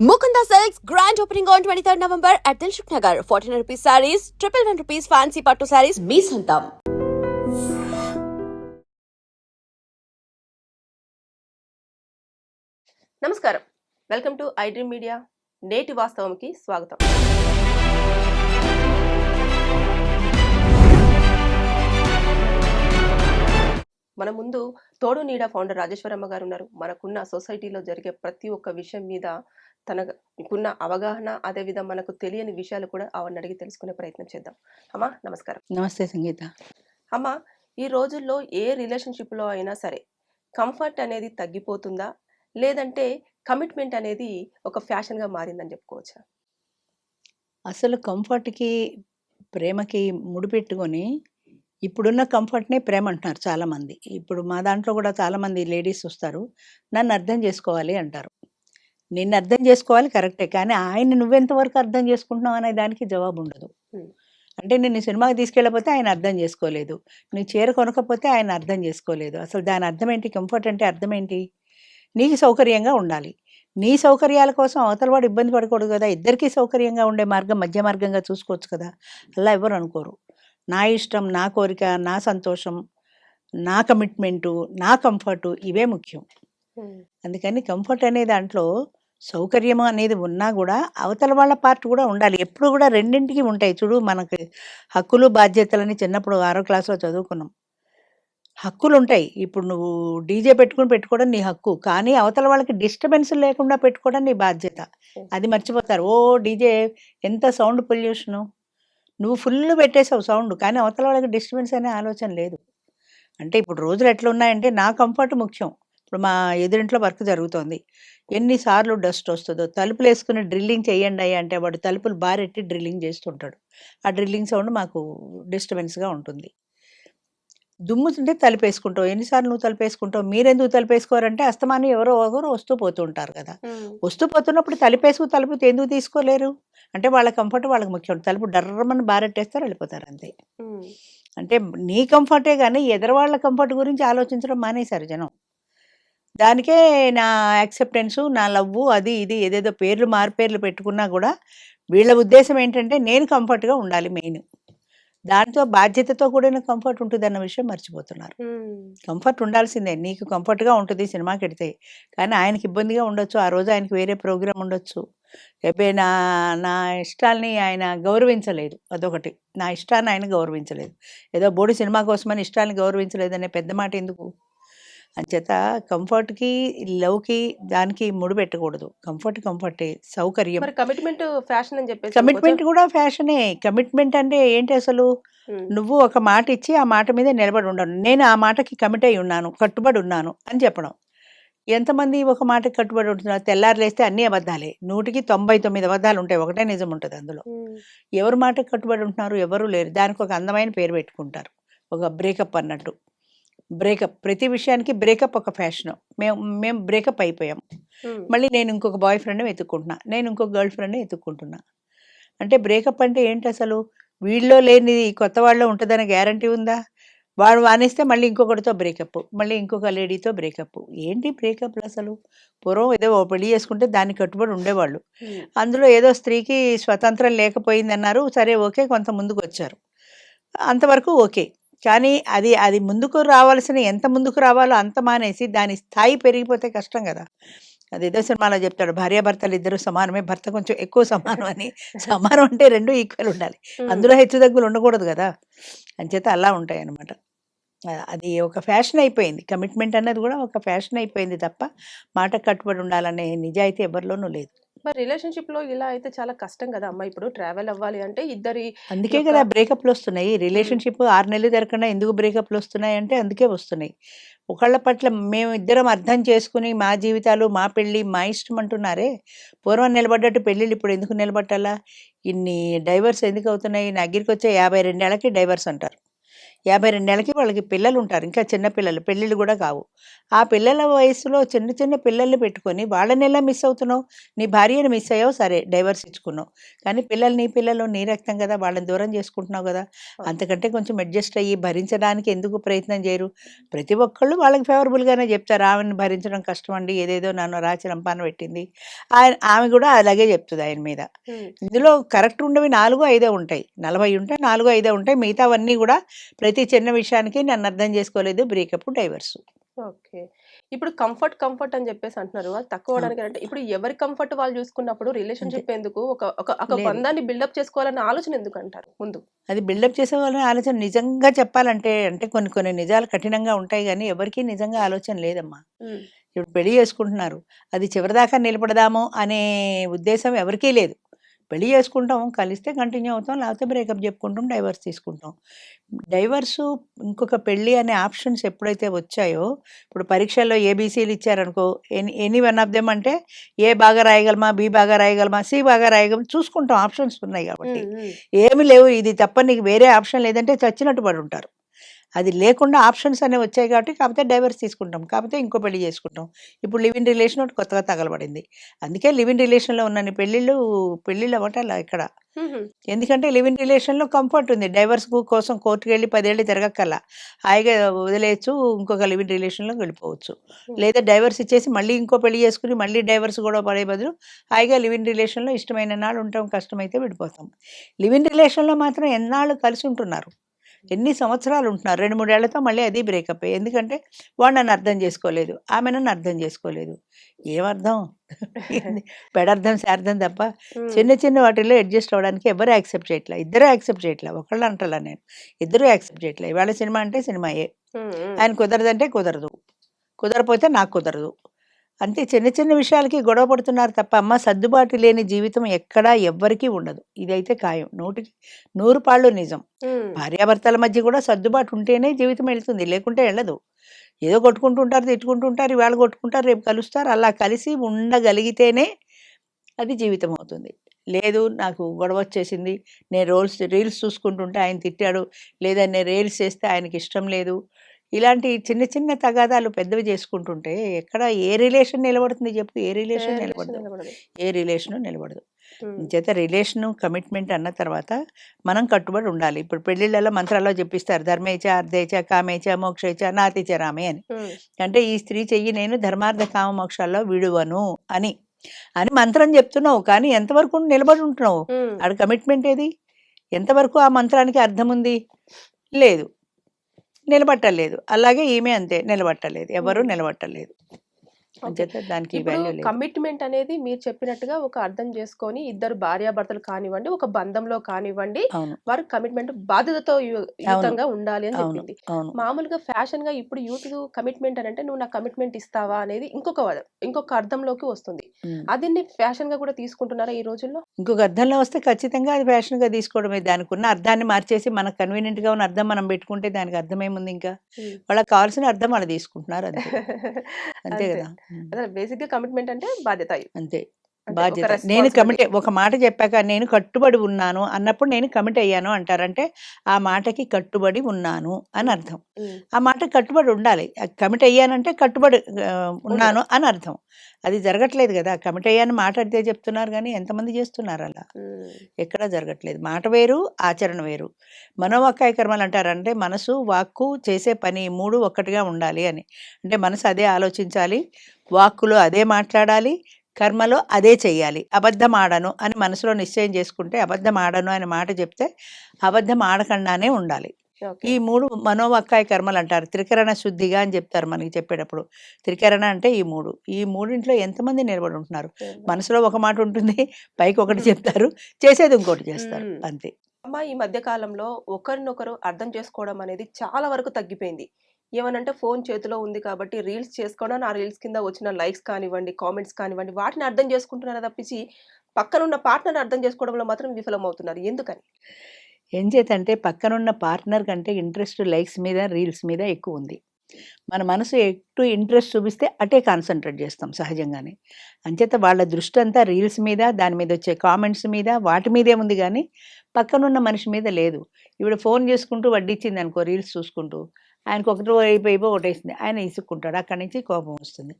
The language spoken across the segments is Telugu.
Mukunda Silks grand opening on 23rd November at Dilshuk Nagar. 1400 rupees sarees, 111 rupees fancy patto sarees, మీ సొంతం. నమస్కారం, welcome to I dream media. నేటి వాస్తవంకి స్వాగతం. మన ముందు తోడు నీడ ఫౌండర్ రాజేశ్వరమ్మ గారు ఉన్నారు. మనకున్న సొసైటీలో జరిగే ప్రతి ఒక్క విషయం మీద తనకున్న అవగాహన, అదేవిధంగా మనకు తెలియని విషయాలు కూడా ఆవిడని అడిగి తెలుసుకునే ప్రయత్నం చేద్దాం. అమ్మా నమస్కారం. నమస్తే సంగీత. అమ్మ, ఈ రోజుల్లో ఏ రిలేషన్షిప్లో అయినా సరే కంఫర్ట్ అనేది తగ్గిపోతుందా, లేదంటే కమిట్మెంట్ అనేది ఒక ఫ్యాషన్గా మారిందని చెప్పుకోవచ్చా? అసలు కంఫర్ట్కి ప్రేమకి ముడిపెట్టుకొని ఇప్పుడున్న కంఫర్ట్నే ప్రేమ అంటున్నారు చాలామంది. ఇప్పుడు మా దాంట్లో కూడా చాలామంది లేడీస్ వస్తారు, నన్ను అర్థం చేసుకోవాలి అంటారు. నిన్ను అర్థం చేసుకోవాలి కరెక్టే, కానీ ఆయన నువ్వెంతవరకు అర్థం చేసుకుంటున్నావు అనే దానికి జవాబు ఉండదు. అంటే నేను సినిమాకి తీసుకెళ్ళకపోతే ఆయన అర్థం చేసుకోలేదు, నువ్వు చీర కొనకపోతే ఆయన అర్థం చేసుకోలేదు. అసలు దాని అర్థం ఏంటి? కంఫర్ట్ అంటే అర్థం ఏంటి? నీకు సౌకర్యంగా ఉండాలి. నీ సౌకర్యాల కోసం అవతల వాడు ఇబ్బంది పడకూడదు కదా. ఇద్దరికీ సౌకర్యంగా ఉండే మార్గం మధ్య మార్గంగా చూసుకోవచ్చు కదా. అలా ఎవరు అనుకోరు. నా ఇష్టం, నా కోరిక, నా సంతోషం, నా కమిట్మెంటు, నా కంఫర్టు, ఇవే ముఖ్యం. అందుకని కంఫర్ట్ అనే దాంట్లో సౌకర్యం అనేది ఉన్నా కూడా అవతల వాళ్ళ పార్ట్ కూడా ఉండాలి. ఎప్పుడు కూడా రెండింటికి ఉంటాయి. చూడు, మనకి హక్కులు బాధ్యతలని చిన్నప్పుడు 6వ క్లాస్లో చదువుకున్నాం. హక్కులు ఉంటాయి. ఇప్పుడు నువ్వు డీజే పెట్టుకోవడం నీ హక్కు, కానీ అవతల వాళ్ళకి డిస్టర్బెన్స్ లేకుండా పెట్టుకోవడం నీ బాధ్యత. అది మర్చిపోతారు. ఓ డీజే ఎంత సౌండ్ పొల్యూషను, నువ్వు ఫుల్ పెట్టేసావు సౌండ్, కానీ అవతల వాళ్ళకి డిస్టర్బెన్స్ అనే ఆలోచన లేదు. అంటే ఇప్పుడు రోజులు ఎట్లా ఉన్నాయంటే నా కంఫర్ట్ ముఖ్యం. ఇప్పుడు మా ఎదురింట్లో వర్క్ జరుగుతోంది, ఎన్నిసార్లు డస్ట్ వస్తుందో. తలుపులు వేసుకుని డ్రిల్లింగ్ చేయండి అయ్యా అంటే వాడు తలుపులు బారెట్టి డ్రిల్లింగ్ చేస్తుంటాడు. ఆ డ్రిల్లింగ్ సౌండ్ మాకు డిస్టర్బెన్స్గా ఉంటుంది. దుమ్ము ఉంటే తలుపేసుకుంటావు. ఎన్నిసార్లు నువ్వు తలుపేసుకుంటావు? మీరెందుకు తలుపేసుకోరంటే అస్తమానం ఎవరో ఒకరు వస్తూ పోతూ ఉంటారు కదా. వస్తూ పోతున్నప్పుడు తలుపు ఎందుకు తీసుకోలేరు అంటే వాళ్ళ కంఫర్ట్ వాళ్ళకి ముఖ్యం. తలుపు డర్రమని బారెట్టేస్తారు, వెళ్ళిపోతారు అంతే. అంటే నీ కంఫర్టే కానీ ఎదరవాళ్ళ కంఫర్ట్ గురించి ఆలోచించడం మానేశారు జనం. దానికే నా యాక్సెప్టెన్సు, నా లవ్వు, అది ఇది ఏదేదో మారుపేర్లు పెట్టుకున్నా కూడా వీళ్ళ ఉద్దేశం ఏంటంటే నేను కంఫర్ట్గా ఉండాలి మెయిన్. దాంతో బాధ్యతతో కూడిన కంఫర్ట్ ఉంటుంది అన్న విషయం మర్చిపోతున్నారు. కంఫర్ట్ ఉండాల్సిందే. నీకు కంఫర్ట్గా ఉంటుంది సినిమాకి వెడితే, కానీ ఆయనకి ఇబ్బందిగా ఉండొచ్చు. ఆ రోజు ఆయనకి వేరే ప్రోగ్రాం ఉండొచ్చు. లేకపోతే నా ఇష్టాల్ని ఆయన గౌరవించలేదు, అదొకటి. నా ఇష్టాన్ని ఆయన గౌరవించలేదు. ఏదో బోడి సినిమా కోసమని ఇష్టాన్ని గౌరవించలేదు అనే పెద్ద మాట ఎందుకు? అంచేత కంఫర్ట్కి లవ్కి దానికి ముడిపెట్టకూడదు. కంఫర్టే, సౌకర్యం. కమిట్మెంట్ ఫ్యాషన్ అని చెప్పేసి కమిట్మెంట్ కూడా ఫ్యాషనే. కమిట్మెంట్ అంటే ఏంటి అసలు? నువ్వు ఒక మాట ఇచ్చి ఆ మాట మీద నిలబడి ఉండను. నేను ఆ మాటకి కమిట్ అయి ఉన్నాను, కట్టుబడి ఉన్నాను అని చెప్పడం. ఎంతమంది ఒక మాటకి కట్టుబడి ఉంటున్నారు? తెల్లారులేస్తే అన్ని అబద్ధాలే. 100కి 99 అబద్ధాలు ఉంటాయి, ఒకటే నిజం ఉంటుంది అందులో. ఎవరు మాటకి కట్టుబడి ఉంటున్నారు? ఎవరు లేరు. దానికి ఒక అందమైన పేరు పెట్టుకుంటారు, ఒక బ్రేకప్ అన్నట్టు. బ్రేకప్, ప్రతి విషయానికి బ్రేకప్ ఒక ఫ్యాషను. మేము బ్రేకప్ అయిపోయాం, మళ్ళీ నేను ఇంకొక బాయ్ ఫ్రెండ్ని వెతుక్కుంటున్నా, నేను ఇంకొక గర్ల్ ఫ్రెండ్ని వెతుక్కుంటున్నా. అంటే బ్రేకప్ అంటే ఏంటి అసలు? వీళ్ళలో లేనిది కొత్త వాళ్ళలో ఉంటుందనే గ్యారంటీ ఉందా? వాడు వానేస్తే మళ్ళీ ఇంకొకటితో బ్రేకప్, మళ్ళీ ఇంకొక లేడీతో బ్రేకప్. ఏంటి బ్రేకప్లు అసలు? పూర్వం ఏదో పెళ్లి చేసుకుంటే దానికి కట్టుబడి ఉండేవాళ్ళు. అందులో ఏదో స్త్రీకి స్వతంత్రం లేకపోయిందన్నారు, సరే ఓకే, కొంత ముందుకు వచ్చారు, అంతవరకు ఓకే. కానీ అది ముందుకు రావాల్సిన, ఎంత ముందుకు రావాలో అంత మానేసి దాని స్థాయి పెరిగిపోతే కష్టం కదా. అదేదో సినిమాలో చెప్తాడు, భార్యాభర్తలు ఇద్దరు సమానమే, భర్త కొంచెం ఎక్కువ సమానం అని. సమానం అంటే రెండు ఈక్వల్ ఉండాలి, అందులో హెచ్చు తగ్గులు ఉండకూడదు కదా. అంచేత అలా ఉంటాయి అన్నమాట. అది ఒక ఫ్యాషన్ అయిపోయింది. కమిట్మెంట్ అన్నది కూడా ఒక ఫ్యాషన్ అయిపోయింది తప్ప మాట కట్టుబడి ఉండాలనే నిజాయితీ ఎవరిలోనూ లేదు. మరి రిలేషన్షిప్ లో ఇలా అయితే చాలా కష్టం కదా అమ్మ. ఇప్పుడు ట్రావెల్ అవ్వాలి అంటే ఇద్దరి, అందుకే కదా బ్రేకప్లు వస్తున్నాయి. రిలేషన్షిప్ 6 నెలలు తిరగకుండా ఎందుకు బ్రేకప్లు వస్తున్నాయి అంటే అందుకే వస్తున్నాయి. ఒకళ్ళ పట్ల మేము ఇద్దరం అర్థం చేసుకుని మా జీవితాలు, మా పెళ్ళి, మా ఇష్టం అంటున్నారే. పూర్వం నిలబడ్డట్టు పెళ్ళిళ్ళు ఇప్పుడు ఎందుకు నిలబట్టాలా? ఇన్ని డైవర్స్ ఎందుకు అవుతున్నాయి? నా దగ్గరికి వచ్చే 52 ఏళ్ళకి డైవర్స్ అంటారు. 52 ఏళ్ళకి వాళ్ళకి పిల్లలు ఉంటారు. ఇంకా చిన్న పిల్లలు, పెళ్ళిళ్ళు కూడా కావు. ఆ పిల్లల వయసులో చిన్న చిన్న పిల్లల్ని పెట్టుకొని వాళ్ళని ఎలా మిస్ అవుతున్నావు? నీ భార్యని మిస్ అయ్యావు సరే, డైవర్స్ ఇచ్చుకున్నావు. కానీ పిల్లలు నీ పిల్లలు నీ రక్తం కదా, వాళ్ళని దూరం చేసుకుంటున్నావు కదా. అంతకంటే కొంచెం అడ్జస్ట్ అయ్యి భరించడానికి ఎందుకు ప్రయత్నం చేయరు? ప్రతి ఒక్కళ్ళు వాళ్ళకి ఫేవరబుల్గానే చెప్తారు. ఆమెను భరించడం కష్టం అండి, ఏదేదో నన్ను రాచి రంపాన పెట్టింది. ఆమె కూడా అలాగే చెప్తుంది ఆయన మీద. ఇందులో కరెక్ట్ ఉండవి 4, 5 ఉంటాయి. 40 ఉంటే 4, 5 ఉంటాయి. మిగతావన్నీ కూడా ప్రతి చిన్న విషయానికి నన్ను అర్థం చేసుకోలేదు, బ్రేకప్, డైవర్స్. ఓకే. ఇప్పుడు కంఫర్ట్ అని చెప్పేసి అంటున్నారు. అది తక్కువ అవ్వడానికి అంటే ఇప్పుడు ఎవరి కంఫర్ట్ వాళ్ళు చూసుకున్నప్పుడు అంతే. రిలేషన్‌షిప్ ఎందుకు? ఒక ఒక ఒక లేదు. బంధాన్ని బిల్డప్ చేసుకోవాలన్న ఆలోచన ఎందుకంటారు ముందు? అది బిల్డప్ చేసేవాళ్ళని ఆలోచన నిజంగా చెప్పాలంటే అంటే కొన్ని కొన్ని నిజాలు కఠినంగా ఉంటాయి గానీ ఎవరికీ నిజంగా ఆలోచన లేదమ్మా. హ్మ్. ఇప్పుడు పెళ్లి చేసుకుంటున్నారు. అది చివరిదాకా నిలబడదాము అనే ఉద్దేశం ఎవరికీ లేదు. పెళ్లి చేసుకుంటాం, కలిస్తే కంటిన్యూ అవుతాం, లేకపోతే బ్రేకప్ చెప్పుకుంటాం, డైవర్స్ తీసుకుంటాం. డైవర్సు ఇంకొక పెళ్లి అనే ఆప్షన్స్ ఎప్పుడైతే వచ్చాయో, ఇప్పుడు పరీక్షల్లో ఏబీసీలు ఇచ్చారనుకో, ఎనీ వన్ ఆఫ్ దెమ్ అంటే ఏ బాగా రాయగలమా, బి బాగా రాయగలమా, సి బాగా రాయగలమా చూసుకుంటాం, ఆప్షన్స్ ఉన్నాయి కాబట్టి. హ్మ్. హ్మ్. ఏమి లేవు, ఇది తప్ప నీకు వేరే ఆప్షన్ లేదంటే చచ్చినట్టు పడి ఉంటారు. అది లేకుండా ఆప్షన్స్ అనేవి వచ్చాయి కాబట్టి కాకపోతే డైవర్స్ తీసుకుంటాం, కాకపోతే ఇంకో పెళ్లి చేసుకుంటాం. ఇప్పుడు లివ్ ఇన్ రిలేషన్ ఒకటి కొత్తగా తగలబడింది. అందుకే లివ్ ఇన్ రిలేషన్లో ఉన్న పెళ్ళిళ్ళు అవ్వటాల ఇక్కడ. హుహు. ఎందుకంటే లివ్ ఇన్ రిలేషన్లో కంఫర్ట్ ఉంది. డైవర్స్ కోసం కోర్టుకు వెళ్ళి 10 ఏళ్ళు తిరగక్కర్లా, హాయిగా వదిలేయచ్చు, ఇంకొక లివ్ ఇన్ రిలేషన్లోకి వెళ్ళిపోవచ్చు. హ్మ్. లేదా డైవర్స్ ఇచ్చేసి మళ్ళీ ఇంకో పెళ్లి చేసుకుని మళ్ళీ డైవర్స్ గొడవ పడే బదులు హాయిగా లివ్ ఇన్ రిలేషన్లో ఇష్టమైన నాళ్ళు ఉంటాం, కష్టమైతే విడిపోతాం. లివ్ ఇన్ రిలేషన్లో మాత్రం ఎన్నాళ్ళు కలిసి ఉంటున్నారు, ఎన్ని సంవత్సరాలు ఉంటున్నారు. 2, 3 ఏళ్లతో మళ్ళీ అది బ్రేకప్. ఎందుకంటే వాడు నన్ను అర్థం చేసుకోలేదు, ఆమె నన్ను అర్థం చేసుకోలేదు. ఏమర్థం? పెడర్థం శార్థం తప్ప హ్మ్. చిన్న చిన్న వాటిల్లో అడ్జస్ట్ అవ్వడానికి ఎవరు యాక్సెప్ట్ చేయట్లా. ఇద్దరు యాక్సెప్ట్ చేయట్లా, ఒకళ్ళు అంటలా నేను. ఇద్దరు యాక్సెప్ట్ చేయట్లా. ఇవాళ సినిమా అంటే సినిమాయే, హ్మ్. హ్మ్. ఆయన కుదరదంటే కుదరదు, కుదరపోతే నాకు కుదరదు. అంతే, చిన్న చిన్న విషయాలకి గొడవ పడుతున్నారు తప్ప అమ్మ సర్దుబాటు లేని జీవితం ఎక్కడా ఎవ్వరికీ ఉండదు. ఇదైతే ఖాయం, 100కి 100 పాళ్ళు నిజం. హ్మ్. భార్యాభర్తల మధ్య కూడా సర్దుబాటు ఉంటేనే జీవితం వెళ్తుంది, లేకుంటే వెళ్ళదు. ఏదో కొట్టుకుంటుంటారు, తిట్టుకుంటుంటారు, ఇవాళ కొట్టుకుంటారు, రేపు కలుస్తారు. అలా కలిసి ఉండగలిగితేనే అది జీవితం అవుతుంది. లేదు నాకు గొడవ వచ్చేసింది, నేను రీల్స్ చూసుకుంటుంటే ఆయన తిట్టాడు, లేదా నేను రీల్స్ చేస్తే ఆయనకి ఇష్టం లేదు, ఇలాంటి చిన్న చిన్న తగాదాలు పెద్దవి చేసుకుంటుంటే ఎక్కడ ఏ రిలేషన్ నిలబడుతుంది చెప్పు? ఏ ఏ రిలేషన్ రిలేషన్ నిలబడదు. నిలబడదు. ఏ రిలేషను నిలబడదు. హ్మ్. చేత రిలేషను కమిట్మెంట్ అన్న తర్వాత మనం కట్టుబడి ఉండాలి. ఇప్పుడు పెళ్ళిళ్ళలో మంత్రాల్లో చెప్పిస్తారు, ధర్మేచ అర్థేచ కామేచ మోక్షేచ నాతి చరామి అని. హ్మ్. అంటే ఈ స్త్రీ చెయ్యి నేను ధర్మార్థ కామ మోక్షాల్లో విడువను అని అని మంత్రం చెప్తున్నావు, కానీ ఎంతవరకు నిలబడి ఉంటున్నావు? హ్మ్. ఆడ కమిట్మెంట్ ఏది? ఎంతవరకు ఆ మంత్రానికి అర్థం ఉంది? లేదు, నిలబట్టలేదు. అలాగే ఈమె అంతే, నిలబట్టలేదు, ఎవరు హ్మ్. నిలబట్టలేదు. ఓకే. అంచేత దానికి ఇప్పుడు వాల్యూ లేదు. కమిట్మెంట్ అనేది మీరు చెప్పినట్టుగా ఒక అర్థం చేసుకొని ఇద్దరు భార్యాభర్తలు కానివ్వండి, ఒక బంధంలో కానివ్వండి, అవును, వారు కమిట్మెంట్ బాధ్యతతో అవును, యుతంగా ఉండాలి అని అవును, చెప్పింది. అవును. మామూలుగా ఫ్యాషన్‌గా ఇప్పుడు యూత్ కమిట్మెంట్ అనంటే నువ్వు నాకు కమిట్మెంట్ ఇస్తావా అనేది ఇంకొక అర్థంలోకి వస్తుంది. హ్మ్. అదిని ఫ్యాషన్‌గా కూడా తీసుకుంటున్నారా ఈ రోజుల్లో? ఇంకొక అర్థంలో వస్తే ఖచ్చితంగా అది ఫ్యాషన్‌గా తీసుకోవడమే. దానికున్న అర్థాన్ని మార్చేసి మనకు కన్వీనియంట్‌గా ఉన్న అర్థం మనం పెట్టుకుంటే దానికి అర్థమేముంది ఇంకా? హ్మ్. వాళ్ళకి కావాల్సిన అర్థం వాళ్ళు తీసుకుంటున్నారు అంతే. అంతే అంతే. కదా! హ్మ్. అదే బేసిక్‌గా కమిట్మెంట్ అంటే బాధ్యత. అంతే. అంటే ఒక బాధ్యత. నేను రెస్పాన్సిబిలిటీ. ఒక మాట చెప్పాక నేను కట్టుబడి ఉన్నాను అన్నప్పుడు నేను కమిట్ అయ్యాను అంటారు. అంటే ఆ మాటకి కట్టుబడి ఉన్నాను అని హ్మ్. అర్థం. హ్మ్. ఆ మాటకి కట్టుబడి ఉండాలి. కమిట్ అయ్యానంటే కట్టుబడి ఉండడం. ఉన్నాను అని అర్థం. అది జరగట్లేదు గదా! కమిట్ అయ్యాను మాట అయితే చెప్తున్నారు గానీ ఎంతమంది చేస్తున్నారు అలా? హ్మ్. ఎక్కడా జరగట్లేదు. మాట వేరు, ఆచరణ వేరు. మనోవాక్కాయ కర్మలు అంటారు. అంటే మనసు, వాక్కు, చేసే పని 3 ఒక్కటిగా ఉండాలి అని. అంటే మనసు అదే ఆలోచించాలి, వాక్కులో అదే మాట్లాడాలి, కర్మలో అదే చెయ్యాలి. అబద్ధం ఆడను అని మనసులో నిశ్చయం చేసుకుంటే, అబద్ధం ఆడను అనే మాట చెప్తే అబద్ధం ఆడకుండానే ఉండాలి. ఓకే. ఈ 3 మనోవాక్కాయ కర్మలు అంటారు. త్రికరణ శుద్ధిగా అని చెప్తారు మనకి చెప్పేటప్పుడు. త్రికరణ అంటే ఈ 3. ఈ మూడింట్లో ఎంతమంది నిలబడి ఉంటున్నారు? మనసులో ఒక మాట ఉంటుంది, పైకి ఒకటి చెప్తారు, చేసేది ఇంకోటి చేస్తారు. హ్మ్. అంతే. అమ్మ ఈ మధ్య కాలంలో ఒకరినొకరు అర్థం చేసుకోవడం అనేది చాలా వరకు తగ్గిపోయింది. ఏమనంటే ఫోను చేతిలో ఉంది కాబట్టి రీల్స్ చేసుకోవడం, ఆ రీల్స్ కింద వచ్చిన లైక్స్ కానివ్వండి, కామెంట్స్ కానివ్వండి, వాటిని అర్థం చేసుకుంటున్నారే తప్పించి, పక్కనున్న పార్ట్నర్‌ని అర్థం చేసుకోవడంలో మాత్రం విఫలమవుతున్నారు. ఎందుకని? ఏం చేతంటే పక్కనున్న పార్ట్నర్ కంటే ఇంట్రెస్ట్ లైక్స్ మీద, రీల్స్ మీద ఎక్కువుంది. మన మనసు ఎటు ఇంట్రెస్ట్ చూపిస్తే అటే కాన్సంట్రేట్ చేస్తాం సహజంగానే. అంచేత వాళ్ళ దృష్టంతా రీల్స్ మీద, దాని మీద వచ్చే కామెంట్స్ మీద, వాటి మీదే ఉంది గానీ, పక్కనున్న మనిషి మీద లేదు. ఈవిడ ఫోన్ చేసుకుంటూ వడ్డిచ్చిందనుకో రీల్స్ చూసుకుంటూ, ఆయనకు ఒకటి వైపు ఒకటేసింది. ఆయన ఇసుక్కుంటాడు. అక్కడి నుంచి కోపం వస్తుంది.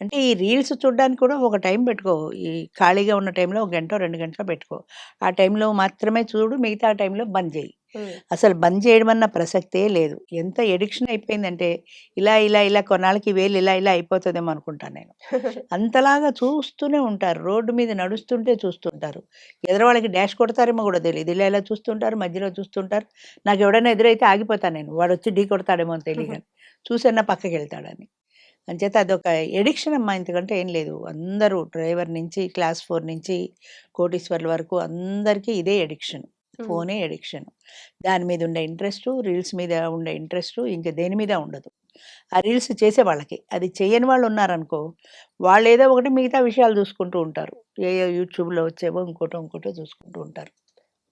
అంటే ఈ రీల్స్ చూడ్డానికి కూడా ఒక టైం పెట్టుకో. ఈ ఖాళీగా ఉన్న టైంలో ఒక గంటో, 2 గంటలో పెట్టుకో. ఆ టైంలో మాత్రమే చూడు. మిగతా టైంలో బంద్ చెయ్యి. హ్మ్. అసలు బంద్ చేయడం అన్న ప్రసక్తే లేదు. ఎంత ఎడిక్షన్ అయిపోయిందంటే ఇలా కొన్నాళ్ళకి ఈ వేలు ఇలా అయిపోతదేమో అనుకుంటాను నేను. అంతలాగా చూస్తూనే ఉంటారు. రోడ్డు మీద నడుస్తుంటే చూస్తుంటారు. ఎదురు వాళ్ళకి డాష్ కొడతారేమో కూడా తెలీదు. ఇలా చూస్తుంటారు. మధ్యలో చూస్తుంటారు. నాకెవడైనా ఎదురైతే ఆగిపోతాను నేను. వాడొచ్చి ఢీ కొడతాడేమో అని తెలియగాని. చూసన్నా పక్కకెళ్తాడని. అంచేత అదొక ఎడిక్షన్ అమ్మా, ఇంతకంటే ఏం లేదు. అందరూ డ్రైవర్ నుంచి, క్లాస్ 4 నుంచి కోటీశ్వర్ల వరకు అందరికీ ఇదే ఎడిక్షన్. హ్మ్. ఫోనే ఎడిక్షన్. దాని మీద ఉండే ఇంట్రెస్టు, రీల్స్ మీద ఉండే ఇంట్రెస్టు ఇంక దేని మీద ఉండదు. ఆ రీల్స్ చేసే వాళ్ళకి. అది చెయ్యని వాళ్ళు ఉన్నారనుకో, వాళ్ళేదో ఒకటి మిగతా విషయాలు చూసుకుంటూ ఉంటారు. ఏయో యూట్యూబ్‌లో వచ్చేవో ఇంకోటో చూసుకుంటూ ఉంటారు.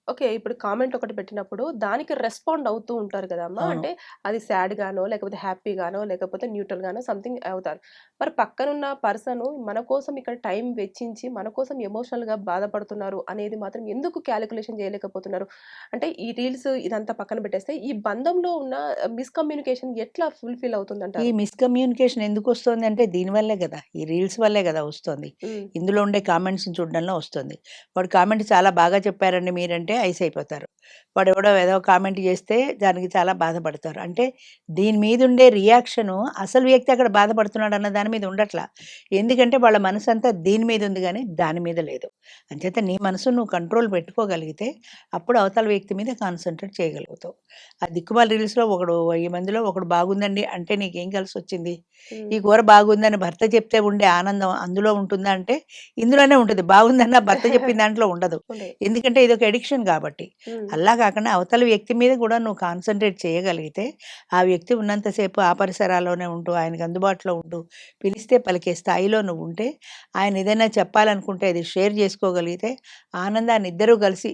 ఓకే. ఇప్పుడు కామెంట్ ఒకటి పెట్టినప్పుడు దానికి రెస్పాండ్ అవుతూ ఉంటారు కదమ్మా! అవును. అంటే అది సాడ్ గానో, లేకపోతే హ్యాపీ గానో, లేకపోతే న్యూట్రల్ గానో సంథింగ్ అవుతారు. మరి పక్కనున్న పర్సను మన కోసం ఇక్కడ టైం వెచ్చించి, మన కోసం ఎమోషనల్‌గా బాధపడుతున్నారు అనేది మాత్రం ఎందుకు కాలిక్యులేషన్ చేయలేకపోతున్నారు? అంటే ఈ రీల్స్ ఇదంతా పక్కన పెట్టేస్తే, ఈ బంధంలో ఉన్న మిస్‌కమ్యూనికేషన్ ఎట్లా ఫుల్‌ఫిల్ ఈ అవుతుందంటారు? మిస్‌కమ్యూనికేషన్ ఎందుకొస్తోంది అంటే దీనివల్లే గదా! ఈ రీల్స్ వల్లే గదా వస్తోంది. హ్మ్. ఇందులో ఉండే కామెంట్స్‌ని చూడడంలో వస్తుంది. వాడు కామెంట్ చాలా బాగా చెప్పారండి మీరంటే ఐసయిపోతారు. వాడెవడో ఏదో కామెంట్ చేస్తే దానికి చాలా బాధపడతారు. అంటే దీని మీదుండే రియాక్షను అసలు వ్యక్తి అక్కడ బాధపడుతున్నాడన్న దాని మీద ఉండట్లా. ఎందుకంటే వాళ్ళ మనసంతా దీని మీద ఉంది గానీ దాని మీద లేదు. అంచేత నీ మనసుని నువ్వు కంట్రోల్ పెట్టుకోగలిగితే అప్పుడు అవతల వ్యక్తి మీద కాన్సంట్రేట్ చేయగలుగుతావు. ఆ దిక్కుమాల రీల్స్‌లో ఒకడు 1000 మందిలో ఒకడు బాగుందండి అంటే నీకేం కలిసొచ్చింది? హ్మ్. ఈ కూర బాగుందని భర్త చెప్తే ఉండే ఆనందం అందులో ఉంటుందా అంటే ఇందులోనే ఉంటది. బాగుందన్న భర్త చెప్పిన దాంట్లో ఉండదు. ఉండదు. ఎందుకంటే ఇదొక అడిక్షన్ కాబట్టి. హ్మ్. అలా కాకుండా అవతల వ్యక్తి మీద కూడా నువ్వు కాన్సంట్రేట్ చేయగలిగితే, ఆ వ్యక్తి ఉన్నంత సేపు ఆ పరిసరాల్లోనే ఉంటూ, ఆయనకు అందుబాటులో ఉంటూ, పిలిస్తే పలికే స్థాయిలో నువ్వుంటే, ఆయన ఏదైనా చెప్పాలనుకుంటే అది షేర్ చేసుకోగలిగితే, ఆనందాన్ని ఇద్దరూ కలిసి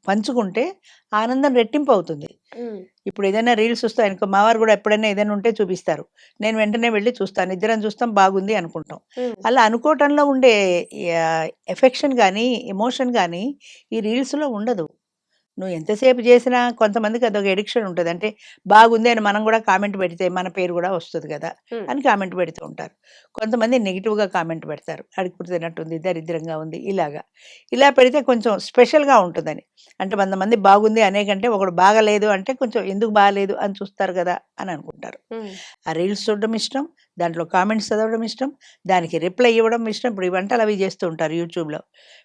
పంచుకుంటే ఆనందం రెట్టింపవుతుంది. హ్మ్. ఇప్పుడు ఏదైనా రీల్స్ వస్తాయనుకో, మా వారు గూడా ఎప్పుడైనా ఏదైనా ఉంటే చూపిస్తారు. నేను వెంటనే వెళ్లి చూస్తాను. ఇద్దరం చూస్తాం బాగుంది అనుకుంటాం. హ్మ్. అలా అనుకోవటంలో ఉండే ఎఫెక్షన్ గానీ, ఎమోషన్ గానీ ఈ రీల్స్‌లో ఉండదు. నువ్వు ఎంతసేపు చేసినా కొంతమందికి అదొక అడిక్షన్ ఉంటది. అంటే బాగుంది అని మనం గూడా కామెంట్ పెడితే మన పేరు గూడా వస్తది గదా! హ్మ్. అని కామెంట్ పెడుతూ ఉంటారు. కొంతమంది నెగెటివ్‌గా కామెంట్ పెడతారు. అడుక్కుడు తిన్నట్టుంది, దరిద్రంగా ఉంది ఇలాగా. ఇలా పెడితే కొంచెం స్పెషల్‌గా ఉంటుందని. అంటే 100 మంది బాగుంది అనే కంటే ఒకడు బాగాలేదు అంటే కొంచెం ఎందుకు బాలేదు అని చూస్తారు గదా! అని అనుకుంటారు. హ్మ్. ఆ రీల్స్ చూడడం ఇష్టం. దాంట్లో కామెంట్స్ చదవడం ఇష్టం. దానికి రిప్లై ఇవ్వడం ఇష్టం. ఇప్పుడు ఈ వంటలవి చేస్తూ ఉంటారు యూట్యూబ్‌లో.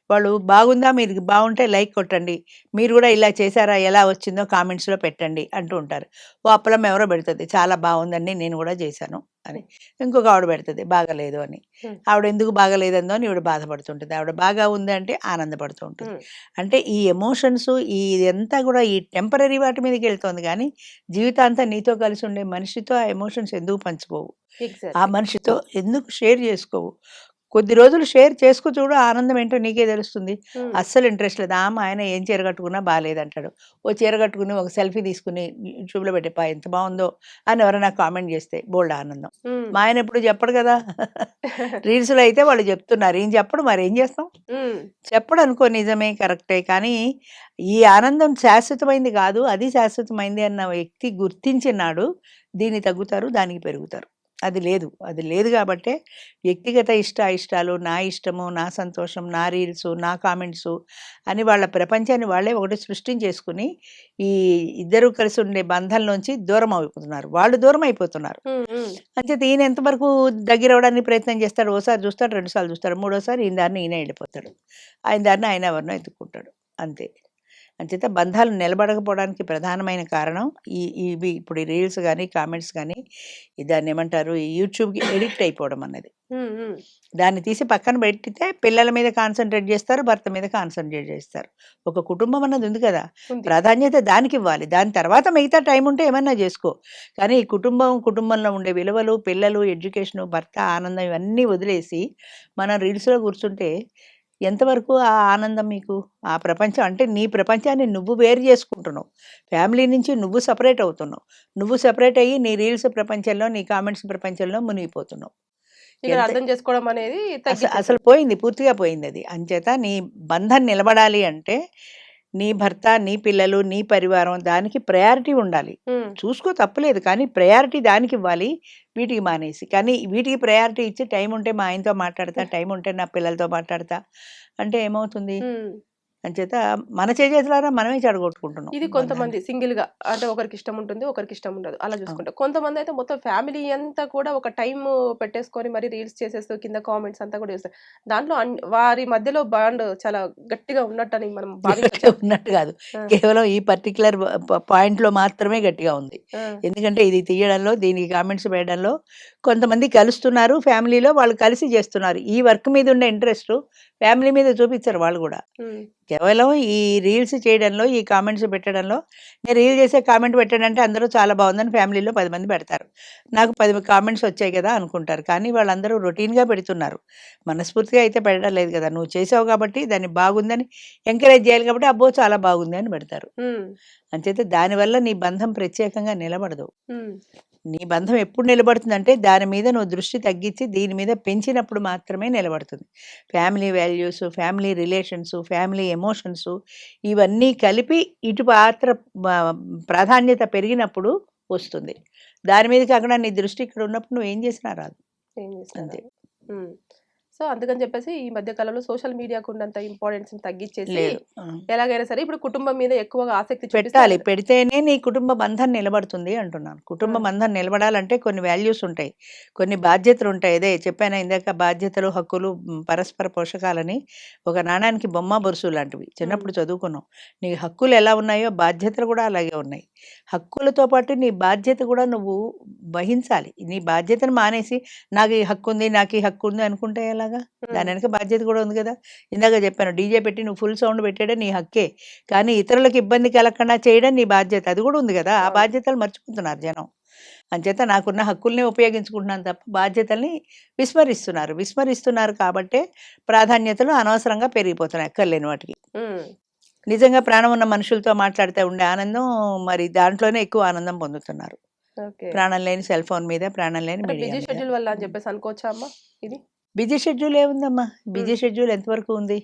వాళ్ళు బాగుందా? మీది బాగుంటే లైక్ కొట్టండి. మీరు గూడా ఇలా చేశారా? ఎలా వచ్చిందో కామెంట్స్‌లో పెట్టండి అంటూ ఉంటారు. ఓ అప్పలం ఎవరో పెడుతది. చాలా బావుందండి. నేను గూడా చేశాను అని. ఇంకొక ఆవిడ పెడతది బాగాలేదు అని. హ్మ్. ఆవిడ ఎందుకు బాగాలేదందో అని ఈవిడ బాధపడుతుంటది. ఆవిడ బాగా ఉంది అంటే ఆనందపడుతూ ఉంటుంది. హ్మ్. అంటే ఈ ఎమోషన్స్ ఇదంతా గూడా ఈ టెంపరరీ వాటి మీదకెళ్తోంది గానీ, జీవితాంతం నీతో కలిసి ఉండే మనిషితో ఆ ఎమోషన్స్ ఎందుకు పంచుకోవు? ఆ ఎగ్జాక్ట్‌లీ. మనిషితో ఎందుకు షేర్ చేసుకోవు? కొద్ది రోజులు షేర్ చేసుకో చూడు ఆనందం ఏంటో నీకే తెలుస్తుంది. హ్మ్. అస్సలు ఇంట్రెస్ట్ లేదు. మా ఆయన ఏం చీర కట్టుకున్నా బాలేదంటాడు. ఓ చీర కట్టుకుని ఒక సెల్ఫీ తీసుకొని యూట్యూబ్‌లో పెట్టి ఎంత బావుందో అని ఎవరైనా కామెంట్ చేస్తే బోలెడు ఆనందం. హ్మ్. మా ఆయన ఎప్పుడు చెప్పడు కదా! రీల్స్‌లో అయితే వాళ్ళు చెప్తున్నారు. ఈయన చెప్పడు మరేం చేస్తాం? హ్మ్. చెప్పడనుకో నిజమే కరెక్టే. కానీ ఈ ఆనందం శాశ్వతమైంది కాదు. అది శాశ్వతమైంది అన్న వ్యక్తి గుర్తించినాడు దీనికి తగ్గుతారు, దానికి పెరుగుతారు. అది లేదు. అది లేదు గాబట్టే వ్యక్తిగత ఇష్టాలు, నా ఇష్టము, నా సంతోషం, నా రీల్సు, నా కామెంట్సు అని వాళ్ళ ప్రపంచాన్ని వాళ్ళే ఒకటి సృష్టించేసుకొని, ఈ ఇద్దరు కలిసి ఉండే బంధంలోంచి దూరం అయిపోతున్నారు. వాళ్ళు దూరం అయిపోతున్నారు. హ్మ్. హ్మ్. అంచేత ఈయన ఎంతవరకు దగ్గరవ్వడానికి ప్రయత్నం చేస్తాడు. ఓసారి చూస్తాడు, 2 సార్లు చూస్తాడు. మూడోసారి ఈయన దారిన ఈయనే ఎళ్ళిపోతాడు. ఆయన దారిన ఆయన ఎవరినో ఎతుక్కుంటాడు. అంతే. అంచేత బంధాలు నిలబడకపోవడానికి ప్రధానమైన కారణం ఇవి ఇప్పుడు ఈ రీల్స్ గానీ, కామెంట్స్ గానీ, దాన్నేమంటారు ఈ యూట్యూబ్‌కి ఎడిక్ట్ అయిపోవడం అన్నది. హ్మ్. హ్మ్. దాన్ని తీసి పక్కన పెట్టితే పిల్లల మీద కాన్సంట్రేట్ జేస్తారు. భర్త మీద కాన్సంట్రేట్ జేస్తారు. ఒక కుటుంబం అన్నది ఉంది కదా! ఉంది. ప్రాధాన్యత దానికివ్వాలి. దాని తర్వాత మిగతా టైం ఉంటే ఏమన్నా జేసుకో. కానీ ఈ కుటుంబంలో ఉండే విలువలు, పిల్లలు, ఎడ్యుకేషను, భర్త ఆనందం ఇవన్నీ వదిలేసి మనం రీల్స్‌లో కూర్చుంటే ఎంతవరకు ఆ ఆనందం మీకు? ఆ ప్రపంచం అంటే నీ ప్రపంచాన్ని నువ్వు వేరు జేసుకుంటున్నావు. ఫ్యామిలీ నుంచి నువ్వు సెపరేట్ అవుతున్నావు. నువ్వు సెపరేట్ అయ్యి నీ రీల్స్ ప్రపంచంలో, నీ కామెంట్స్ ప్రపంచంలో మునిగిపోతున్నావు. ఇక్కడ ఎంత అర్థం చేసుకోవడం అనేది అసలు తగ్గిపోతుంది. పోయింది. పూర్తిగా పోయిందది. అంచేత నీ బంధం నిలబడాలి అంటే, నీ భర్త, నీ పిల్లలు, నీ పరివారం దానికి ప్రయారిటీ ఉండాలి. చూసుకో తప్పులేదు. కానీ ప్రయారిటీ దానికి ఇవ్వాలి. వీటికి మానేసి. కానీ వీటికి ప్రయారిటీ ఇచ్చి టైం ఉంటే మా ఆయనతో మాట్లాడతా, టైం ఉంటే నా పిల్లలతో మాట్లాడతా అంటే ఏమవుతుంది? అంచేత మన చేజేతులారా మనమే చెడగొట్టుకుంటున్నాం ఇది బంధాన్ని. కొంతమంది సింగిల్ గా అంటే ఒకరికి ఇష్టం ఉంటుంది, ఒకరికి ఇష్టం ఉండదు, అలా చూసుకుంటారు. కొంతమంది అయితే మొత్తం ఫ్యామిలీ అంతా కూడా ఒక టైం పెట్టేసుకొని మరి రీల్స్ చేసేస్తూ కింద కామెంట్స్ అంతా కూడా చేస్తారు. దాంట్లో వారి మధ్యలో బాండ్ చాలా గట్టిగా ఉన్నట్టని మనం భావించవచ్చు. ఉన్నట్టు కాదు. కేవలం ఈ పర్టికులర్ పాయింట్లో మాత్రమే గట్టిగా ఉంది. ఎందుకంటే ఇది తీయడంలో, దీనికి కామెంట్స్ వేయడంలో కొంతమంది కలుస్తున్నారు. ఫ్యామిలీలో వాళ్ళు కలిసి చేస్తున్నారు. ఈ వర్క్ మీద ఉన్న ఇంట్రెస్ట్ ఫ్యామిలీ మీద చూపించరు వాళ్ళు కూడా. కేవలం ఈ రీల్స్ చేయడంలో, ఈ కామెంట్స్ పెట్టడంలో, నేను రీల్ చేసే కామెంట్ పెట్టానంటే అందరూ చాలా బాగుందని ఫ్యామిలీలో 10 మంది పెడతారు. నాకు 10 కామెంట్స్ వచ్చాయి కదా అనుకుంటారు. కానీ వాళ్ళందరూ రొటీన్గా పెడుతున్నారు. మనస్ఫూర్తిగా అయితే పెట్టడం లేదు కదా. నువ్వు చేసావు కాబట్టి దాన్ని బాగుందని ఎంకరేజ్ చేయాలి కాబట్టి అబ్బో చాలా బాగుంది అని పెడతారు. అంచేత దానివల్ల నీ బంధం ప్రత్యేకంగా నిలబడదు. నీ బంధం ఎప్పుడు నిలబడుతుందంటే దాని మీద నువ్వు దృష్టి తగ్గించి దీని మీద పెంచినప్పుడు మాత్రమే నిలబడుతుంది. Family values, family relations, family emotions ఇవన్నీ కలిపి ఇటు ప్రాధాన్యత పెరిగినప్పుడు వస్తుంది. దాని మీద కాకుండా నీ దృష్టి ఇక్కడ ఉన్నప్పుడు నువ్వు ఏం చేసినా రాదు. అంతే. సో అందుకని చెప్పేసి ఈ మధ్య కాలంలో సోషల్ మీడియాకు ఉన్నంత ఇంపార్టెన్స్ తగ్గించేసి లేదు. ఎలాగైనా సరే ఇప్పుడు కుటుంబం మీద ఎక్కువగా ఆసక్తి పెట్టాలి. చూపిస్తారు. పెడితేనే నీ కుటుంబ బంధం నిలబడుతుంది అంటున్నాను. కుటుంబ బంధం నిలబడాలంటే కొన్ని వాల్యూస్ ఉంటాయి, కొన్ని బాధ్యతలు ఉంటాయి. అదే చెప్పాను ఇందాక, బాధ్యతలు, హక్కులు, పరస్పర పోషకాలని ఒక నాణానికి బొమ్మ బొరుసు లాంటివి. చిన్నప్పుడు చదువుకున్నాం. నీ హక్కులు ఎలా ఉన్నాయో బాధ్యతలు కూడా అలాగే ఉన్నాయి. హక్కులతో పాటు నీ బాధ్యత కూడా నువ్వు వహించాలి. నీ బాధ్యతను మానేసి నాకు ఈ హక్కు ఉంది, నాకు ఈ హక్కు ఉంది అనుకుంటే ఎలాగా? దాని వెనక బాధ్యత కూడా ఉంది కదా. ఇందాక చెప్పాను, డీజే పెట్టి నువ్వు ఫుల్ సౌండ్ పెట్టేయడం నీ హక్కే. కానీ ఇతరులకు ఇబ్బంది కలగకుండా చేయడం నీ బాధ్యత. అది కూడా ఉంది కదా. ఆ బాధ్యతలు మర్చిపోతున్నారు జనం. అంచేత నాకున్న హక్కుల్ని ఉపయోగించుకుంటున్నాను తప్ప బాధ్యతల్ని విస్మరిస్తున్నారు కాబట్టే ప్రాధాన్యతలు అనవసరంగా పెరిగిపోతున్నాయి అక్కర్లేని వాటికి. నిజంగా ప్రాణం ఉన్న మనుషులతో మాట్లాడితే ఉండే ఆనందం మరి దాంట్లోనే ఎక్కువ ఆనందం పొందుతున్నారు. ప్రాణం లేని సెల్ ఫోన్ మీద, ప్రాణం లేని బిజీ మీడియా మీద. షెడ్యూల్ వల్ల అని చెప్పేసి అనుకోవచ్చా అమ్మా ఇది? బిజీ షెడ్యూల్ ఏముందమ్మా? బిజీ షెడ్యూల్ ఎంతవరకు ఉంది?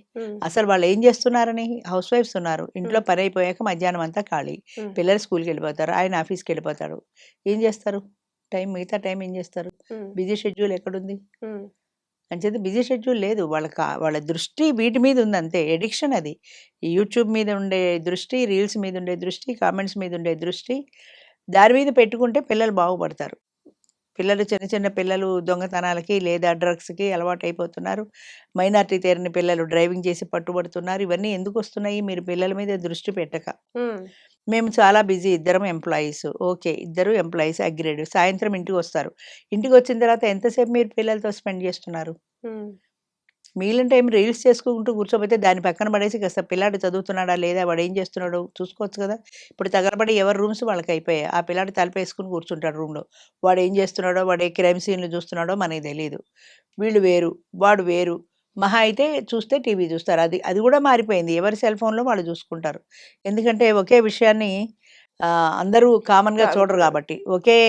అసలు వాళ్ళు ఏం చేస్తున్నారని? హౌస్ వైఫ్స్ ఉన్నారు. ఇంట్లో పని అయిపోయాక మధ్యాహ్నం అంతా ఖాళీ. పిల్లలు స్కూల్కి వెళ్ళిపోతారు, ఆయన ఆఫీస్కి వెళ్ళిపోతాడు. ఏం చేస్తారు? మిగతా టైం ఏం చేస్తారు? బిజీ షెడ్యూల్ ఎక్కడుంది? అంచేత బిజీ షెడ్యూల్ లేదు. వాళ్ళ దృష్టి వీటి మీద ఉంది అంతే. ఎడిక్షన్ అది. ఈ యూట్యూబ్ మీద ఉండే దృష్టి, రీల్స్ మీద ఉండే దృష్టి, కామెంట్స్ మీద ఉండే దృష్టి, దాని మీద పెట్టుకుంటే పిల్లలు బాగుపడతారు. పిల్లలు, చిన్న చిన్న పిల్లలు దొంగతనాలకి లేదా డ్రగ్స్కి అలవాటు అయిపోతున్నారు. మైనారిటీ తేరిన పిల్లలు డ్రైవింగ్ చేసి పట్టుబడుతున్నారు. ఇవన్నీ ఎందుకు వస్తున్నాయి? మీరు పిల్లల మీద దృష్టి పెట్టక. మేము చాలా బిజీ, ఇద్దరం ఎంప్లాయీస్. ఓకే, ఇద్దరు ఎంప్లాయీస్ అగ్రేడ్. సాయంత్రం ఇంటికి వస్తారు. ఇంటికి వచ్చిన తర్వాత ఎంతసేపు మీరు పిల్లలతో స్పెండ్ చేస్తున్నారు? మిగిలిన టైం రీల్స్ చేసుకుంటూ కూర్చోబోతే దాన్ని పక్కన పడేసి కాస్త పిల్లాడు చదువుతున్నాడా లేదా, వాడు ఏం చేస్తున్నాడో చూసుకోవచ్చు కదా. ఇప్పుడు తగలబడి ఎవరి రూమ్స్ వాళ్ళకి అయిపోయాయి. ఆ పిల్లాడు తలపేసుకుని కూర్చుంటాడు రూమ్లో. వాడు ఏం చేస్తున్నాడో, వాడు ఏ క్రైమ్ సీన్లు చూస్తున్నాడో మనకి తెలియదు. వీళ్ళు వేరు, వాడు వేరు. మహా అయితే చూస్తే టీవీ చూస్తారు. అది కూడా మారిపోయింది. ఎవరి సెల్ ఫోన్లో వాళ్ళు చూసుకుంటారు. ఎందుకంటే ఒకే విషయాన్ని అందరూ కామన్గా చూడరు కాబట్టి. ఒకే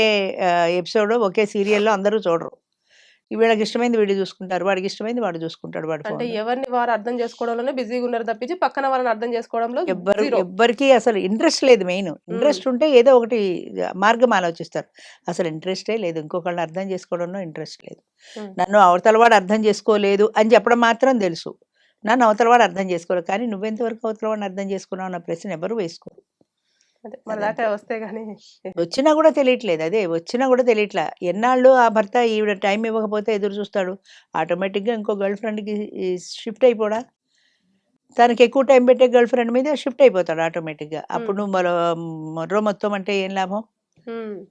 ఎపిసోడ్, ఒకే సీరియల్లో అందరూ చూడరు. వీళ్ళకి ఇష్టమైంది వీడు చూసుకుంటారు, వాడికి ఇష్టమైంది వాడు చూసుకుంటాడు. వాడు అంటే ఎవరిని వారు అర్థం చేసుకోవడంలోనే బిజీగా ఉన్నారు తప్పించి పక్కన వాళ్ళని అర్థం చేసుకోవడంలో ఎవ్వరికి అసలు ఇంట్రెస్ట్ లేదు. మెయిన్ ఇంట్రెస్ట్ ఉంటే ఏదో ఒకటి మార్గం ఆలోచిస్తారు. అసలు ఇంట్రెస్టే లేదు. ఇంకొకళ్ళని అర్థం చేసుకోవడంలో ఇంట్రెస్ట్ లేదు. నన్ను అవతలవాడు అర్థం చేసుకోలేదు అని చెప్పడం మాత్రం తెలుసు. నన్ను అవతలవాడు అర్థం చేసుకోలేదు. కానీ నువ్వెంతవరకు అవతలవాడిని అర్థం చేసుకున్నావు అన్న ప్రశ్న ఎవరు వేసుకోరు. మన దాకా వస్తే గానీ వచ్చినా కూడా తెలియట్లేదు. అదే వచ్చినా కూడా తెలియట్లే. ఎన్నాళ్ళు ఆ భర్త ఈవిడ టైం ఇవ్వకపోతే ఎదురు చూస్తాడు. ఆటోమేటిక్గా ఇంకో గర్ల్ ఫ్రెండ్కి షిఫ్ట్ అయిపోడా? తనకి ఎక్కువ టైం పెట్టే గర్ల్ ఫ్రెండ్ మీద షిఫ్ట్ అయిపోతాడు ఆటోమేటిక్గా. అప్పుడు నువ్వు మరో మొత్తం అంటే ఏం లాభం?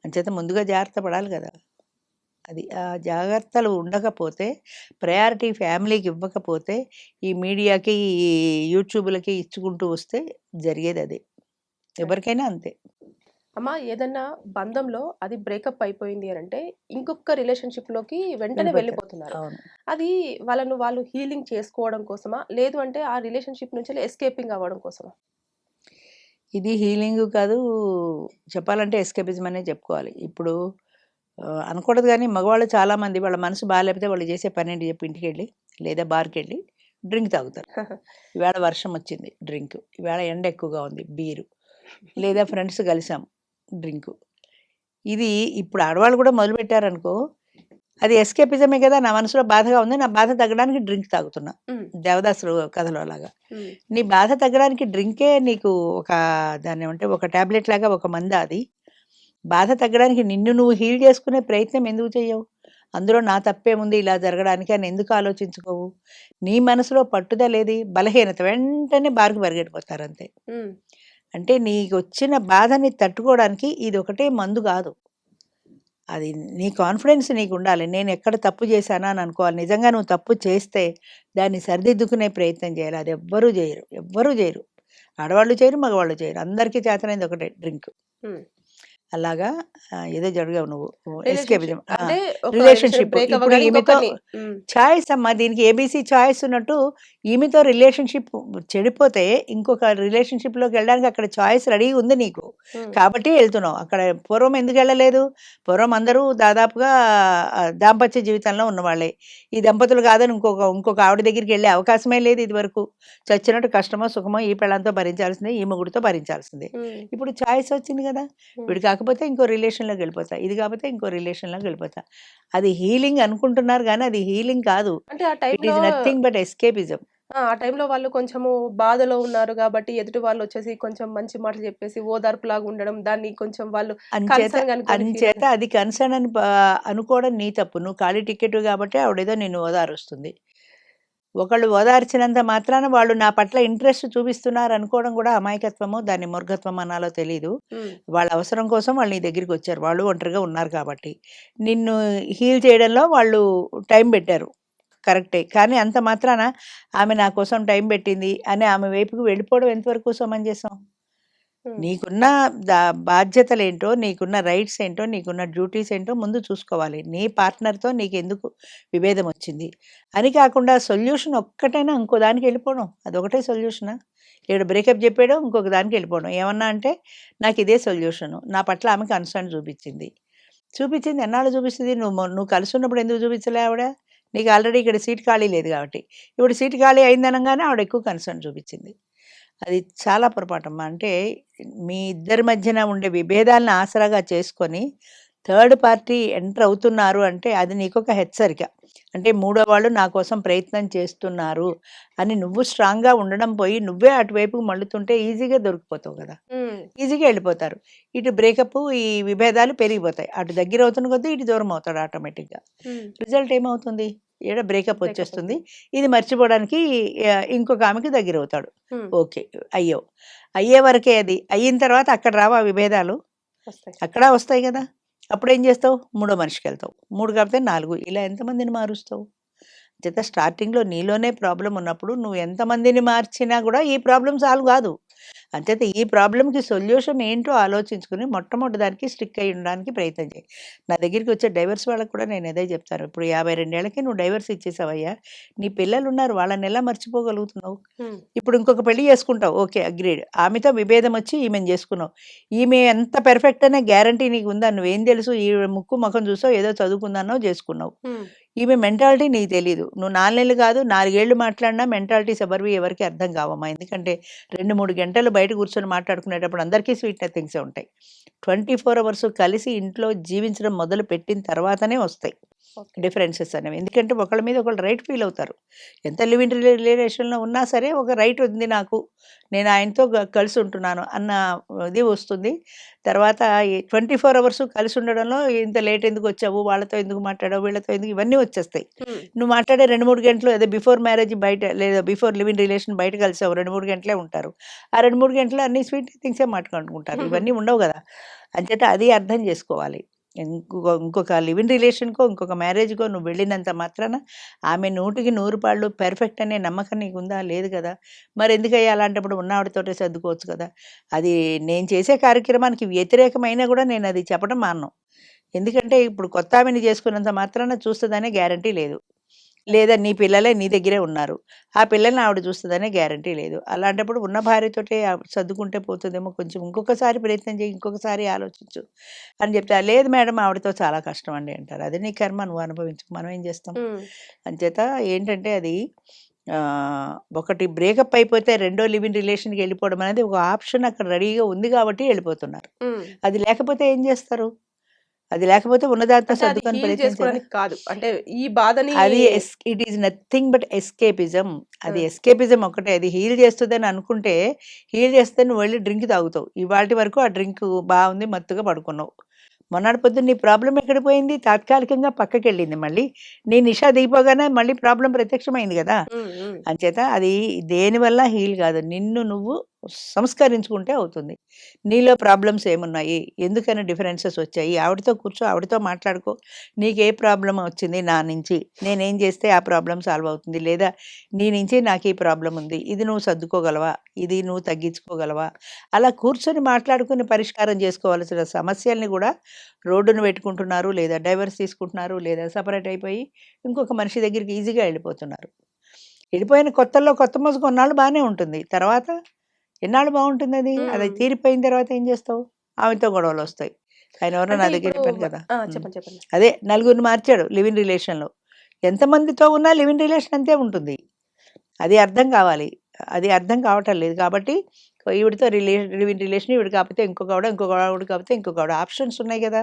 అంచేత ముందుగా జాగ్రత్త పడాలి కదా. అది ఆ జాగ్రత్తలు ఉండకపోతే, ప్రయారిటీ ఫ్యామిలీకి ఇవ్వకపోతే, ఈ మీడియాకి, ఈ యూట్యూబ్లకి ఇచ్చుకుంటూ వస్తే జరిగేది అదే. ఎవరికైనా అంతే. అమ్మా, ఏదన్నా బంధంలో అది బ్రేకప్ అయిపోయింది అని అంటే ఇంకొక రిలేషన్షిప్ లోకి వెంటనే వెళ్ళిపోతున్నారు. అది వాళ్ళు హీలింగ్ చేసుకోవడం కోసమా, లేదు అంటే ఆ రిలేషన్షిప్ నుంచి ఎస్కేపింగ్ అవ్వడం కోసమా? ఇది హీలింగ్ కాదు, చెప్పాలంటే ఎస్కేపిజం అనే చెప్పుకోవాలి. ఇప్పుడు అనకూడదు కానీ మగవాళ్ళు చాలామంది వాళ్ళ మనసు బాగాలేకపోతే వాళ్ళు చేసే పని ఏంటి చెప్పి, ఇంటికి వెళ్ళి లేదా బార్కి వెళ్ళి డ్రింక్ తాగుతారు. ఇవాళ వర్షం వచ్చింది డ్రింక్, ఇవాళ ఎండ ఎక్కువగా ఉంది బీరు, లేదా ఫ్రెండ్స్ కలిసాం డ్రింకు. ఇది ఇప్పుడు ఆడవాళ్ళు కూడా మొదలుపెట్టారనుకో, అది ఎస్కేపిజమే కదా. నా మనసులో బాధగా ఉంది, నా బాధ తగ్గడానికి డ్రింక్ తాగుతున్నా. ఉమ్, దేవదాసులు కథలో లాగా ఉమ్, నీ బాధ తగ్గడానికి డ్రింకే నీకు ఒక, దాన్ని ఏమంటే ఒక టాబ్లెట్ లాగా, ఒక మంద అది. బాధ తగ్గడానికి నిన్ను నువ్వు హీల్ చేసుకునే ప్రయత్నం ఎందుకు చెయ్యవు? అందులో నా తప్పేముంది ఇలా జరగడానికి అని ఎందుకు ఆలోచించుకోవు? నీ మనసులో పట్టుదలేది, బలహీనత, వెంటనే బార్కి పరిగెట్టిపోతారు అంతే. ఉమ్, అంటే నీకు వచ్చిన బాధని తట్టుకోవడానికి ఇది ఒకటే మందు కాదు. అది నీ కాన్ఫిడెన్స్ నీకు ఉండాలి. నేను ఎక్కడ తప్పు చేశానా అని అనుకోవాలి. నిజంగా నువ్వు తప్పు చేస్తే దాన్ని సరిదిద్దుకునే ప్రయత్నం చేయాలి. అది ఎవ్వరూ చేయరు, ఎవ్వరూ చేయరు. ఆడవాళ్ళు చేయరు, మగవాళ్ళు చేయరు. అందరికీ చేతనైంది ఒకటే డ్రింక్. ఉమ్. అలాగా ఏదో జరిగావు నువ్వు రిలేషన్షిప్ ఎస్కేపిజం. అంటే ఒక రిలేషన్ రిలేషన్షిప్ బ్రేక్ ఇప్పుడు అవ్వగానే ఈమెతో ఇంకొకరిని. ఉమ్, చాయిస్ అమ్మా, దీనికి ఏబీసీ చాయిస్ ఉన్నట్టు ఈమెతో రిలేషన్షిప్ చెడిపోతే ఇంకొక రిలేషన్షిప్లోకి వెళ్ళడానికి అక్కడ చాయిస్ రెడీ ఉంది నీకు, ఉమ్, కాబట్టి వెళ్తున్నావు. అక్కడ పూర్వం ఎందుకు వెళ్ళలేదు? పూర్వం అందరూ దాదాపుగా దాంపత్య జీవితంలో ఉన్నవాళ్ళే. ఈ దంపతులు కాదని ఇంకొక ఆవిడ దగ్గరికి వెళ్ళే అవకాశమే లేదు ఇది వరకు. చచ్చినట్టు కష్టమో సుఖమో ఈ పెళ్ళంతో భరించాల్సిందే, ఈ మొగుడితో భరించాల్సిందే. ఉమ్, ఇప్పుడు చాయిస్ వచ్చింది కదా. ఉమ్. వీడు కాకపోతే ఇంకో రిలేషన్లోకి వెళ్ళిపోతా, ఇది కాకపోతే ఇంకో రిలేషన్లోకి వెళ్ళిపోతా. అది హీలింగ్ అనుకుంటున్నారు కానీ అది హీలింగ్ కాదు. అంటే ఆ ఇట్ టైంలో ఈస్ నథింగ్ బట్ ఎస్కేపిజం. ఆ టైంలో వాళ్ళు కొంచెము బాధలో ఉన్నారు కాబట్టి ఎదుటి వాళ్ళు వచ్చేసి కొంచెం మంచి మాటలు చెప్పేసి ఓదార్పులాగా ఉండడం, దాన్ని కొంచెం వాళ్ళు అంచేత కన్సర్న్ అనుకొని ఫీల్ అంచేత అది కన్సర్న్ అని అనుకోవడం నీ తప్పు. నువ్వు ఖాళీ టికెట్ కాబట్టి ఆవిడేదో నిన్ను ఓదారుస్తుంది. ఒకళ్ళు ఓదార్చినంత మాత్రాన వాళ్ళు నా పట్ల ఇంట్రెస్ట్ చూపిస్తున్నారు అనుకోవడం కూడా అమాయకత్వమో, దాన్ని మూర్ఖత్వం అనాలో తెలీదు. వాళ్ళ అవసరం కోసం వాళ్ళు నీ దగ్గరికి వచ్చారు. వాళ్ళు ఒంటరిగా ఉన్నారు కాబట్టి. నిన్ను హీల్ చేయడంలో వాళ్ళు టైం పెట్టారు. కరెక్టే. కానీ అంత మాత్రాన ఆమె నా కోసం టైం పెట్టింది అని ఆమె వైపుకి వెళ్ళిపోవడం ఎంతవరకు సమంజసం? నీకున్న బాధ్యతలేంటో, నీకున్న రైట్స్ ఏంటో, నీకున్న డ్యూటీస్ ఏంటో ముందు చూసుకోవాలి. నీ పార్ట్నర్‌తో నీకెందుకు విభేదం వచ్చింది అని కాకుండా సొల్యూషన్ ఒక్కటైనా ఇంకో దానికి వెళ్ళిపోవడం. అదొకటే సొల్యూషనా? ఈవిడ బ్రేకప్ చెప్పాడు, ఇంకొక దానికి వెళ్ళిపోవడం. ఏమన్నా అంటే నాకు ఇదే సొల్యూషను. నా పట్ల ఆమె కన్సర్న్ చూపించింది. చూపించింది ఎన్నాళ్ళు చూపిస్తుంది? నువ్వు కలిసి ఉన్నప్పుడు ఎందుకు చూపించలే ఆవిడ? నీకు ఆల్రెడీ ఇక్కడ సీట్ ఖాళీ లేదు కాబట్టి. ఇప్పుడు సీట్ ఖాళీ అయిందనంగానే ఆవిడ ఎక్కువ కన్సర్న్ చూపించింది. అది చాలా పొరపాటమ్మా. అంటే మీ ఇద్దరి మధ్యన ఉండే విభేదాలను ఆసరాగా చేసుకొని థర్డ్ పార్టీ ఎంటర్ అవుతున్నారు అంటే అది నీకొక హెచ్చరిక. అంటే మూడో వాళ్ళు నా కోసం ప్రయత్నం చేస్తున్నారు అని నువ్వు స్ట్రాంగ్‌గా ఉండడం పోయి నువ్వే అటువైపుకి మళ్ళుతుంటే ఈజీగా దొరికిపోతావు కదా. ఈజీగా వెళ్ళిపోతారు. ఇటు బ్రేకప్, ఈ విభేదాలు పెరిగిపోతాయి. అటు దగ్గర అవుతున్న కొద్దీ ఇటు దూరం అవుతాడు ఆటోమేటిక్‌గా. రిజల్ట్ ఏమవుతుంది? ఈడ బ్రేకప్ వచ్చేస్తుంది. ఇది మర్చిపోవడానికి ఇంకొక ఆమెకి దగ్గరవుతాడు. ఓకే. అయ్యే వరకే అది. అయిన తర్వాత అక్కడ రావా విభేదాలు? వస్తాయి. అక్కడ వస్తాయి కదా. అప్పుడేం చేస్తావు? మూడో మనిషికెళ్తావు. 3 కాకపోతే 4 ఇలా ఎంతమందిని మారుస్తావు? చేత స్టార్టింగ్‌లో నీలోనే ప్రాబ్లమ్ ఉన్నప్పుడు నువ్వు ఎంతమందిని మార్చినా కూడా ఈ ప్రాబ్లమ్ సాల్వ్ కాదు. అంచేత ఈ ప్రాబ్లమ్‌కి సొల్యూషన్ ఏంటో ఆలోచించుకొని మొట్టమొదటి దానికి స్టిక్ అయ్యి ఉండడానికి ప్రయత్నం చేయి. నా దగ్గరికి వచ్చే డైవర్స్ వాళ్ళకి కూడా నేను అదే చెప్తాను. ఇప్పుడు 52 ఏళ్ళకి నువ్వు డైవర్స్ ఇచ్చేసావయ్యా. నీ పిల్లలున్నారు. వాళ్ళని ఎలా మర్చిపోగలుగుతున్నావు? ఇప్పుడు ఇంకొక పెళ్లి చేసుకుంటావు. ఓకే. అగ్రీడ్. ఆమెతో విభేదం వచ్చి ఈమెను చేసుకున్నావు. ఈమె ఎంత పర్ఫెక్ట్ అనే గ్యారంటీ నీకుందా? నువ్వేం తెలుసు? ఈమె ముక్కు ముఖం చూసావు, ఏదో చదువుకుందన్నావు, చేసుకున్నావు. ఈమె మెంటాలిటీ నీకు తెలీదు. నువ్వు 4 నెలలు కాదు 4 ఏళ్ళు మాట్లాడినా మెంటాలిటీస్ ఎవరికీ అర్థం కావమ్మా. ఎందుకంటే 2, 3 గంటలు బయట కూర్చొని మాట్లాడుకునేటప్పుడు అందరికీ స్వీట్ నథింగ్సే ఉంటాయి. 24 అవర్స్ కలిసి ఇంట్లో జీవించడం మొదలుపెట్టిన తర్వాతనే వస్తాయి డిఫరెన్సెస్ అనేవి. ఎందుకంటే ఒకళ్ళ మీద ఒకళ్ళు రైట్ ఫీల్ అవుతారు. ఎంత లివ్ ఇన్ రిలేషన్‌లో ఉన్నా సరే ఒక రైట్ ఉంది నాకు, నేను ఆయనతో కలిసి ఉంటున్నాను అన్న ఇది వస్తుంది. తర్వాత ఈ 24 అవర్స్ కలిసి ఉండడంలో ఇంత లేట్ ఎందుకు వచ్చావు, వాళ్ళతో ఎందుకు మాట్లాడావు, వీళ్ళతో ఎందుకు, ఇవన్నీ వచ్చేస్తాయి. నువ్వు మాట్లాడే 2, 3 గంటలు అదే బిఫోర్ మ్యారేజ్ బయట లేదా బిఫోర్ లివ్ ఇన్ రిలేషన్ బయట కలిసావు 2, 3 గంటలే ఉంటారు. ఆ 2, 3 గంటలు అన్ని స్వీట్ థింగ్సే మాట్లాడుకుంటారు. ఇవన్నీ ఉండవు కదా. అంచేత అది అర్థం చేసుకోవాలి. ఇంకొక లివ్ ఇన్ రిలేషన్‌కో, ఇంకొక మ్యారేజ్‌కో నువ్వు వెళ్ళినంత మాత్రాన ఆమె 100కి 100 పాళ్ళు పర్ఫెక్ట్ అనే నమ్మకం నీకుందా? లేదు కదా. మరెందుకయ్యా అలాంటప్పుడు ఉన్న ఆవిడతోటే సర్దుకోవచ్చు కదా. అది నేను చేసే కార్యక్రమానికి వ్యతిరేకమైనా కూడా నేను అది చెప్పడం మానను. ఎందుకంటే ఇప్పుడు కొత్త ఆమెని చేసుకున్నంత మాత్రాన చూస్తదనే గ్యారంటీ లేదు. లేదా నీ పిల్లలే నీ దగ్గరే ఉన్నారు. ఆ పిల్లల్ని ఆవిడ చూస్తదనే గ్యారంటీ లేదు. అలాంటప్పుడు ఉన్న భార్యతోటే సర్దుకుంటే పోతుందేమో, కొంచెం ఇంకొకసారి ప్రయత్నం చేయి, ఇంకొకసారి ఆలోచించు అని చెప్తే, లేదు మేడం ఆవిడతో చాలా కష్టం అండి అంటారు. అది నీ కర్మ, నువ్వు అనుభవించు, మనం ఏం చేస్తాం. అంచేత ఏంటంటే అది ఒకటి బ్రేకప్ అయిపోతే రెండో లివ్ ఇన్ రిలేషన్‌కి వెళ్ళిపోవడం అనేది ఒక ఆప్షన్ అక్కడ రెడీగా ఉంది కాబట్టి వెళ్ళిపోతున్నారు. హ్మ్. అది లేకపోతే ఏం చేస్తారు? అది లేకపోతే ఉన్నదాంతో అంటే అది సర్దుకొని హీల్ ప్రయత్నించరా? చేసుకోవడానికి కాదు. అంటే ఈ బాధని అది it is nothing but escapism. అది హ్మ్. ఎస్కేపిజం ఒక్కటే. అది హీల్ చేస్తదని అనుకుంటే, హీల్ చేస్తే నువ్వు వెళ్ళి డ్రింక్ తాగుతావు. ఇవాల్టి వరకు ఆ డ్రింక్ బాగుంది, మత్తుగా పడుకున్నావు. మొన్నటి పొద్దున్న నీ ప్రాబ్లమ్ ఎక్కడికి పోయింది? తాత్కాలికంగా పక్కకెళ్ళింది మళ్ళీ. నీ నిషా దిగిపోగానే మళ్ళీ ప్రాబ్లమ్ ప్రత్యక్షమైంది గదా! హ్మ్. హ్మ్. అంచేత అది దేనివల్ల హీల్ గాదు. నిన్ను నువ్వు సంస్కరించుకుంటే అవుతుంది. నీలో ప్రాబ్లమ్స్ ఏమున్నాయి? ఎందుకని డిఫరెన్సెస్ వచ్చాయి? ఆవిడతో కూర్చో, ఆవిడతో మాట్లాడుకో. నీకే ప్రాబ్లమ్ వచ్చింది నా నుంచి? నేనేం చేస్తే ఆ ప్రాబ్లమ్ సాల్వ్ అవుతుంది? లేదా నీ నుంచి నాకు ఈ ప్రాబ్లమ్ ఉంది. ఇది నువ్వు సర్దుకోగలవా? ఇది నువ్వు తగ్గించుకోగలవా? అలా కూర్చొని మాట్లాడుకొని పరిష్కారం చేసుకోవాల్సిన సమస్యల్ని గూడా రోడ్డున పెట్టుకుంటున్నారు. లేదా డైవర్స్ తీసుకుంటున్నారు. లేదా సెపరేట్ అయిపోయి ఇంకొక మనిషి దగ్గరికి ఈజీగా వెళ్ళిపోతున్నారు. వెళ్ళిపోయిన కొత్తల్లో కొత్త మోజు కొన్నాళ్ళు బానే ఉంటుంది. తర్వాత ఎన్నాళ్ళు బావుంటుందది? అది హ్మ్. తీరిపోయిన తర్వాత ఏం చేస్తావు? ఆమెతో గొడవలొస్తాయి. ఆయన ఎవరో అంటే నా దగ్గర ఇప్పుడు చెప్పాను కదా! హ్మ్. చెప్పండి. చెప్పండి. అదే నలుగురిని మార్చాడు లివ్ ఇన్ రిలేషన్‌లో. ఎంతమందితో ఉన్నా లివ్ ఇన్ రిలేషన్ అంతే ఉంటుంది. అది అర్థం కావాలి. అది అర్థం కావటం లేదు. కాబట్టి ఈవిడతో లివ్ ఇన్ రిలేషన్, ఈవిడ కాకపోతే ఇంకొక ఆవిడ, ఇంకొక ఆవిడ కాకపోతే ఇంకొక ఆవిడ. ఆప్షన్స్ ఉన్నాయి గదా!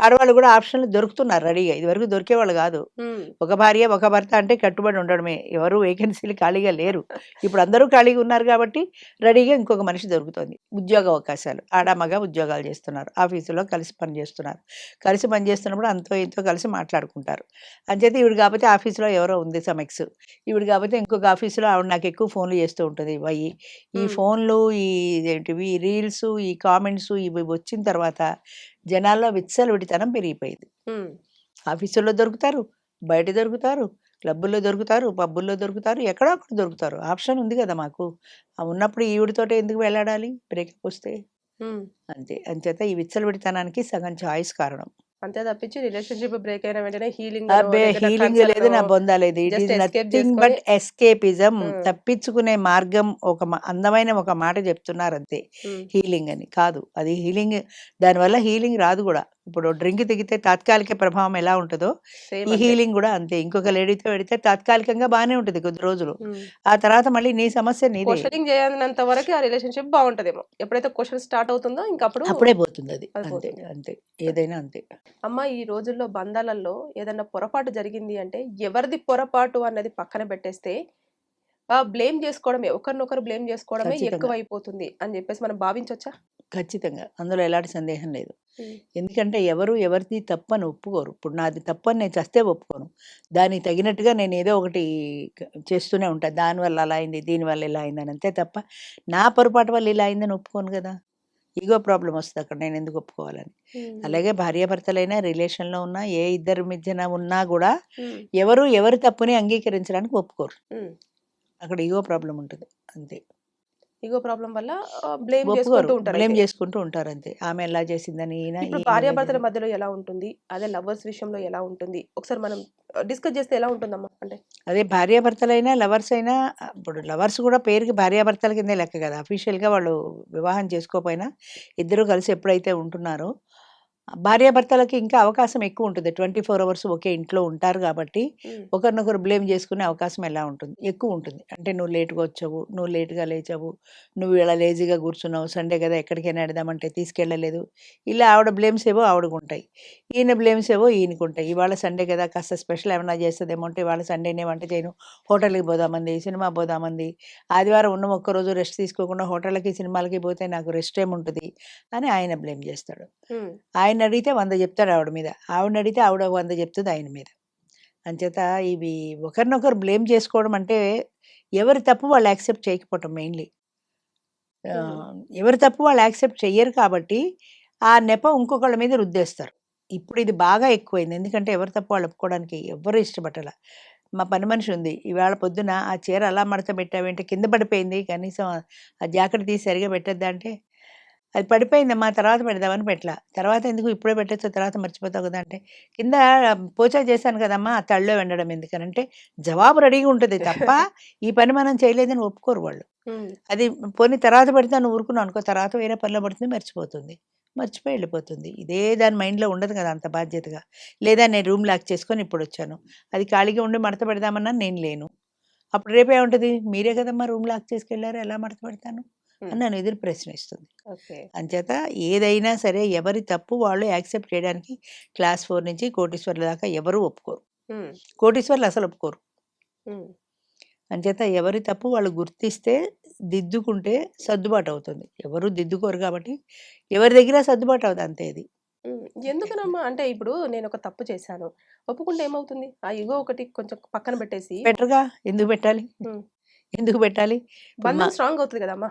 ఆడవాళ్ళు గూడా ఆప్షన్‌లు దొరుకుతున్నారు రెడీగా. ఇదివరకు దొరికేవాళ్ళు గాదు. హ్మ్. ఒక భార్య, ఒక భర్త అంటే కట్టుబడి ఉండడమే. ఎవరు వేకెన్సీలు ఖాళీగా లేరు. ఇప్పుడు అందరూ ఖాళీగా ఉన్నారు కాబట్టి రెడీగా ఇంకొక మనిషి దొరుకుతోంది. ఉద్యోగ అవకాశాలు. ఆడ, మగ ఉద్యోగాలు చేస్తున్నారు. ఆఫీసులో కలిసి పని చేస్తున్నారు. కలిసి పని చేస్తున్నప్పుడు అంతో ఇంతో కలిసి మాట్లాడుకుంటారు. అంచేత ఈవిడ కాకపోతే ఆఫీస్‌లో ఎవరో ఉంది సమెక్స్. ఈవిడ కాకపోతే ఇంకొక ఆఫీస్‌లో ఆవిడ నాకు ఎక్కువ ఫోన్‌లు చేస్తూ ఉంటది. ఈ హ్మ్. ఫోన్‌లు, ఈ ఇదేంటివి రీల్సు, ఈ కామెంట్సు ఇవి వచ్చిన తర్వాత జనాల్లో విచ్చలవిడితనం పెరిగిపోయింది. హ్మ్. ఆఫీసుల్లో దొరుకుతారు, బయట దొరుకుతారు, క్లబ్బుల్లో దొరుకుతారు, పబ్బుల్లో దొరుకుతారు, ఎక్కడో అక్కడ దొరుకుతారు. ఆప్షన్ ఉంది గదా మాకు. ఉన్నప్పుడు ఈవిడతోటే ఎందుకు వెళ్ళాడాలి బ్రేకప్ వస్తే? హ్మ్. అంతే. అంచేత ఈ విచ్చలవిడితనానికి సగం చాయిస్ కారణం. అంతే తప్పించి రిలేషన్‌షిప్ బ్రేక్ అయిన వెంటనే హీలింగ్ అనో, అబ్బే! లేకపోతే హీలింగ్ లేదు, కన్సర్నో నా బొంద లేదు. It just is escape nothing చేసుకొని బట్ ఎస్కేపిజం. హ్మ్. తప్పించుకునే మార్గం ఒక అందమైన ఒక మాట చెప్తున్నారంతే. హ్మ్. హీలింగ్ అని. కాదు. అది హీలింగ్, దానివల్ల హీలింగ్ రాదు గూడా. ఇప్పుడు డ్రింక్ దిగితే తాత్కాలిక ప్రభావం ఎలా ఉంటదో, సేమ్ ఈ అంతే. హీలింగ్ గూడా అంతే. ఇంకొక లేడీతో వెడితే తాత్కాలికంగా బానే ఉంటది కొద్ది రోజులు. హ్మ్. ఆ తర్వాత మళ్ళీ నీ సమస్య నీదే. క్వెషనింగ్ చేయనంత వరకే ఆ రిలేషన్‌షిప్ బావుంటదేమో. ఎప్పుడైతే క్వెషన్ స్టార్ట్ అవుతుందో ఇంకప్పుడు అప్పుడే పోతుందది. అది అంతే. పోతుంది. అంతే. ఏదైనా అంతే. అమ్మ ఈ రోజుల్లో బంధాలలో ఏదన్నా పొరపాటు జరిగింది అంటే ఎవరిది పొరపాటు అన్నది పక్కన పెట్టేస్తే బ్లేమ్ జేసుకోవడమే ఒకరినొకరు బ్లేమ్ జేసుకోవడమే ఖచ్చితంగా. ఎక్కువైపోతుంది అని జెప్పేసి మనం భావించొచ్చా? ఖచ్చితంగా. అందులో ఎలాంటి సందేహం లేదు. హ్మ్. ఎందుకంటే ఎవరు ఎవరిది తప్పని ఒప్పుకోరు. ఇప్పుడు నాది తప్పని నేను చస్తే ఒప్పుకోను. దానికి తగినట్టుగా నేనేదో ఒకటి చేస్తూనే ఉంటా. దానివల్ల అలా అయింది, దీనివల్ల ఇలా అయిందని. అంతే తప్ప నా పొరపాటు వల్ల ఇలా అయిందని ఒప్పుకోను గదా! ఇగో ప్రాబ్లమ్ వస్తది అక్కడ, నేనెందుకు ఒప్పుకోవాలని. హ్మ్. హ్మ్. అలాగే భార్యాభర్తలైనా రిలేషన్‌లో ఉన్నా, ఏ ఇద్దరి మధ్యన ఉన్నా గూడా హ్మ్. ఎవరు ఎవరి తప్పుని అంగీకరించడానికి ఒప్పుకోరు. హ్మ్. అక్కడ ఇగో ప్రాబ్లమ్ ఉంటది. అంతే. ఇగో ప్రాబ్లమ్ వల్ల బ్లేమ్ ఒప్పుకోరు. జేసుకుంటూ బ్లేమ్ ఉంటారైతే. జేసుకుంటూ ఉంటారంతే. ఆమె ఎలా చేసిందని, ఇప్పుడు ఈయనెలా భార్యాభర్తల చేసింది. మధ్యలో ఎలా ఉంటుంది? అదే లవర్స్ విషయంలో ఎలా ఉంటుంది? ఒకసారి మనం డిస్కస్ జేస్తే ఎలా ఉంటుందమ్మా? అంటే అదే భార్యాభర్తలైనా, లవర్స్ అయినా ఇప్పుడు లవర్స్ గూడా పేరుకి భార్యాభర్తల కిందే లెక్క గదా! అఫీషియల్‌గా వాళ్ళు వివాహం చేసుకోపోయినా ఇద్దరూ కలిసి ఎప్పుడైతే ఉంటున్నారో, భార్యాభర్తలకి ఇంకా అవకాశం ఎక్కువుంటుంది. 24 అవర్స్ ఒకే ఇంట్లో ఉంటారు గాబట్టి, హ్మ్. ఒకరినొకరు బ్లేమ్ జేసుకునే అవకాశం ఎలా ఉంటుంది? ఎక్కువుంటుంది. అంటే నువ్వు లేట్‌గా వచ్చావు, నువ్వు లేట్‌గా లేచావు, నువ్వు ఇలా లేజీగా కూర్చున్నావు, సండే గదా! ఎక్కడికైనా ఎడదామంటే తీసుకెళ్ళలేదు. ఇలా ఆవిడ బ్లేమ్స్ ఏవో ఆవిడకుంటాయి. ఈయన బ్లేమ్స్ ఏవో ఈయనకుంటాయి. ఇవాళ సండే గదా! కాస్త స్పెషల్ ఏమన్నా చేస్తదేమో అంటే, ఇవాళ సండేనే వంట చేయను, హోటల్‌కి పోదామంది, సినిమాకి పోదామంది, ఆదివారం ఉన్న ఒక్కరోజు రెస్ట్ తీసుకోకుండా హోటళ్ళకి, సినిమాలకి పోతే నాకు రెస్ట్ ఏముంటది అని ఆయన బ్లేమ్ జేస్తాడు. హ్మ్. ఆయన్నడిగితే 100 జెప్తాడు ఆవిడ మీద. ఆవిడనడిగితే ఆవిడ 100 జెప్తది ఆయన మీద. అంచేత ఇవి ఒకరినొకరు బ్లేమ్ చేసుకోవడం అంటే, ఎవరి తప్పు వాళ్ళు యాక్సెప్ట్ చేయకపోవటం మెయిన్‌లీ. హ్మ్. ఎవరి తప్పు వాళ్ళు యాక్సెప్ట్ చెయ్యరు కాబట్టి, ఆ నెపం ఇంకొకళ్ళ మీద రుద్దేస్తారు. ఇప్పుడు ఇది బాగా ఎక్కువైంది. ఎందుకంటే ఎవరి తప్పు వాళ్ళు ఒప్పుకోవడానికి ఎవ్వరు ఇష్టపడల. మా పని మనిషి ఉంది. ఇవాళ పొద్దున ఆ చీర అలా మడత పెట్టావేంటి? కింద పడిపోయింది. కనీసం ఆ జాకెట్ తీసి సరిగ్గా పెట్టొద్దా అంటే, అది పడిపోయిందమ్మా తర్వాత పెడదామని పెట్టలా. తర్వాత ఎందుకు ఇప్పుడే పెట్టొచ్చు, తర్వాత మర్చిపోతావు కదా! అంటే, కింద పోచా చేశాను కదమ్మా! ఆ తడిలో ఎండడం ఎందుకనంటే, జవాబు రెడీగా ఉంటది తప్ప, ఈ పని మనం చేయలేదని ఒప్పుకోరు వాళ్ళు. హ్మ్. అది పోనీ తర్వాత పెడితే నువ్వు ఊరుకున్నావు అనుకో, తర్వాత వేరే పనిలో పడుతుంది, మర్చిపోతుంది. మర్చిపోయి వెళ్ళిపోతుంది. ఇదే దాని మైండ్‌లో ఉండదు కదా అంత బాధ్యతగా. లేదా నేను రూమ్ లాక్ చేసుకొని ఇప్పుడొచ్చాను. అది ఖాళీగా ఉండి మడత పెడదామన్నా నేను లేను. అప్పుడు రేపేముంటది, మీరే కదమ్మా రూమ్ లాక్ చేసుకెళ్లారు, ఎలా మడత పెడతాను అని నన్ను ఎదురు ప్రశ్నిస్తుంది. ఓకే. అంచేత ఏదైనా సరే ఎవరి తప్పు వాళ్ళు యాక్సెప్ట్ చేయడానికి క్లాస్ 4 నుంచి కోటీశ్వర్ల దాకా ఎవరు ఒప్పుకోరు. హ్మ్. కోటీశ్వర్లు అసలు ఒప్పుకోరు. హ్మ్. అంచేత ఎవరి తప్పు వాళ్ళు గుర్తిస్తే దిద్దుకుంటే సర్దుబాటు అవుతుంది. ఎవరు దిద్దుకోరు కాబట్టి ఎవరి దగ్గర సర్దుబాటు అవుతుంది అంతే ఇది. హ్మ్. ఎందుకనమ్మా అంటే ఇప్పుడు నేనొక తప్పు చేశాను. ఒప్పుకుంటే ఏమవుతుంది? ఆ ఇగో ఒకటి కొంచెం పక్కన పెట్టేసి బెటర్‌గా ఎందుకు పెట్టాలి? హ్మ్. ఎందుకు పెట్టాలి? ఇప్పుడు బంధం స్ట్రాంగ్ అవుతది గదమ్మా!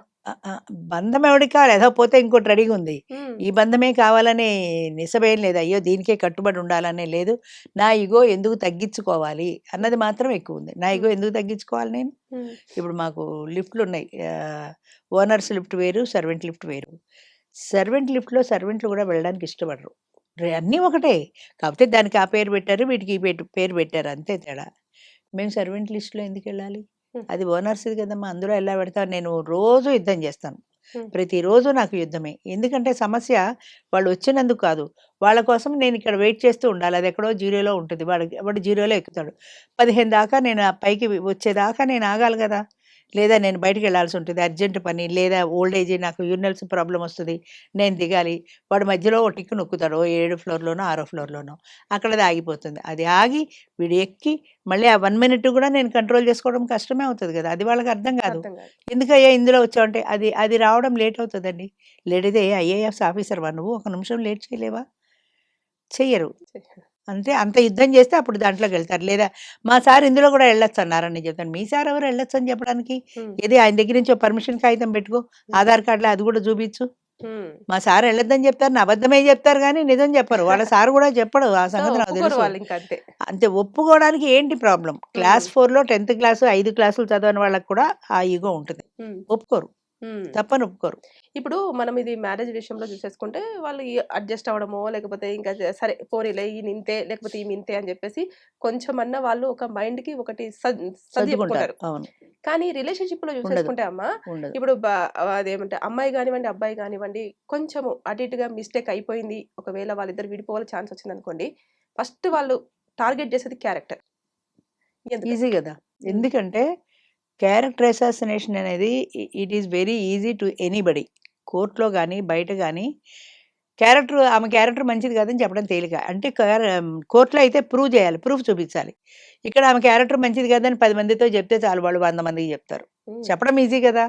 బంధం ఎవడికి కావాలి? ఏదో పోతే ఇంకోటి రెడీగా ఉంది. హ్మ్. ఈ బంధమే కావాలనే నిసబేం లేదు. అయ్యో! దీనికే కట్టుబడి ఉండాలనే లేదు. నా ఇగో ఎందుకు తగ్గించుకోవాలి అన్నది మాత్రం ఎక్కువుంది. నా ఇగో హ్మ్. ఎందుకు తగ్గించుకోవాలి నేను? హ్మ్. ఇప్పుడు మాకు లిఫ్ట్‌లున్నాయి. ఓనర్స్ లిఫ్ట్ వేరు, సర్వెంట్ లిఫ్ట్ వేరు. సర్వెంట్ లిఫ్ట్‌లో సర్వెంట్లు కూడా వెళ్ళడానికి ఇష్టపడరు. అన్నీ ఒకటే. కాకపోతే దానికి ఆ పేరు పెట్టారు. వీటికి ఈ పేరు పెట్టారు అంతే తేడా. మేము సర్వెంట్ లిస్ట్‌లో ఎందుకెళ్ళాలి? హ్మ్. అది ఓనర్స్‌ది కదమ్మా! అందులో ఎలా పెడతాను? నేను రోజు యుద్ధం చేస్తాను. హ్మ్. ప్రతిరోజు నాకు యుద్ధమే. ఎందుకంటే సమస్య వాళ్ళు వచ్చినందుకు కాదు. వాళ్ళ కోసం నేను ఇక్కడ వెయిట్ చేస్తూ ఉండాలి. అది ఎక్కడో జీరోలో ఉంటుంది. వాడు జీరోలో ఎక్కుతాడు. 15 దాకా నేను ఆ పైకి వచ్చేదాకా నేను ఆగాలి కదా! లేదా నేను బయటికెళ్ళాల్సి ఉంటుంది. అర్జెంట్ పని లేదా ఓల్డ్ ఏజ్ నాకు యూరినల్స్ ప్రాబ్లమ్ వస్తది. నేను దిగాలి. వాడు మధ్యలో ఓ టిక్ నొక్కుతాడు. ఓ 7 ఫ్లోర్‌లోనో, 6 ఫ్లోర్‌లోనో. అక్కడ అది ఆగిపోతుంది. అది ఆగి వీడు ఎక్కి మళ్ళీ ఆ 1 మినిట్ కూడా నేను కంట్రోల్ చేసుకోవడం కష్టమే అవుతది కదా! అది వాళ్ళకి అర్థం కాదు. అర్థం కాదు. ఎందుకయ్యా ఇందులో వచ్చావంటే అది రావడం లేట్ అవుతదండి. లేట్ అయితే ఐఏఎస్ ఆఫీసర్‌వా నువ్వు? ఒక నిమిషం లేట్ చేయలేవా? చెయ్యరు. అంటే అంత యుద్ధం చేస్తే అప్పుడు దాంట్లోకెళ్తారు. లేదా మా సార్ ఇందులో కూడా ఎళ్ళొచ్చన్నారని నేను చెప్తాను. మీ సార్ ఎవరు ఎళ్ళొచ్చని చెప్పడానికి? హ్మ్. ఏది ఆయన దగ్గర నుంచి ఓ పర్మిషన్ కాగితం పెట్టుకో. హ్మ్. ఆధార్ కార్డ్‌లో అది కూడా చూపించు. హ్మ్. మా సార్ ఎళ్ళొద్దని చెప్తారు. అబద్ధమే చెప్తారు గానీ నిజం చెప్పరు. వాళ్ళ సార్ కూడా చెప్పడు. ఆ సో, సంగతి నాకు ఒప్పుకోరు తెలుసు. వాళ్ళింక అంతే. అంతే ఒప్పుకోవడానికి ఏంటి ప్రాబ్లమ్? హ్మ్. క్లాస్ 4లో 10థ్ క్లాసు 5 క్లాసులు చదవని వాళ్ళకి కూడా ఆ ఇగో ఉంటది. హ్మ్. ఒప్పుకోరు. హ్మ్. తప్పని ఒప్పుకోరు. ఇప్పుడు మనం ఇది మ్యారేజ్ విషయంలో చూసేసుకుంటే వాళ్ళు అడ్జస్ట్ అవ్వడమో లేకపోతే ఇంకా సరే పోనీలే ఈయన ఇంతే లేకపోతే ఈమె ఇంతే అని చెప్పేసి కొంచెమన్నా వాళ్ళు ఒక మైండ్‌కి ఒకటి సర్ది సర్దుకుంటారు. చెప్పుకుంటారు. అవును. కానీ రిలేషన్‌షిప్‌లో ఉండదు. చూసేసుకుంటే అమ్మ ఉండదు. ఇప్పుడు అదేమంటే అమ్మాయి గానివ్వండి, అబ్బాయి గానివ్వండి కొంచెము అటు ఇటుగా మిస్టేక్ అయిపోయింది. ఒకవేళ వాళ్ళిద్దరు విడిపోవాలి ఛాన్స్ వచ్చిందనుకోండి. ఫస్ట్ వాళ్ళు టార్గెట్ చేసేది క్యారెక్టర్. ఎందుకని? ఈజీ గదా! హ్మ్. ఎందుకంటే క్యారెక్టర్ అసాసినేషన్ అనేది it is very easy to anybody. కోర్ట్‌లో గాని, బయట గాని ఆమె క్యారెక్టర్ మంచిది కాదని చెప్పడం తేలిక. అంటే కోర్ట్‌లో అయితే ప్రూవ్ చేయాలి. ప్రూఫ్ చూపించాలి. ఇక్కడ ఆమె క్యారెక్టర్ మంచిది కాదని 10 మందితో చెప్తే చాలు వాళ్ళు 100 మందికి చెప్తారు. హ్మ్. చెప్పడం ఈజీ గదా!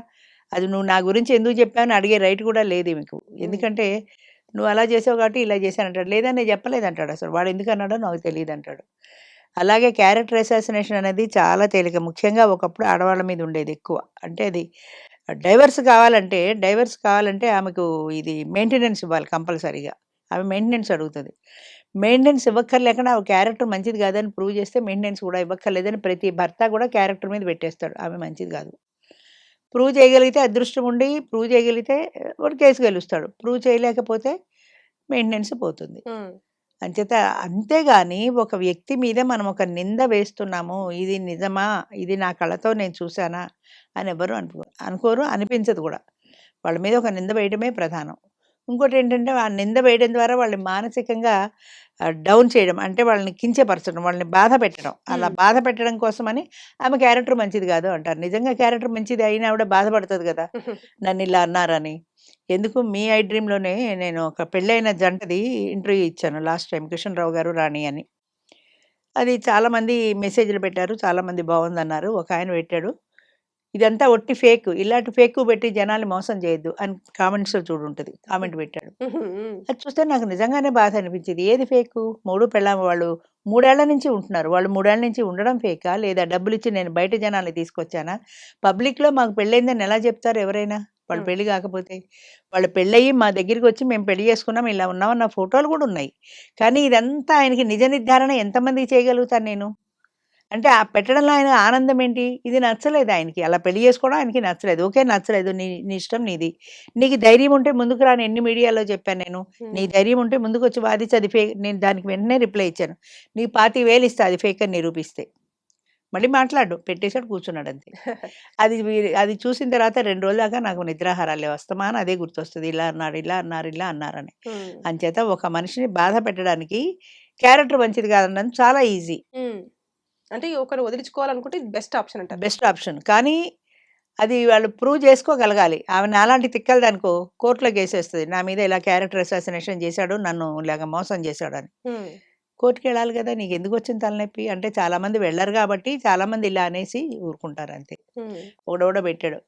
అది నువ్వు నా గురించి ఎందుకు చెప్పావు అని అడిగే రైట్ కూడా లేదు ఈమెకు. హ్మ్. ఎందుకంటే నువ్వు అలా చేసావు కాబట్టి ఇలా చేశానంటాడు. లేదా నేను చెప్పలేదంటాడు అసలు. వాడు ఎందుకన్నాడో నాకు తెలీదంటాడు. అలాగే క్యారెక్టర్ అసాసినేషన్ అనేది చాలా తేలిక. ముఖ్యంగా ఒకప్పుడు ఆడవాళ్ళ మీద ఉండేది ఎక్కువ. అంటే అది డైవర్స్ కావాలంటే ఆమెకు ఇది మెయింటెనెన్స్ ఇవ్వాలి కంపల్సరీగా. ఆమె మెయింటెనెన్స్ అడుగుతది. మెయింటెనెన్స్ ఇవ్వక్కర్లేకుండా ఆమె క్యారెక్టర్ మంచిది కాదని ప్రూవ్ చేస్తే మెయింటెనెన్స్ కూడా ఇవ్వక్కర్లేదని ప్రతి భర్త కూడా క్యారెక్టర్ మీద పెట్టేస్తాడు. ఆమె మంచిది కాదు. ప్రూవ్ చేయగలిగితే అదృష్టం ఉండి ప్రూవ్ చేయగలిగితే వాడు కేసు గెలుస్తాడు. ప్రూవ్ చేయలేకపోతే మెయింటెనెన్స్ పోతుంది. హ్మ్. అంచేత అంతేగాని ఒక వ్యక్తి మీద మనం ఒక నింద వేస్తున్నాము. ఇది నిజమా? ఇది నా కళ్ళతో నేను చూసానా? అని ఎవ్వరు అనుకోరు. అనిపించదు కూడా. వాళ్ళ మీద ఒక నింద వేయడమే ప్రధానం. ఇంకోటేంటంటే ఆ నింద వేయడం ద్వారా వాళ్ళని మానసికంగా డౌన్ చేయడం. అంటే వాళ్ళని కించపరచడం. వాళ్ళని బాధ పెట్టడం. అలా హ్మ్. బాధ పెట్టడం కోసమని ఆమె క్యారెక్టర్ మంచిది కాదు అంటారు. నిజంగా క్యారెక్టర్ మంచిది అయినా ఆవిడ బాధపడతది కదా! నన్నిలా అన్నారని. ఎందుకు మీ ఐ డ్రీమ్‌లోనే నేను ఒక పెళ్ళైన జంటది ఇంటర్వ్యూ ఇచ్చాను లాస్ట్ టైమ్ 'కిషన్ రావు గారు, రాణి' అని. అది చాలామంది మెసేజ్‌లు పెట్టారు. చాలామంది బావుందన్నారు. ఒకాయన పెట్టాడు. ఇదంతా ఒట్టి ఫేక్. ఇలాంటి ఫేకు పెట్టి జనాల్ని మోసం చేయొద్దు అని కామెంట్స్‌లో చూడుంటది. కామెంట్ పెట్టాడు. హ్మ్. అది చూస్తే నాకు నిజంగానే బాధ అనిపించింది. ఏది ఫేకు? మొగుడు పెళ్ళాం వాళ్ళు 3 ఏళ్ల నుంచి ఉంటున్నారు. వాళ్ళు 3 ఏళ్ల నుంచి ఉండడం ఫేకా? లేదా డబ్బులిచ్చి నేను బయట జనాల్ని తీసుకొచ్చానా? పబ్లిక్‌లో మాకు పెళ్ళయిందని ఎలా చెప్తారు ఎవరైనా? వాళ్ళు హ్మ్. పెళ్లి కాకపోతే. వాళ్ళు పెళ్ళయ్యి మా దగ్గరికొచ్చి మేము పెళ్లి చేసుకున్నాం, ఇలా ఉన్నామన్న ఫోటోలు కూడా ఉన్నాయి. కానీ ఇదంతా ఆయనకి నిజ నిర్ధారణ ఎంతమందికి చేయగలుగుతాను నేను? అంటే ఆ పెట్టడంలో ఆయన ఆనందం ఏంటి? ఇది నచ్చలేదు ఆయనకి. అలా పెళ్లి చేసుకోవడం ఆయనకి నచ్చలేదు. ఓకే. నచ్చలేదు. నీ నీ ఇష్టం నీది. నీకు ధైర్యం ఉంటే ముందుకు రా అని ఎన్ని మీడియాలో చెప్పాను నేను. నీ హ్మ్. ధైర్యం ఉంటే ముందుకొచ్చి వాదించి అది ఫేక్ నేను దానికి వెంటనే రిప్లై ఇచ్చాను. నీకు 25,000 ఇస్తా అది ఫేక్ అని నిరూపిస్తే. మళ్ళీ మాట్లాడడు. పెట్టేసాడు కూర్చున్నాడంతే. అది చూసిన తర్వాత 2 రోజుల దాకా నాకు నిద్రాహారాలు లేవు. అస్తమానం అదే గుర్తొస్తది. ఇలా అన్నాడు, ఇలా అన్నారు, ఇలా అన్నారని. హ్మ్. అంచేత ఒక మనిషిని బాధ పెట్టడానికి క్యారెక్టర్ మంచిది కాదనడం చాలా ఈజీ. హ్మ్. అంటే ఒకరు వదిలించుకోవాలనుకుంటే ఇది బెస్ట్ ఆప్షన్ అంటారు. Best option. కానీ అది వాళ్ళు ప్రూవ్ చేసుకోగలగాలి. ఆమె నాలాంటి తిక్కలదనుకో కోర్టులో కేసేస్తది. నా మీద ఇలా క్యారెక్టర్ అసాసినేషన్ చేశాడు, నన్ను ఇలాగ మోసం చేశాడని. హ్మ్. కోర్టుకెళ్ళాలి గదా! నీకెందుకొచ్చింది తలనొప్పి? అంటే చాలామంది వెళ్ళరు గాబట్టి, చాలామంది ఇలా అనేసి ఊరుకుంటారు అంతే. హ్మ్. ఒకడెవడో పెట్టాడు.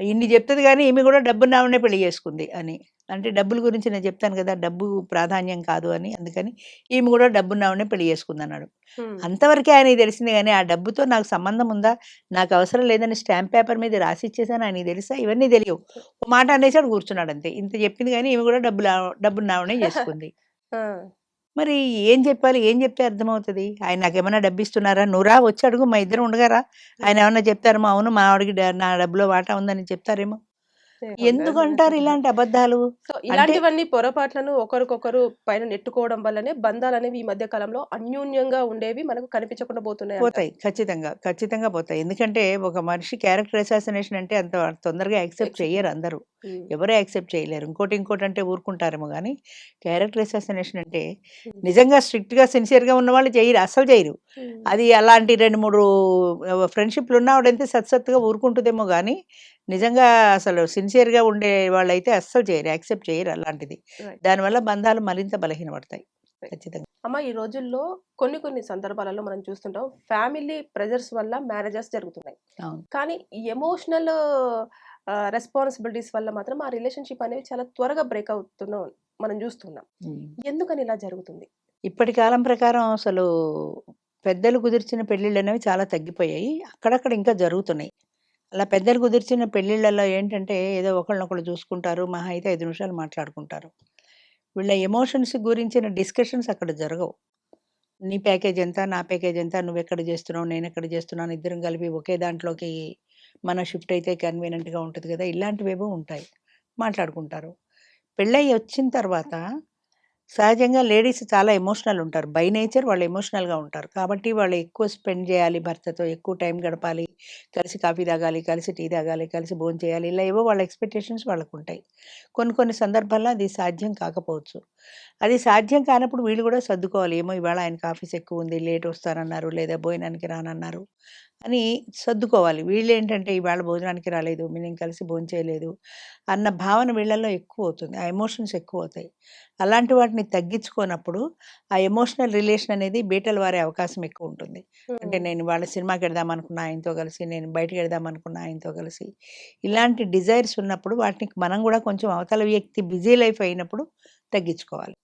ఇన్ని చెప్తది గానీ, ఈమె గూడా డబ్బున్నావిడనే పెళ్లి చేసుకుంది అని. అంటే డబ్బుల గురించి నేను చెప్తాను గదా! డబ్బు ప్రాధాన్యం కాదు అని. అందుకని ఈమె గూడా డబ్బున్నావిడనే పెళ్లి చేసుకుందన్నాడు. హ్మ్. అంతవరకే ఆయనకి తెలిసింది గానీ, ఆ డబ్బుతో నాకు సంబంధం ఉందా? నాకు అవసరం లేదని స్టాంప్ పేపర్ మీద రాసిచ్చేసాను ఆయనకి తెలుసా? ఇవన్నీ తెలియవు. ఓ మాట అనేసాడు కూర్చున్నాడంతే. ఇంత చెప్పింది గానీ, ఈమె గూడా డబ్బున్నావిడనే చేసుకుంది. ఆ! మరి ఏం చెప్పాలి? ఏం చెప్తే అర్థమవుతది? ఆయన నాకేమన్నా డబ్బిస్తున్నారా? "నువ్వు రా వచ్చి అడుగు మా ఇద్దరం ఉండగా ఆయన హ్మ్. ఏమన్నా చెప్తారేమో, అవును మా ఆవిడకి నా డబ్బులో వాటా ఉందని చెప్తారేమో. ఎందుకు అంటారు ఇలాంటి అబద్ధాలు? సో, అంటే ఇలాంటివన్నీ పొరపాట్లను ఒకరికొకరు పైన నెట్టుకోవడం వల్లనే బంధాలనేవి ఈ మధ్య కాలంలో అన్యోన్యంగా ఉండేవి మనకు కనిపించకుండా పోతున్నాయి అంటారు. పోతాయి. ఖచ్చితంగా. ఖచ్చితంగా పోతాయి. ఎందుకంటే ఒక మనిషి క్యారెక్టర్ అసాసినేషన్ అంటే అంత తొందరగా యాక్సెప్ట్ ఎక్సెప్ట్ చెయ్యరు చేయరు. అందరూ. హ్మ్. ఎవరు యాక్సెప్ట్ చేయలేరు. ఇంకోటంటే ఊరుకుంటారేమో గానీ, క్యారెక్టర్ అసాసినేషన్ అంటే హ్మ్. నిజంగా స్ట్రిక్ట్‌గా, సిన్సియర్‌గా ఉన్నవాళ్ళు చెయ్యరు. అస్సలు చెయ్యరు. హ్మ్. అది అలాంటి 2, 3 ఫ్రెండ్‌షిప్‌లు ఉన్న ఆవిడంతే సత్సత్తుగా ఊరుకుంటదేమో గానీ, నిజంగా అసలు సిన్సియర్‌గా ఉండే వాళ్ళైతే అస్సలు చేయరు. యాక్సెప్ట్ చేయరు అలాంటిది. రైట్. దానివల్ల బంధాలు మరింత బలహీనపడతాయి. రైట్. ఖచ్చితంగా. అమ్మ, ఈ రోజుల్లో కొన్ని సందర్భాలలో మనం చూస్తుంటాం. ఫ్యామిలీ ప్రెషర్స్ వల్ల మ్యారేజెస్ జరుగుతున్నాయి. అవును. కానీ ఎమోషనల్ రెస్పాన్సిబిలిటీస్ వల్ల మాత్రం ఆ రిలేషన్‌షిప్ అనేవి చాలా త్వరగా బ్రేక్ అవుతున్నాం మనం చూస్తున్నాం. హ్మ్. ఎందుకని ఇలా జరుగుతుంది? ఇప్పటి కాలం ప్రకారం అసలు పెద్దలు కుదిర్చిన పెళ్ళిళ్ళనేవి చాలా తగ్గిపోయాయి. అక్కడక్కడ ఇంకా జరుగుతున్నాయి. అలా పెద్దలు కుదిర్చిన పెళ్ళిళ్ళలో ఏంటంటే, ఏదో ఒకళ్ళనొకళ్ళు చూసుకుంటారు. మహా అయితే 5 నిమిషాలు మాట్లాడుకుంటారు. వీళ్ళ ఎమోషన్స్ గురించిన డిస్కషన్స్ అక్కడ జరగవు. నీ ప్యాకేజ్ ఎంత? నా ప్యాకేజ్ ఎంత? నువ్వెక్కడ జేస్తున్నావు? నేనెక్కడ జేస్తున్నాను? ఇద్దరం కలిపి ఒకే దాంట్లోకి మనం షిఫ్ట్ అయితే కన్వీనియంట్‌గా ఉంటది గదా! ఇలాంటివేవో ఉంటాయి. మాట్లాడుకుంటారు. పెళ్ళయ్యి వచ్చిన తర్వాత సహజంగా లేడీస్ చాలా ఎమోషనల్ ఉంటారు. బై నేచర్ వాళ్ళు ఎమోషనల్‌గా ఉంటారు. కాబట్టి వాళ్ళు ఎక్కువ స్పెండ్ జేయాలి భర్తతో, ఎక్కువ టైం గడపాలి, కలిసి కాఫీ తాగాలి, కలిసి టీ తాగాలి, కలిసి భోంచేయాలి. ఇలా ఏవో వాళ్ళ ఎక్స్‌పెక్టేషన్స్ వాళ్ళకుంటాయి. కొన్ని సందర్భాల్లో అది సాధ్యం కాకపోవచ్చు. అది సాధ్యం కానప్పుడు వీళ్ళు గూడా సర్దుకోవాలి. ఏమో ఇవాళ ఆయనకి ఆఫీస్ ఎక్కువుంది, లేట్ వస్తానన్నారు, లేదా భోజనానికి రానన్నారు అని సర్దుకోవాలి. వీళ్ళేంటంటే ఇవాళ భోజనానికి రాలేదు, మేము కలిసి భోంచేయలేదు అన్న భావన వీళ్ళలో ఎక్కువవుతుంది. ఆ ఎమోషన్స్ ఎక్కువవుతాయి. అలాంటి వాటిని తగ్గించుకోనప్పుడు ఆ ఎమోషనల్ రిలేషన్ అనేది బీటలు వారే అవకాశం ఎక్కువుంటుంది. అంటే హ్మ్. నేను ఇవాళ సినిమాకెళ్దామనుకున్న ఆయనతో కలిసి, నేను బయటికెళ్దామనుకున్న ఆయనతో కలిసి, ఇలాంటి డిజైర్స్ ఉన్నప్పుడు వాటిని మనం గూడా కొంచెం అవతల వ్యక్తి బిజీ లైఫ్ అయినప్పుడు తగ్గించుకోవాలి.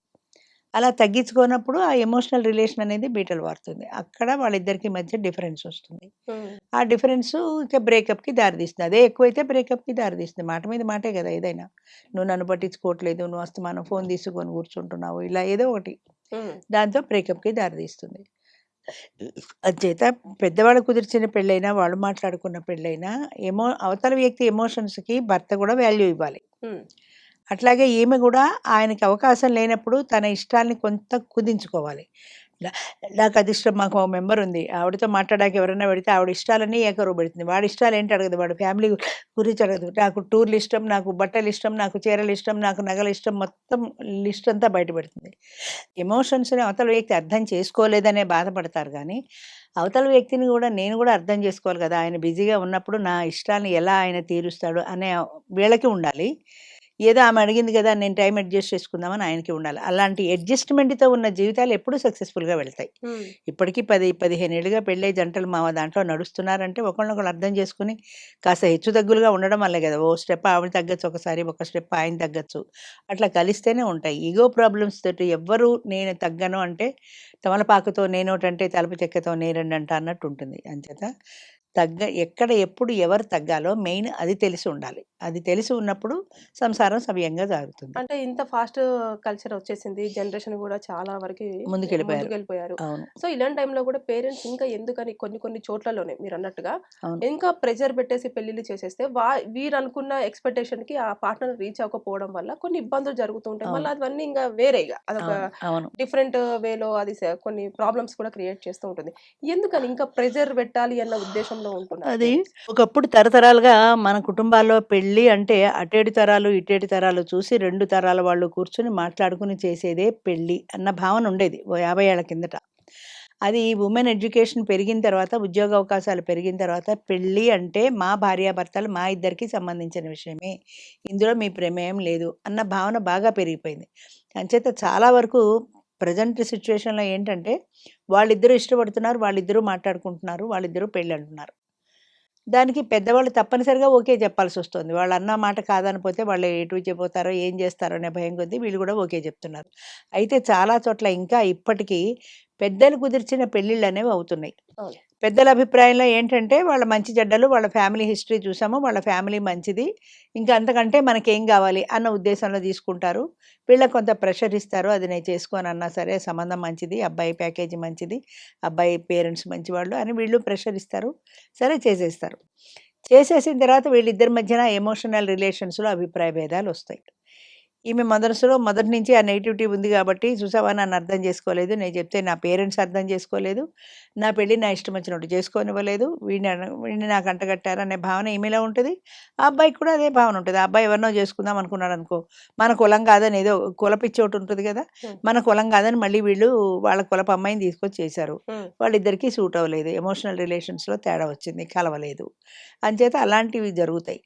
అలా తగ్గించుకోనప్పుడు ఆ ఎమోషనల్ రిలేషన్ అనేది బీటలు వారుతుంది. అక్కడ వాళ్ళిద్దరికి మధ్య డిఫరెన్స్ వస్తుంది. హ్మ్. ఆ డిఫరెన్సు ఇక బ్రేకప్‌కి దారితీస్తుంది. అదే ఎక్కువైతే బ్రేకప్‌కి దారితీస్తుంది. మాట మీద మాటే గదా! ఏదైనా. నువ్వు నన్ను పట్టించుకోవట్లేదు, నువ్వు అస్తమానం ఫోన్ తీసుకొని కూర్చుంటున్నావు. ఇలా ఏదో ఒకటి. హ్మ్. దాంతో బ్రేకప్‌కి దారితీస్తుంది. అంచేత పెద్దవాళ్ళు కుదిర్చిన పెళ్ళైనా, వాళ్ళు మాట్లాడుకున్న పెళ్ళైనా అవతల వ్యక్తి ఎమోషన్స్‌కి భర్త గూడా వాల్యూ ఇవ్వాలి. హ్మ్. అట్లాగే ఈమె గూడా ఆయనకి అవకాశం లేనప్పుడు తన ఇష్టాల్ని కొంత కుదించుకోవాలి. న నాకదిష్టం మాకు ఓ మెంబరుంది. ఆవిడతో మాట్లాడడానికి ఎవరైనా వెడితే ఆవిడ ఇష్టాలన్నీ ఏకరువు పెడుతుంది. వాడి ఇష్టాలేంటి అడగదు. వాడి ఫ్యామిలీ గురించి అడగదు. నాకు టూర్‌లిష్టం, నాకు బట్టలిష్టం, నాకు చీరలిష్టం, నాకు నగలిష్టం మొత్తం లిస్ట్ అంతా బయట పెడుతుంది. ఎమోషన్స్‌ని అవతల వ్యక్తి అర్థం చేసుకోలేదనే బాధపడతారు గానీ, అవతల వ్యక్తిని గూడా నేను గూడా అర్థం చేసుకోవాలి గదా! ఆయన బిజీగా ఉన్నప్పుడు నా ఇష్టాల్ని ఎలా ఆయన తీరుస్తాడు అనే వీళ్ళకి ఉండాలి. ఏదో ఆమె అడిగింది గదా! నేను టైం అడ్జస్ట్ చేసుకుందామని ఆయనకి ఉండాలి. అలాంటి అడ్జస్ట్‌మెంట్‌తో ఉన్న జీవితాలు ఎప్పుడూ సక్సెస్‌ఫుల్‌గా వెళ్తాయి. హ్మ్. ఇప్పటికి 15 ఏళ్లుగా పెళ్ళై జంటలు మా దాంట్లో నడుస్తున్నారంటే ఒకళ్ళనొకళ్ళు అర్థం చేసుకొని కాస్త హెచ్చు తగ్గులుగా ఉండడం వల్లే గదా! ఓ స్టెప్ ఆవిడ తగ్గొచ్చు ఒకసారి, ఒక స్టెప్ ఆయన తగ్గొచ్చు. అట్లా కలిస్తేనే ఉంటాయి. ఈగో ప్రాబ్లమ్స్ తోటి ఎవ్వరు నేను తగ్గను అంటే తమలపాకుతో నేనోటంటే తలుపు చెక్కతో నేరెండంట అన్నట్టుంటుంది. అంచేత ఎక్కడ ఎప్పుడు ఎవరు తగ్గాలో మెయిన్ అది తెలిసి ఉండాలి. అది తెలిసి ఉన్నప్పుడు సంసారం సవ్యంగా సాగుతుంది. అంటే ఇంత ఫాస్ట్ కల్చర్ వచ్చేసింది. జనరేషన్ గూడా చాలా వరకి ముందుకెళ్ళిపోయారు. ముందుకెళ్ళిపోయారు. అవును. సో, ఇలాంటి టైంలో గూడా పేరెంట్స్ ఇంకా ఎందుకని కొన్ని చోట్లలోనే మీరన్నట్టుగా అవును. ఇంకా ప్రెషర్ పెట్టేసి పెళ్ళిళ్ళు చేసేస్తే వీరనుకున్న ఎక్స్‌పెక్టేషన్‌కి ఆ పార్ట్నర్ రీచ్ అవ్వకపోవడం వల్ల కొన్ని ఇబ్బందులు జరుగుతూ ఉంటాయి. మళ్ళీ అవును. అవన్నీ ఇంగా వేరే అదొక అవును. అవును. డిఫరెంట్ వేలో అది కొన్ని ప్రాబ్లమ్స్ కూడా క్రియేట్ చేస్తూ ఉంటుంది. ఎందుకని ఇంకా ప్రెషర్ పెట్టాలి అన్న ఉద్దేశంలో ఉంటున్నారు అది పేరెంట్స్? ఒకప్పుడు తరతరాలుగా మన కుటుంబాల్లో పెళ్లి అంటే అటేడు తరాలు, ఇటేడు తరాలు చూసి 2 తరాల వాళ్ళు కూర్చొని మాట్లాడుకొని చేసేదే పెళ్లి అన్న భావన ఉండేది. ఓ 50 ఏళ్ల కిందట. అది ఉమెన్ ఎడ్యుకేషన్ పెరిగిన తర్వాత, ఉద్యోగ అవకాశాలు పెరిగిన తర్వాత పెళ్ళి అంటే మా భార్యాభర్తలు మా ఇద్దరికి సంబంధించిన విషయమే. ఇందులో మీ ప్రమేయం లేదు అన్న భావన బాగా పెరిగిపోయింది. అంచేత చాలా వరకు ప్రెజెంట్ సిట్యుయేషన్‌లో ఏంటంటే వాళ్ళిద్దరూ ఇష్టపడుతున్నారు, వాళ్ళిద్దరూ మాట్లాడుకుంటున్నారు, వాళ్ళిద్దరూ పెళ్ళి అంటున్నారు. దానికి పెద్దవాళ్ళు తప్పనిసరిగా ఓకే చెప్పాల్సొస్తుంది. వాళ్ళన్న మాట కాదనపోతే వాళ్ళు ఎటు చెబుతారో, ఏం చేస్తారో అనే భయం కొద్దీ వీళ్ళు కూడా ఓకే చెప్తున్నారు. అయితే చాలా చోట్ల ఇంకా ఇప్పటికీ పెద్దలు కుదిర్చిన పెళ్ళిళ్ళనేవి అవుతున్నాయి. అవును. పెద్దల అభిప్రాయంలో ఏంటంటే వాళ్ళ మంచి చెడ్డలు, వాళ్ళ ఫ్యామిలీ హిస్టరీ చూసాము, వాళ్ళ ఫ్యామిలీ మంచిది, ఇంకా అంతకంటే మనకేం కావాలి అన్న ఉద్దేశంలో తీసుకుంటారు. వీళ్ళకి కొంత ప్రెషర్ ఇస్తారు. అది నేను చేసుకోనన్నా సరే సంబంధం మంచిది, అబ్బాయి ప్యాకేజీ మంచిది, అబ్బాయి పేరెంట్స్ మంచివాళ్ళు అని వీళ్ళు ప్రెషర్ ఇస్తారు. సరే చేసేస్తారు. చేసేసిన తర్వాత వీళ్ళిద్దరి మధ్యన ఎమోషనల్ రిలేషన్స్‌లో అభిప్రాయ భేదాలొస్తాయి. ఈమె మొదటి నుంచి ఆ నెగటివిటీ ఉంది కాబట్టి, చూసావా నన్ను అర్థం చేసుకోలేదు, నేను చెప్తే నా పేరెంట్స్ అర్థం చేసుకోలేదు, నా పెళ్ళి నా ఇష్టం వచ్చినట్టు చేసుకోనివ్వలేదు, వీడిని నాకు అంటగట్టారు అనే భావన ఈమెలో ఉంటుంది. ఆ అబ్బాయికి కూడా అదే భావన ఉంటుంది. ఆ అబ్బాయి ఎవరినో చేసుకుందాం అనుకున్నాడు అనుకో, మన కులం కాదని ఏదో కులపిచ్చి ఒకటి ఉంటుంది కదా, హ్మ్. మన కులం కాదని మళ్ళీ వీళ్ళు వాళ్ళ కులపు అమ్మాయిని తీసుకొచ్చి చేశారు. హ్మ్. వాళ్ళిద్దరికీ సూట్ అవ్వలేదు, ఎమోషనల్ రిలేషన్స్‌లో తేడా వచ్చింది, కలవలేదు. అంచేత అలాంటివి జరుగుతాయి.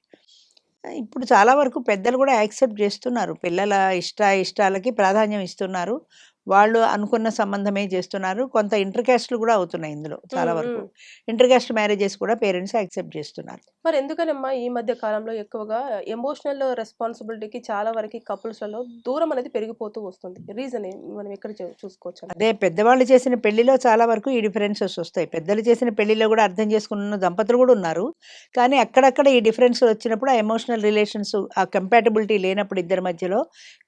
ఇప్పుడు చాలా వరకు పెద్దలు కూడా యాక్సెప్ట్ చేస్తున్నారు. పిల్లల ఇష్టాలకి ప్రాధాన్యం ఇస్తున్నారు. వాళ్ళు అనుకున్న సంబంధమే చేస్తున్నారు. కొంత ఇంటర్ కాస్ట్‌లు కూడా అవుతున్నాయి ఇందులో చాలా హ్మ్. వరకు. హ్మ్. ఇంటర్ కాస్ట్ మ్యారేజెస్ కూడా పేరెంట్స్ యాక్సెప్ట్ చేస్తున్నారు. మరి ఎందుకనమ్మా ఈ మధ్య కాలంలో ఎక్కువగా ఎమోషనల్ రెస్పాన్సిబిలిటీకి చాలా వరకి కపుల్స్‌లలో దూరం అనేది పెరిగిపోతూ వస్తుంది. రీజన్ మనం ఎక్కడ చూసుకోవచ్చంటారు? అదే పెద్దవాళ్ళు చేసిన పెళ్లిలో చాలా వరకు ఈ డిఫరెన్సెస్ వస్తాయి. పెద్దలు చేసిన పెళ్లిలో కూడా అర్థం చేసుకున్న దంపతులు కూడా ఉన్నారు. కానీ అక్కడక్కడ ఈ డిఫరెన్స్‌లు వచ్చినప్పుడు ఆ ఎమోషనల్ రిలేషన్స్ ఆ కంపాటబిలిటీ లేనప్పుడు ఇద్దరి మధ్యలో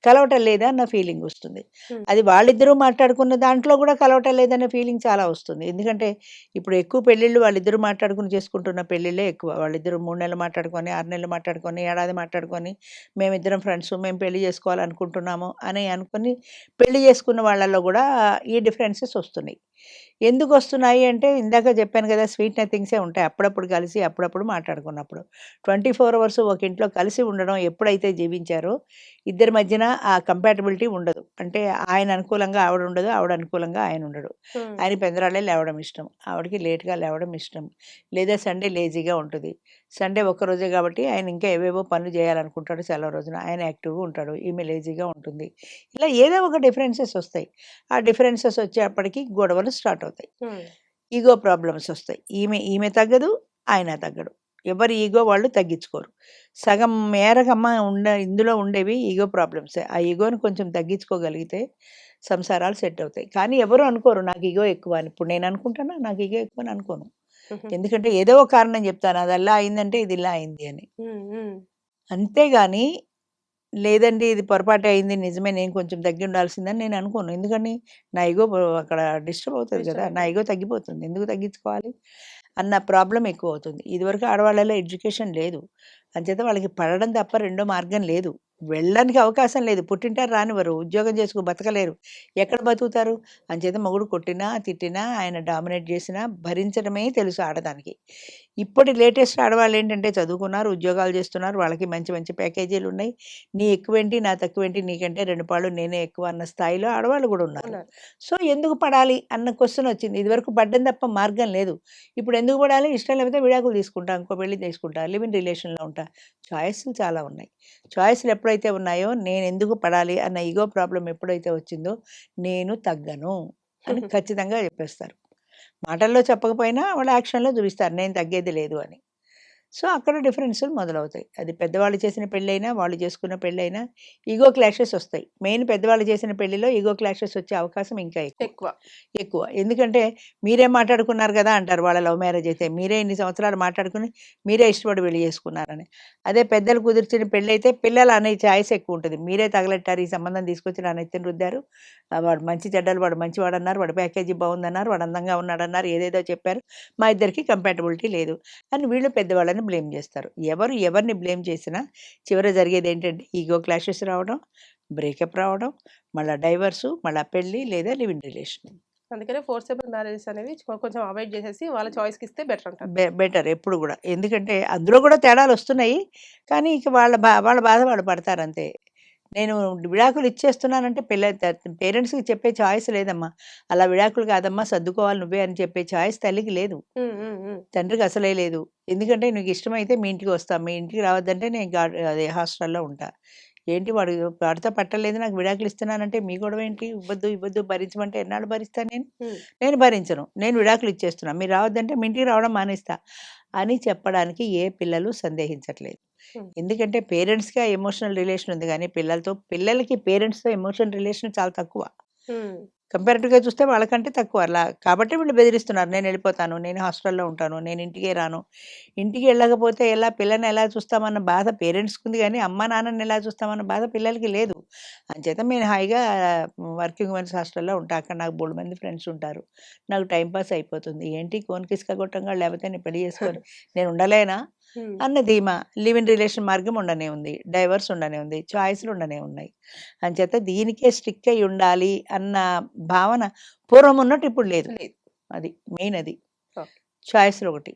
కలవటం లేదా అన్న ఫీలింగ్ వస్తుంది. హ్మ్. అది వాళ్ళిద్దరూ మాట్లాడుకున్న దాంట్లో కూడా కలవటం లేదనే ఫీలింగ్ చాలా వస్తుంది. ఎందుకంటే ఇప్పుడు ఎక్కువ పెళ్ళిళ్ళు వాళ్ళిద్దరూ మాట్లాడుకుని చేసుకుంటున్న పెళ్ళిళ్ళే ఎక్కువ. వాళ్ళిద్దరూ 3 నెలలు మాట్లాడుకొని, 6 నెలలు మాట్లాడుకొని, ఏడాది మాట్లాడుకొని మేమిద్దరం ఫ్రెండ్స్, మేము పెళ్లి చేసుకోవాలనుకుంటున్నాము అని అనుకుని పెళ్లి చేసుకున్న వాళ్ళలో కూడా ఈ డిఫరెన్సెస్ వస్తున్నాయి. ఎందుకొస్తున్నాయి అంటే ఇందాక చెప్పాను కదా! స్వీట్ నథింగ్సే ఉంటాయి. అప్పుడప్పుడు కలిసి, అప్పుడప్పుడు మాట్లాడుకున్నప్పుడు. 24 అవర్స్ ఒక ఇంట్లో కలిసి ఉండడం ఎప్పుడైతే జీవించారో ఇద్దరి మధ్యన ఆ కంపాటబిలిటీ ఉండదు. అంటే ఆయన అనుకూలంగా ఆవిడ ఉండదు, ఆవిడ అనుకూలంగా ఆయన ఉండడు. హ్మ్. ఆయన పెందరాళే లేవడం ఇష్టం, ఆవిడకి లేట్‌గా లేవడం ఇష్టం. లేదా సండే లేజీగా ఉంటది. సండే ఒక్కరోజే కాబట్టి ఆయన ఇంకా ఏవేవో పనులు చేయాలనుకుంటాడు సెలవు రోజున. ఆయన యాక్టివ్‌గా ఉంటాడు, ఈమె లేజీగా ఉంటుంది. ఇలా ఏదో ఒక డిఫరెన్సెస్ వస్తాయి. ఆ డిఫరెన్సెస్ వచ్చేప్పటికి గొడవలు స్టార్ట్ అవుతాయి. హ్మ్. ఈగో ప్రాబ్లమ్స్ వస్తాయి. ఈమె తగ్గదు, ఆయన తగ్గడు. ఎవరి ఈగో వాళ్ళు తగ్గించుకోరు. సగం మేరకమ్మ ఇందులో ఉండేవి ఈగో ప్రాబ్లమ్సే. ఆ ఈగోని కొంచెం తగ్గించుకోగలిగితే సంసారాలు సెట్ అవుతాయి. కానీ ఎవరు అనుకోరు నాకు ఈగో ఎక్కువ అని. ఇప్పుడు నేను అనుకుంటానా నాకు ఈగో ఎక్కువ అని అనుకోను. హుహు. ఎందుకంటే ఏదో ఒక కారణం చెప్తాను. అది అలా అయిందంటే ఇది ఇలా అయింది అని. హ్మ్. హ్మ్. అంతేగాని లేదండి ఇది పొరపాటే అయింది. నిజమే నేను కొంచెం తగ్గి ఉండాల్సిందని నేను అనుకోను. ఎందుకని నా ఇగో అక్కడ డిస్టర్బ్ అవుతది డిస్టర్బ్ గదా! నా అయితది. ఇగో తగ్గిపోతుంది. ఎందుకు తగ్గించుకోవాలి? అన్న ప్రాబ్లమ్ ఎక్కువవుతుంది. ఇదివరకు ఆడవాళ్ళలో ఎడ్యుకేషన్ లేదు. అంచేత వాళ్ళకి పడడం తప్ప రెండో మార్గం లేదు. వెళ్ళడానికి అవకాశం లేదు. పుట్టింటారు రానివ్వరు. ఉద్యోగం చేసుకు బతకలేరు. ఎక్కడ బతుకుతారు? అంచేత మొగుడు కొట్టినా, తిట్టినా, ఆయన డామినేట్ చేసినా భరించడమే తెలుసు ఆడదానికి. ఇప్పటి లేటెస్ట్ ఆడవాళ్ళేంటంటే చదువుకున్నారు, ఉద్యోగాలు చేస్తున్నారు. వాళ్ళకి మంచి మంచి ప్యాకేజీలున్నాయి. నీ ఎక్కువేంటి, నా తక్కువేంటి, నీకంటే 2 పాళ్ళు నేనే ఎక్కువ అన్న స్థాయిలో ఆడవాళ్ళు గూడా ఉన్నారు. ఉన్నారు. సో, ఎందుకు పడాలి అన్న క్వెషన్ వచ్చింది. ఇదివరకు పడ్డం తప్ప మార్గం లేదు. ఇప్పుడు ఎందుకు పడాలి? ఇష్టం లేకపోతే విడాకులు తీసుకుంటా, ఇంకో పెళ్లి చేసుకుంటా, లివ్ ఇన్ రిలేషన్‌లో ఉంటా. చాయిస్‌లు చాలా ఉన్నాయి. చాయిస్‌లు ఎప్పుడైతే ఉన్నాయో నేనెందుకు పడాలి అన్న ఇగో ప్రాబ్లమ్ ఎప్పుడైతే వచ్చిందో నేను తగ్గను అని ఖచ్చితంగా చెప్పేస్తారు. మాటల్లో చెప్పకపోయినా వాళ్ళ యాక్షన్‌లో చూపిస్తారు. నేను తగ్గేది లేదు అని. సో, అక్కడ డిఫరెన్సులు మొదలవుతాయి. అది పెద్దవాళ్ళు చేసిన పెళ్ళైనా, వాళ్ళు చేసుకున్న పెళ్ళైనా ఇగో క్లాషెస్ వస్తాయి. మెయిన్ పెద్దవాళ్ళు చేసిన పెళ్ళిలో ఇగో క్లాషెస్ వచ్చే అవకాశం ఇంకా ఎక్కువ. ఎక్కువ. ఎక్కువ. ఎందుకంటే మీరే మాట్లాడుకున్నారు గదా! అంటారు వాళ్ళ లవ్ మ్యారేజ్ అయితే. మీరే ఇన్ని సంవత్సరాలు మాట్లాడుకొని, మీరే ఇష్టపడి పెళ్లి చేసుకున్నారని. అదే పెద్దలు కుదిర్చిన పెళ్ళైతే పిల్లల అనే చాయిస్ ఎక్కువుంటది. మీరే తగలెట్టారు, ఈ సంబంధం తీసుకొచ్చి నా నెత్తిన రుద్దారు. వాడు మంచి చెడ్డలు వాడు మంచివాడన్నారు, వాడి ప్యాకేజీ బావుందన్నారు, వాడు అందంగా ఉన్నాడన్నారు, ఏదేదో చెప్పారు. మా ఇద్దరికీ కంపాటబిలిటీ లేదు అని వీళ్ళు పెద్దవాళ్ళని బ్లేమ్ చేస్తారు. ఎవరు ఎవరిని బ్లేమ్ చేసినా చివర జరిగేదేంటంటే ఈగో క్లాషెస్ రావడం, బ్రేకప్ రావడం, మళ్ళా డైవర్సు, మళ్ళా పెళ్లి లేదా లివ్ ఇన్ రిలేషన్. అందుకనే ఫోర్సబుల్ మ్యారేజెస్ అనేవి కొంచెం అవాయిడ్ చేసేసి వాళ్ళ చాయిస్‌కి ఇస్తే బెటర్ అంటారు. బెటర్ ఎప్పుడు గూడా. ఎందుకంటే అందులో గూడా తేడాలొస్తున్నాయి. కానీ ఇక వాళ్ళ బాధ వాళ్ళు పడతారంతే. నేను విడాకులు ఇచ్చేస్తున్నానంటే పేరెంట్స్‌కి చెప్పే చాయిస్ లేదమ్మా. అలా విడాకులు కాదమ్మా సర్దుకోవాలి నువ్వే అని చెప్పే చాయిస్ తల్లికి లేదు. తండ్రికి అసలే లేదు. ఎందుకంటే నీకు ఇష్టమైతే మీ ఇంటికి వస్తా. మీ ఇంటికి రావద్దంటే నేను అదే హాస్టల్‌లో ఉంటా. ఏంటి వాడితో పట్టలేదు నాకు విడాకులు ఇస్తున్నానంటే మీ గొడవ ఏంటి? ఇవ్వద్దు, ఇవ్వద్దు భరించమంటే ఎన్నాళ్ళు భరిస్తాను నేను? నేను భరించను. నేను విడాకులు ఇచ్చేస్తున్నా. మీరు రావద్దంటే మీ ఇంటికి రావడం మానేస్తా అని చెప్పడానికి ఏ పిల్లలు సందేహించట్లేదు. ఎందుకంటే పేరెంట్స్‌కి ఆ ఎమోషనల్ రిలేషన్ ఉంది గానీ పిల్లలకి పేరెంట్స్‌తో ఎమోషనల్ రిలేషన్ చాలా తక్కువ. కంపారిటివ్‌గా చూస్తే వాళ్ళకంటే తక్కువ. అలా కాబట్టి వీళ్ళు బెదిరిస్తున్నారు. నేనెళ్ళిపోతాను. నేను హాస్టల్‌లో ఉంటాను. నేను ఇంటికే రాను. ఇంటికి వెళ్ళకపోతే ఎలా? పిల్లని ఎలా చూస్తామన్న బాధ పేరెంట్స్‌కుంది గానీ, అమ్మా, నాన్నని ఎలా చూస్తామన్న బాధ పిల్లలకి లేదు. అంచేత నేను హాయిగా వర్కింగ్ ఉమెన్స్ హాస్టల్‌లో ఉంటా. అక్కడ నాకు బోలెడుమంది ఫ్రెండ్స్ ఉంటారు. నాకు టైమ్ పాస్ అయిపోతుంది. ఏంటి కోన్‌కిస్క గొట్టంగాడు లేకపోతే నేను పెళ్లి చేసుకొని నేను ఉండలేనా? అన్న ధీమా. లివ్ ఇన్ రిలేషన్ మార్గం ఉండనే ఉంది. డైవర్స్ ఉండనే ఉంది. చాయిస్‌లు ఉండనే ఉన్నాయి. అంచేత దీనికే స్టిక్ అయ్యి ఉండాలి అన్న భావన పూర్వం ఉన్నట్టు ఇప్పుడు లేదు. లేదు. అది మెయిన్ అది. ఓకే. చాయిస్‌లు ఒకటి.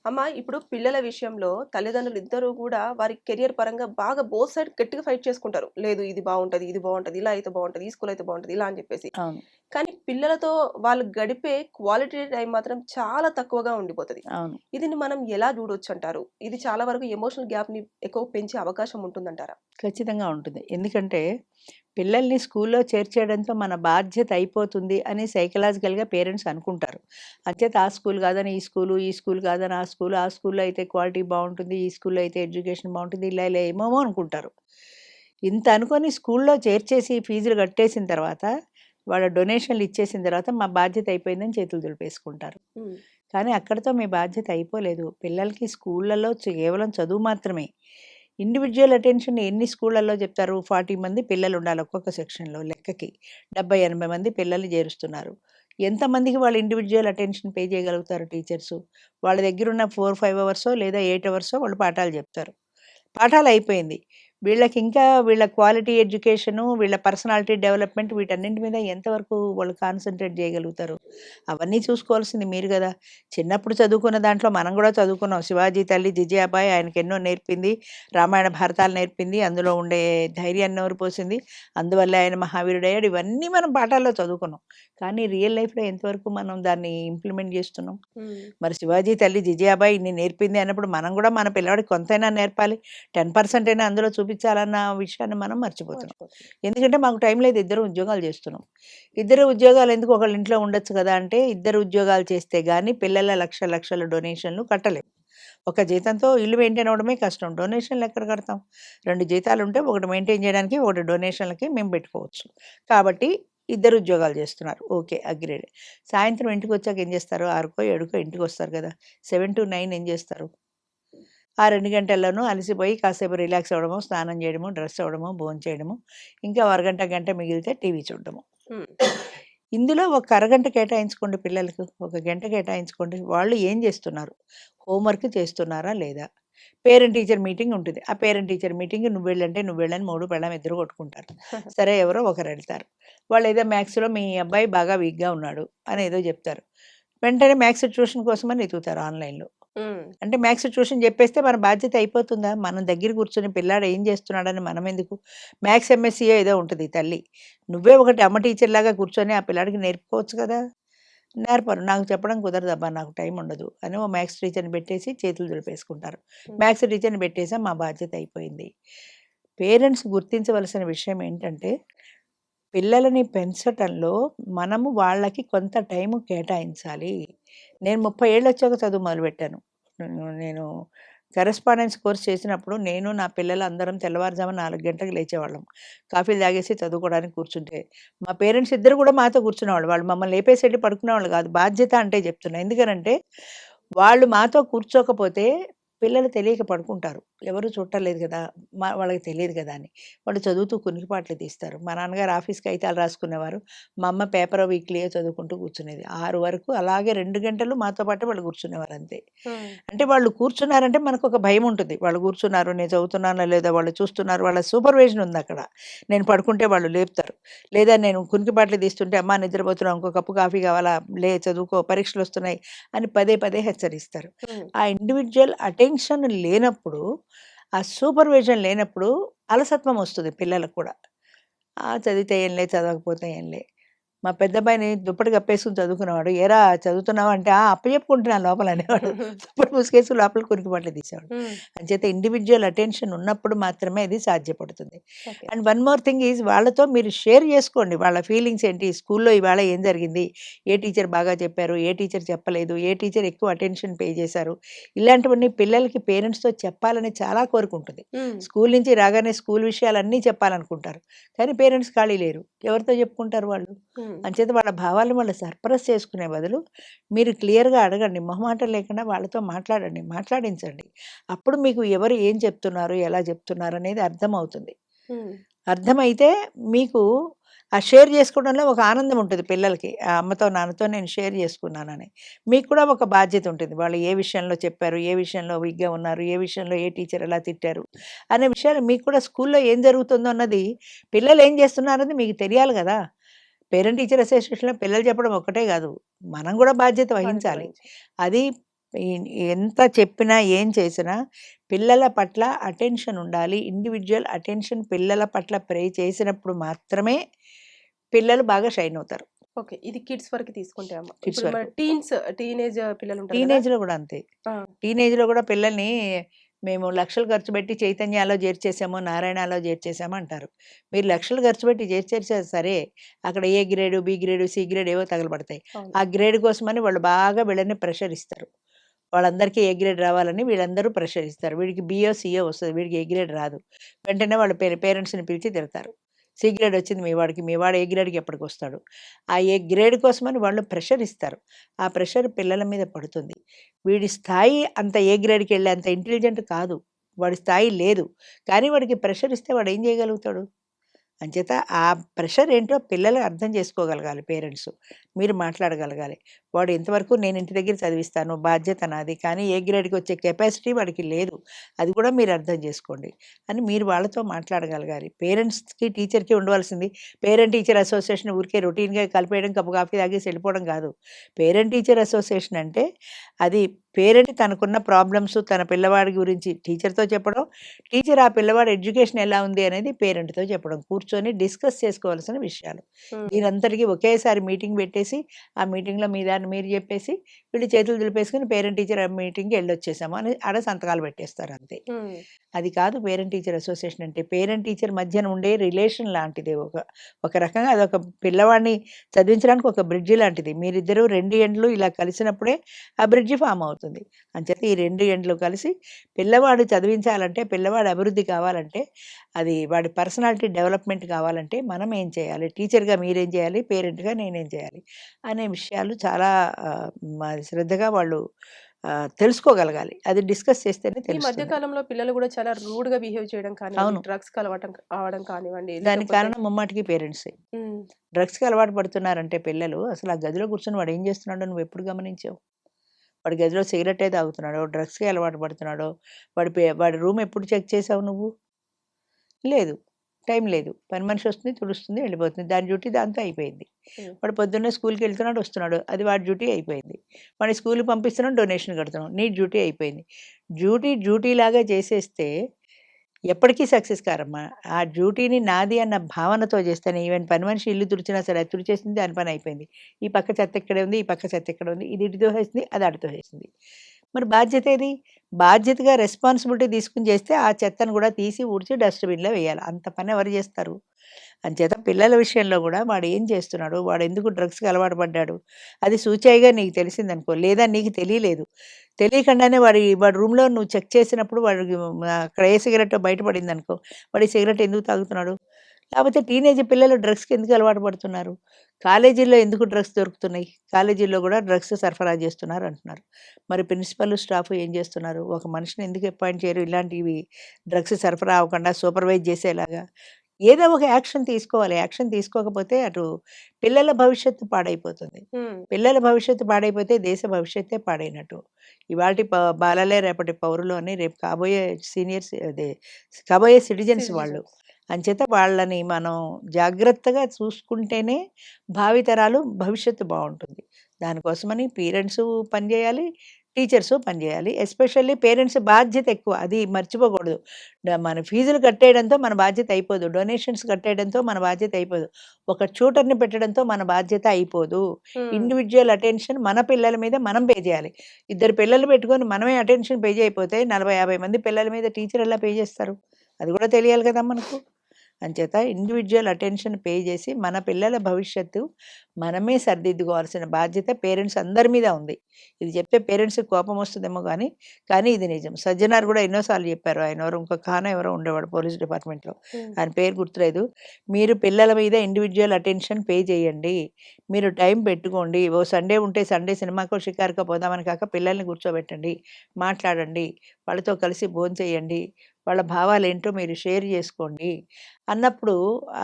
అమ్మ ఇప్పుడు పిల్లల విషయంలో తల్లిదండ్రులు ఇద్దరూ కూడా వారి కెరియర్ పరంగా బాగా బోత్ సైడ్ గట్టిగా ఫైట్ చేసుకుంటారు. లేదు ఇది బావుంటది, ఇది బావుంటది, ఇలా అయితే బావుంటది, ఈ స్కూల్ అయితే బావుంటది, ఇలా అని చెప్పేసి. అవును. కానీ పిల్లలతో వాళ్ళు గడిపే క్వాలిటీ టైం మాత్రం చాలా తక్కువగా ఉండిపోతది. అవును. ఇదిని మనం ఎలా చూడొచ్చంటారు? ఇది చాలా వరకు ఎమోషనల్ గ్యాప్‌ని ఎక్కువ పెంచే అవకాశం ఉంటుందంటారా? ఖచ్చితంగా ఉంటుంది. ఎందుకంటే పిల్లల్ని స్కూల్లో చేర్చేయడంతో మన బాధ్యత అయిపోతుంది అని సైకలాజికల్‌గా పేరెంట్స్ అనుకుంటారు. అంచేత ఆ స్కూల్ కాదని ఈ స్కూలు, ఈ స్కూల్ కాదని ఆ స్కూలు, ఆ స్కూల్‌లో అయితే క్వాలిటీ బావుంటుంది, ఈ స్కూల్‌లో అయితే ఎడ్యుకేషన్ బావుంటుంది. ఇలా ఏమేమో అనుకుంటారు. ఇంత అనుకోని స్కూల్‌లో చేర్చేసి ఫీజులు కట్టేసిన తర్వాత, వాళ్ళ డొనేషన్‌లు ఇచ్చేసిన తర్వాత మా బాధ్యత అయిపోయిందని చేతులు దులిపేసుకుంటారు. హ్మ్. కానీ అక్కడితో మీ బాధ్యత అయిపోలేదు. పిల్లలకి స్కూళ్ళలో కేవలం చదువు మాత్రమే. ఇండివిడ్యువల్ అటెన్షన్ ఎన్ని స్కూళ్ళల్లో చెప్తారు? 40 మంది పిల్లలుండాలి ఒక్కొక్క సెక్షన్‌లో లెక్కకి. 70, 80 మంది పిల్లల్ని చేరుస్తున్నారు. ఎంతమందికి వాళ్ళు ఇండివిడ్యువల్ అటెన్షన్ పే చేయగలుగుతారు టీచర్సు? వాళ్ళ దగ్గరున్న 4, 5 అవర్సో లేదా 8 అవర్సో వాళ్ళు పాఠాలు చెప్తారు. పాఠాలయిపోయింది. వీళ్ళకింకా వీళ్ళ క్వాలిటీ ఎడ్యుకేషను, వీళ్ళ పర్సనాలిటీ డెవలప్‌మెంట్ వీటన్నింటి మీద ఎంతవరకు వాళ్ళు కాన్సంట్రేట్ చేయగలుగుతారు? అవన్నీ చూసుకోవాల్సింది మీరు గదా! చిన్నప్పుడు చదువుకున్న దాంట్లో మనం గూడా చదువుకున్నాం. 'శివాజీ తల్లి జిజియాబాయి' ఆయనకెన్నో నేర్పింది. రామాయణ భారతాలు నేర్పింది. అందులో ఉండే ధైర్యాన్ని నూరి పోసింది. అందువల్లే ఆయన మహావీరుడయ్యాడు. ఇవన్నీ మనం పాఠాల్లో చదువుకున్నాం. కానీ రియల్ లైఫ్‌లో ఎంతవరకు మనం దాన్ని ఇంప్లిమెంట్ జేస్తున్నాం? హ్మ్. మరి 'శివాజీ తల్లి జిజియాబాయి' ఇన్ని నేర్పింది అన్నప్పుడు మనం గూడా మన పిల్లవాడికి కొంతైనా నేర్పాలి. 10% అయినా అందులో చూపించాలన్న విషయాన్ని మనం మర్చిపోతున్నాం. మర్చిపోతున్నా. ఎందుకంటే మాకు టైం లేదు. ఇద్దరం ఉద్యోగాలు చేస్తున్నాం. ఇద్దరు ఉద్యోగాలు ఎందుకు ఒకళ్ళ ఇంట్లో ఉండొచ్చు కదా! అంటే ఇద్దరు ఉద్యోగాలు చేస్తే గాని పిల్లల లక్షల డొనేషన్‌లు కట్టలేం. ఒక జీతంతో ఇల్లు మెయింటైన్ అవ్వడమే కష్టం. డొనేషన్‌లు ఎక్కడ కడతాం? 2 జీతాలుంటే ఒకటి మెయింటైన్ చేయడానికి, ఒకటి డొనేషన్‌లకి మేము పెట్టుకోవచ్చు. కాబట్టి ఇద్దరు ఉద్యోగాలు చేస్తున్నారు. ఓకే. అగ్రీడ్. సాయంత్రం ఇంటికొచ్చాక ఏం చేస్తారు? 6కో, 7కో ఇంటికొస్తారు కదా! 7-9 ఏం చేస్తారు? ఆ 2 గంటల్లోనూ అలసిపోయి కాసేపు రిలాక్స్ అవ్వడమో, స్నానం చేయడమో, డ్రెస్ అవ్వడమో, భోంచేయడమో, ఇంకా అరగంట, గంట మిగిలితే టీవీ చూడడము. హ్మ్. ఇందులో ఒక అరగంట కేటాయించుకోండి పిల్లలకు. ఒక గంట కేటాయించుకోండి. వాళ్ళు ఏం చేస్తున్నారు? హోంవర్క్ చేస్తున్నారా లేదా? పేరెంట్ టీచర్ మీటింగ్ ఉంటుంది. ఆ పేరెంట్ టీచర్ మీటింగ్‌కి నువ్వెళ్ళంటే నువ్వెళ్ళని మొగుడు, పెళ్ళాం ఇద్దరు కొట్టుకుంటారు. సరే ఎవరో ఒకరెళ్తారు. వాళ్ళేదో మ్యాథ్స్‌లో మీ అబ్బాయి బాగా వీక్‌గా ఉన్నాడు అని ఏదో చెప్తారు. వెంటనే మ్యాథ్స్ ట్యూషన్ కోసమని ఎతుకుతారు ఆన్‌లైన్‌లో. హ్మ్. అంటే మ్యాథ్స్ ట్యూషన్ చెప్పేస్తే మన బాధ్యత అయిపోతుందా? మనం దగ్గర కూర్చొని పిల్లాడు ఏం చేస్తున్నాడని మనమెందుకు? మ్యాథ్స్ ఎంఎస్సీయో ఏదో ఉంటది తల్లి. నువ్వే ఒకటి అమ్మ టీచర్‌లాగా కూర్చొని ఆ పిల్లాడికి నేర్పుకోవచ్చు కదా! నేర్పరు. నాకు చెప్పడం కుదరదబ్బా! నాకు టైం ఉండదు అని ఓ మ్యాథ్స్ టీచర్‌ని పెట్టేసి చేతులు దులిపేసుకుంటారు. హ్మ్. మ్యాథ్స్ టీచర్‌ని పెట్టేసాం మా బాధ్యత అయిపోయింది. పేరెంట్స్ గుర్తించవలసిన విషయం ఏంటంటే, పిల్లలని పెంచటంలో మనము వాళ్ళకి కొంత టైము కేటాయించాలి. నేను 30 ఏళ్ళొచ్చాక చదువు మొదలుపెట్టాను. నేను కరెస్పాండెన్స్ కోర్స్ చేసినప్పుడు నేను, నా పిల్లలు అందరం తెల్లవారుజామున 4 గంటలకు లేచేవాళ్ళం. కాఫీలు తాగేసి చదువుకోవడానికి కూర్చుంటే. మా పేరెంట్స్ ఇద్దరు కూడా మాతో కూర్చునేవాళ్ళు. వాళ్ళు మమ్మల్ని లేపేసెళ్ళి పడుకునేవాళ్ళు కాదు. బాధ్యత అంటే చెప్తున్నా. ఎందుకనంటే, వాళ్ళు మాతో కూర్చోకపోతే పిల్లలు తెలియక పడుకుంటారు. ఎవరు చూడలేదు కదా! వాళ్ళకి తెలియదు కదా అని. వాళ్ళు చదువుతూ కునికిపాట్లు తీస్తారు. మా నాన్నగారు ఆఫీస్ కాగితాలు రాసుకునేవారు. మా అమ్మ పేపరో, వీక్లీయో చదువుకుంటూ కూర్చునేది. 6 వరకు అలాగే 2 గంటలు మాతో పాటు వాళ్ళు కూర్చునేవారు అంతే. హ్మ్. అంటే వాళ్ళు కూర్చున్నారంటే మనకొక భయం ఉంటుంది. వాళ్ళు కూర్చున్నారు, నేను చదువుతున్నానో లేదో వాళ్ళు చూస్తున్నారు. వాళ్ళ సూపర్విజన్ ఉందక్కడ. నేను పడుకుంటే వాళ్ళు లేపుతారు. లేదా నేను కునికిపాట్లు తీస్తుంటే, అమ్మా నిద్రపోతున్నావు ఇంకో కప్పు కాఫీ కావాలా? లే చదువుకో పరీక్షలొస్తున్నాయి అని పదే పదే హెచ్చరిస్తారు. హ్మ్. ఆ ఇండివిడ్యువల్ అటెన్షన్ లేనప్పుడు ఆ సూపర్విజన్ లేనప్పుడు అలసత్వం వస్తుంది పిల్లలకు కూడా. చదివితే ఏంలే, చదవకపోతే ఏంలే. మా పెద్దబ్బాయిని దుప్పటి కప్పేసుకొని చదువుకునేవాడు. "ఏరా చదువుతున్నావా?" అంటే, అప్పచెప్పుకుంటున్నాను లోపల" అనేవాడు. దుప్పటి ముసుగేసి లోపల కురికి తీసేవాడు. హ్మ్. అంచేత ఇండివిడ్యువల్ అటెన్షన్ ఉన్నప్పుడు మాత్రమే అది సాధ్యపడుతుంది. Okay. And one more thing is, వాళ్ళతో మీరు షేర్ చేసుకోండి. వాళ్ళ ఫీలింగ్స్ ఏంటి, స్కూల్లో ఇవాళ ఏం జరిగింది, ఏ టీచర్ బాగా చెప్పారు, ఏ టీచర్ చెప్పలేదు, ఏ టీచర్ ఎక్కువ అటెన్షన్ పే చేశారు, ఇలాంటివన్నీ పిల్లలకి పేరెంట్స్‌తో చెప్పాలని చాలా కోరిక ఉంటుంది. హ్మ్. స్కూల్ నుంచి రాగానే స్కూల్ విషయాలన్నీ చెప్పాలనుకుంటారు. కానీ పేరెంట్స్ ఖాళీ లేరు. ఎవరితో చెప్పుకుంటారు వాళ్ళు? హ్మ్. అంచేత వాళ్ళ భావాలను వాళ్ళు సర్ప్రెస్ చేసుకునే బదులు మీరు క్లియర్‌గా అడగండి. మొహమాటం లేకుండా వాళ్ళతో మాట్లాడండి. మాట్లాడించండి. అప్పుడు మీకు ఎవరు ఏం చెప్తున్నారు, ఎలా చెప్తున్నారు అనేది అర్థమవుతుంది. హ్మ్. అర్థమైతే మీకు ఆ షేర్ చేసుకోవడంలో ఒక ఆనందం ఉంటుంది పిల్లలకి. అమ్మతో, నాన్నతో నేను షేర్ చేసుకున్నానని. మీకు కూడా ఒక బాధ్యత ఉంటుంది. వాళ్ళు ఏ విషయంలో చెప్పారు, ఏ విషయంలో వీక్‌గా ఉన్నారు, ఏ విషయంలో ఏ టీచర్ ఎలా తిట్టారు అనే విషయాలు మీకు కూడా స్కూల్‌లో ఏం జరుగుతుందో అన్నది, పిల్లలు ఏం చేస్తున్నారన్నది మీకు తెలియాలి గదా! పేరెంట్ టీచర్ అసోసియేషన్‌లో పిల్లలు చెప్పడం ఒక్కటే గాదు. మనం గూడా బాధ్యత బాధ్యత వహించాలి. వహించాలి. అది ఎ ఎంత చెప్పినా, ఏం చేసినా పిల్లల పట్ల అటెన్షన్ ఉండాలి. ఇండివిడ్యువల్ అటెన్షన్ పిల్లల పట్ల చేసినప్పుడు మాత్రమే పిల్లలు బాగా షైన్ అవుతారు. ఓకే. ఇది కిడ్స్ వరకు తీసుకుంటే అమ్మ. కిడ్స్ ఇప్పుడు మన వరకు. టీనేజ్ పిల్లలుంటారు గదా! టీనేజ్‌లో గూడా అంతే. ఆ! టీనేజ్‌లో గూడా పిల్లల్ని మేము లక్షలు ఖర్చు పెట్టి చైతన్యాలో చేర్చేసాము, నారాయణలో చేర్చేసాము అంటారు. మీరు లక్షలు ఖర్చు పెట్టి చేర్చేసారు సరే, అక్కడ A grade, B grade, C grade ఏవో తగలబడతాయి. అవును. ఆ గ్రేడ్ కోసమని వాళ్ళు బాగా వీళ్ళని ప్రెషర్ ఇస్తారు. వాళ్ళందరికీ ఏ గ్రేడ్ రావాలని వీళ్ళందరూ ప్రెషర్ ఇస్తారు. వీడికి బియో, సియో వస్తది. వీడికి ఏ గ్రేడ్ రాదు. వెంటనే వాళ్ళ పేరెంట్స్‌ని పిలిచి తిడతారు. సి గ్రేడ్ వచ్చింది మీ వాడికి. మీ వాడు ఏ గ్రేడ్‌కి ఎప్పటికొస్తాడు? ఆ ఏ గ్రేడ్ కోసమని వాళ్ళు ప్రెషర్ ఇస్తారు. ఆ ప్రెషర్ పిల్లల మీద పడుతుంది. వీడి స్థాయి అంత ఏ గ్రేడ్‌కెళ్ళేంత ఇంటెలిజెంట్ కాదు. వాడి స్థాయి లేదు. కానీ వాడికి ప్రెషర్ ఇస్తే వాడు ఏం చేయగలుగుతాడు? అంచేత ఆ ప్రెషర్ ఏంటో పిల్లలు అర్థం చేసుకోగలగాలి పేరెంట్స్. మీరు మాట్లాడగలగాలి. వాడు ఇంతవరకు నేను ఇంటి దగ్గర చదివిస్తాను, బాధ్యత నాది. కానీ ఏ గ్రేడ్‌కి వచ్చే కెపాసిటీ వాడికి లేదు. అది కూడా మీరు అర్థం చేసుకోండి అని మీరు వాళ్ళతో మాట్లాడగలగాలి. పేరెంట్స్‌కి, టీచర్‌కి ఉండవలసింది పేరెంట్ టీచర్ అసోసియేషన్ ఊరికే రొటీన్‌గా కలిపేయడం, కప్పు కాఫీ తాగేసి వెళ్ళిపోవడం కాదు. పేరెంట్ టీచర్ అసోసియేషన్ అంటే అది పేరెంట్ తనకున్న ప్రాబ్లమ్స్ తన పిల్లవాడి గురించి టీచర్‌తో చెప్పడం, టీచర్ ఆ పిల్లవాడి ఎడ్యుకేషన్ ఎలా ఉంది అనేది పేరెంట్‌తో చెప్పడం. కూర్చొని డిస్కస్ చేసుకోవాల్సిన విషయాలు. హ్మ్. దీనంతటికి ఒకేసారి మీటింగ్ పెట్టేసి, ఆ మీటింగ్‌లో మీ దాన్ని మీరు చెప్పేసి, వీళ్ళు చేతులు దులిపేసుకొని పేరెంట్ టీచర్ మీటింగ్‌కి ఎళ్ళొచ్చేసాము అని ఆడ సంతకాలు పెట్టేస్తారు అంతే. హ్మ్. అది కాదు పేరెంట్ టీచర్ అసోసియేషన్ అంటే. పేరెంట్ టీచర్ మధ్యన ఉండే రిలేషన్ లాంటిది. ఒక రకంగా అదొక పిల్లవాడిని చదివించడానికి ఒక బ్రిడ్జి లాంటిది. మీరిద్దరూ 2 ఎండ్లు ఇలా కలిసినప్పుడే ఆ బ్రిడ్జి ఫార్మ్ అవుతుంది. అంచేత ఈ 2 ఎండ్లు కలిసి పిల్లవాడు చదివించాలంటే, పిల్లవాడి అభివృద్ధి కావాలంటే, అది వాడి పర్సనాలిటీ డెవలప్‌మెంట్ కావాలంటే మనం ఏం చేయాలి? టీచర్‌గా మీరేం చేయాలి? పేరెంట్‌గా నేనేం చేయాలి? అనే విషయాలు చాలా శ్రద్ధగా వాళ్ళు తెలుసుకోగలగాలి. అది డిస్కస్ చేస్తేనే ఈ మధ్య తెలుస్తుంది. కాలంలో పిల్లలు గూడా చాలా రూడ్‌గా బిహేవ్ చేయడం కానివ్వండి, అవును. డ్రగ్స్‌కి అలవాటం అవ్వడం కానివ్వండి, దానికి లేకపోతే కారణం ముమ్మాటికి పేరెంట్సే. హ్మ్. డ్రగ్స్‌కి అలవాటు పడుతున్నారంటే పిల్లలు, అసలు ఆ గదిలో కూర్చొని వాడు ఏం చేస్తున్నాడో నువ్వెప్పుడు గమనించావు? వాడు గదిలో సిగరెట్టే తాగుతున్నాడో, డ్రగ్స్‌కి అలవాటు పడుతున్నాడో, వాడి రూమ్ ఎప్పుడు చెక్ చేసావు నువ్వు? లేదు. టైం లేదు. పని మనిషి వస్తుంది, తుడుస్తుంది, వెళ్ళిపోతుంది. దాని డ్యూటీ దాంతో అయిపోయింది. హ్మ్. వాడు పొద్దున్నే స్కూల్‌కెళ్తున్నాడు, వస్తున్నాడు. అది వాడి డ్యూటీ అయిపోయింది. వాడిని స్కూల్‌కి పంపిస్తున్నాం, డొనేషన్ కడుతున్నాం. నీ డ్యూటీ అయిపోయింది. డ్యూటీలాగా చేసేస్తే ఎప్పటికీ సక్సెస్ కారమ్మా. ఆ డ్యూటీని నాది అన్న భావనతో చేస్తేనే, ఈవెన్ పని మనిషి ఇల్లు తుడిచినా సరే, అది తుడిచేసింది, దాని పని అయిపోయింది. ఈ పక్క చెత్త ఇక్కడే ఉంది, ఈ పక్క చెత్త ఇక్కడ ఉంది. ఇది ఇటు తోసేసింది, అది అటు తోసేసింది. మరి బాధ్యత ఏది? బాధ్యతగా రెస్పాన్సిబిలిటీ తీసుకొని చేస్తే ఆ చెత్తను కూడా తీసి ఊడ్చి డస్ట్‌బిన్‌లో వేయాలి. అంత పని ఎవరు చేస్తారు? అంచేత పిల్లల విషయంలో గూడా వాడు ఏం చేస్తున్నాడు? వాడు ఎందుకు డ్రగ్స్‌కి అలవాటు పడ్డాడు? అది సూచాయిగా నీకు తెలిసిందనుకో, లేదా నీకు తెలియలేదు. తెలియకుండానే వాడి రూమ్‌లో నువ్వు చెక్ చేసినప్పుడు వాడికి అక్కడ ఏ సిగరెట్టో బయట పడిందనుకో, వాడు ఈ సిగరెట్ ఎందుకు తాగుతున్నాడు? లేపోతే టీనేజ్ పిల్లలు డ్రగ్స్‌కి ఎందుకు అలవాటు పడుతున్నారు? కాలేజీల్లో ఎందుకు డ్రగ్స్ దొరుకుతున్నాయి? కాలేజీల్లో గూడా డ్రగ్స్ సరఫరా చేస్తున్నారు అంటున్నారు. మరి ప్రిన్సిపల్, స్టాఫ్ ఏం చేస్తున్నారు? ఒక మనిషిని ఎందుకు అపాయింట్ చేయరు ఇలాంటివి డ్రగ్స్ సరఫరా అవ్వకుండా సూపర్వైజ్ చేసేలాగా? ఏదో ఒక యాక్షన్ తీసుకోవాలి. యాక్షన్ తీసుకోకపోతే అటు పిల్లల భవిష్యత్తు పాడైపోతుంది. హ్మ్. పిల్లల భవిష్యత్తు పాడైపోతే దేశ భవిష్యత్తే పాడైనట్టు. ఇవాల్టి బాలలే రేపటి పౌరులు అని రేపు కాబోయే కాబోయే సిటిజన్స్ వాళ్ళు. సిటిజన్స్. అంచేత వాళ్ళని మనం జాగ్రత్తగా చూసుకుంటేనే భావితరాలు భవిష్యత్తు బావుంటుంది. దానికోసమని పేరెంట్సు పనిచేయాలి. టీచర్స్ పనిచేయాలి. ఎస్పెషల్లీ పేరెంట్స్ బాధ్యత ఎక్కువ. అది మర్చిపోకూడదు. మన ఫీజులు కట్టేయడంతో మన బాధ్యత అయిపోదు. డొనేషన్స్ కట్టేయడంతో మన బాధ్యత అయిపోదు. ఒక ట్యూటర్‌ని పెట్టడంతో మన బాధ్యత అయిపోదు. హ్మ్. ఇండివిడ్యువల్ అటెన్షన్ మన పిల్లల మీద మనం పే చేయాలి. ఇద్దరు పిల్లలు పెట్టుకొని మనమే అటెన్షన్ పే చేయకపోతే 40, 50 మంది పిల్లల మీద టీచర్ ఎలా పే చేస్తారు? అది కూడా తెలియాలి కదా మనకు. అంచేత ఇండివిడ్యువల్ అటెన్షన్ పే చేసి మన పిల్లల భవిష్యత్తు మనమే సరిదిద్దుకోవాల్సిన బాధ్యత పేరెంట్స్ అందరి మీద ఉంది. ఇది చెప్తే పేరెంట్స్‌కి కోపం వస్తుందేమో కానీ ఇది నిజం. సజ్జనార్ కూడా ఎన్నో సార్లు చెప్పారు. ఆయన ఎవరో ఇంకో ఖానా ఎవరో ఉండేవాడు పోలీస్ డిపార్ట్మెంట్‌లో. హ్మ్. ఆయన పేరు గుర్తులేదు. మీరు పిల్లల మీద ఇండివిడ్యువల్ అటెన్షన్ పే చేయండి. మీరు టైం పెట్టుకోండి. ఓ సండే ఉంటే సండే సినిమాకో, షికారుకో పోదామని కాక పిల్లల్ని కూర్చోబెట్టండి. మాట్లాడండి. వాళ్ళతో కలిసి భోంచేయండి. వాళ్ళ భావాలేంటో మీరు షేర్ చేసుకోండి. అన్నప్పుడు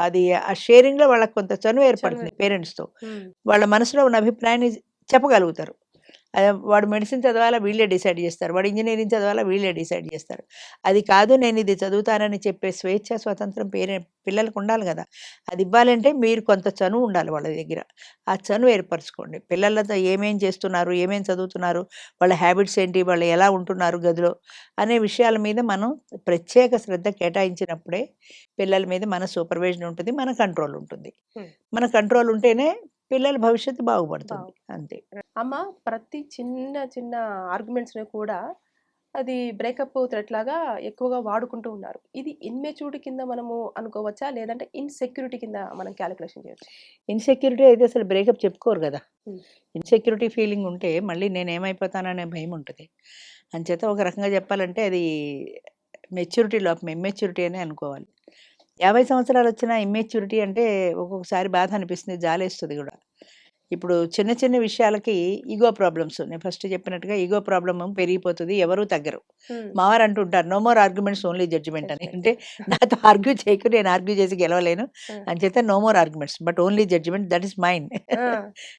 అది ఆ షేరింగ్‌లో వాళ్ళకి కొంత చనువు ఏర్పడుతుంది చనువు. పేరెంట్స్‌తో. హ్మ్. వాళ్ళ మనసులో ఉన్న అభిప్రాయాన్ని చెప్పగలుగుతారు. వాడు మెడిసిన్ చదవాలా వీళ్ళే డిసైడ్ చేస్తారు. వాడు ఇంజినీరింగ్ చదవాలా వీళ్ళే డిసైడ్ చేస్తారు. అది కాదు నేను ఇది చదువుతానని చెప్పే స్వేచ్ఛ, స్వతంత్రం పిల్లలకు ఉండాలి గదా! అది ఇవ్వాలంటే మీరు కొంత చనువు ఉండాలి వాళ్ళ దగ్గర. ఆ చనువు ఏర్పరచుకోండి. పిల్లలతో ఏమేం చేస్తున్నారు? ఏమేం చదువుతున్నారు? వాళ్ళ హ్యాబిట్స్ ఏంటి? వాళ్ళు ఎలా ఉంటున్నారు గదిలో? అనే విషయాల మీద మనం ప్రత్యేక శ్రద్ధ కేటాయించినప్పుడే పిల్లల మీద మన సూపర్విజన్ ఉంటుంది. మన కంట్రోల్ ఉంటుంది. హ్మ్. మన కంట్రోల్ ఉంటేనే పిల్లల భవిష్యత్తు బాగుపడుతుంది. అంతే. అమ్మ, ప్రతి చిన్న చిన్న ఆర్గ్యుమెంట్స్‌ని కూడా అది బ్రేకప్ థ్రెట్ లాగా ఎక్కువగా వాడుకుంటూ ఉన్నారు. ఇది ఇమ్మెచ్యూరిటీ కింద మనము అనుకోవచ్చా? లేదంటే ఇన్‌సెక్యూరిటీ కింద మనం క్యాలిక్యులేషన్ చేయొచ్చా? ఇన్‌సెక్యూరిటీ అయితే అసలు బ్రేకప్ చెప్పుకోరు గదా! హ్మ్. ఇన్‌సెక్యూరిటీ ఫీలింగ్ ఉంటే మళ్ళీ నేనేమైపోతాననే భయం ఉంటది. అంచేత ఒక రకంగా చెప్పాలంటే అది మెచ్యూరిటీ లోపం. ఇమ్మెచ్యూరిటీ అనే అనుకోవాలి. 50 సంవత్సరాలొచ్చినా ఇమ్మెచ్యూరిటీ అంటే ఒక్కొక్కసారి బాధ అనిపిస్తుంది. జాలేస్తది గూడా. ఇప్పుడు చిన్న చిన్న విషయాలకి ఇగో ప్రాబ్లమ్స్. నేను ఫస్ట్ చెప్పినట్టుగా ఇగో ప్రాబ్లమ్ పెరిగిపోతది. ఎవరు తగ్గరు. హ్మ్. మా వారు అంటుంటారు, "no more arguments only judgement" అని. జడ్జ్‌మెంట్. అంటే నాతో ఆర్గ్యూ చేయకు. నేను ఆర్గ్యూ చేసి గెలవలేను. ఆ! అంచేత no more arguments. But only judgement that is mine. ఆ!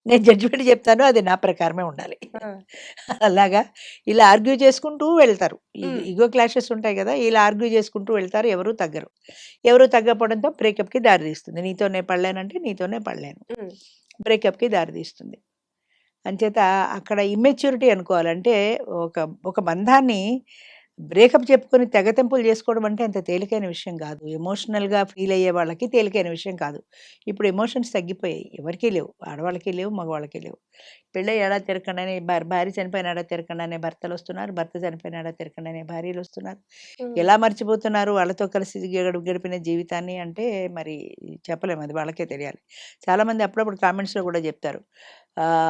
నేను జడ్జ్‌మెంట్ చెప్తాను. అది నా ప్రకారమే ఉండాలి. ఆ! అలాగా ఇలా ఆర్గ్యూ చేసుకుంటూ వెళ్తారు. హ్మ్. ఇగో క్లాషెస్ ఉంటాయి గదా! ఇలా ఆర్గ్యూ చేసుకుంటూ వెళ్తారు. ఎవరు తగ్గరు. ఎవరు తగ్గకపోవడంతో బ్రేకప్‌కి దారితీస్తుంది. నీతోనే పడలేనంటే నీతోనే పడలేను. హ్మ్. బ్రేకప్‌కి దారితీస్తుంది. అంచేత అక్కడ ఇమ్మెచ్యూరిటీ అనుకోవాలి. అంటే ఒక ఒక బంధాన్ని బ్రేకప్ చెప్పుకొని తెగతెంపులు చేసుకోవడం అంటే అంత తేలికైన విషయం కాదు. ఎమోషనల్‌గా ఫీల్ అయ్యే వాళ్ళకి తేలికైన విషయం కాదు. ఇప్పుడు ఎమోషన్స్ తగ్గిపోయాయి. ఎవరికీ లేవు. ఆడవాళ్ళకి లేవు, మగవాళ్ళకి లేవు. పెళ్ళై ఏడాది తిరగకుండానే భార్య చనిపోయిన ఏడాది తిరగకుండానే భర్తలొస్తున్నారు. భర్త చనిపోయిన ఏడాది తిరగకుండానే భార్యలొస్తున్నారు. హ్మ్. ఎలా మర్చిపోతున్నారు వాళ్ళతో కలిసి గడిపిన జీవితాన్ని అంటే మరి చెప్పలేము. అది వాళ్ళకే తెలియాలి. చాలామంది అప్పుడప్పుడు కామెంట్స్‌లో కూడా చెప్తారు.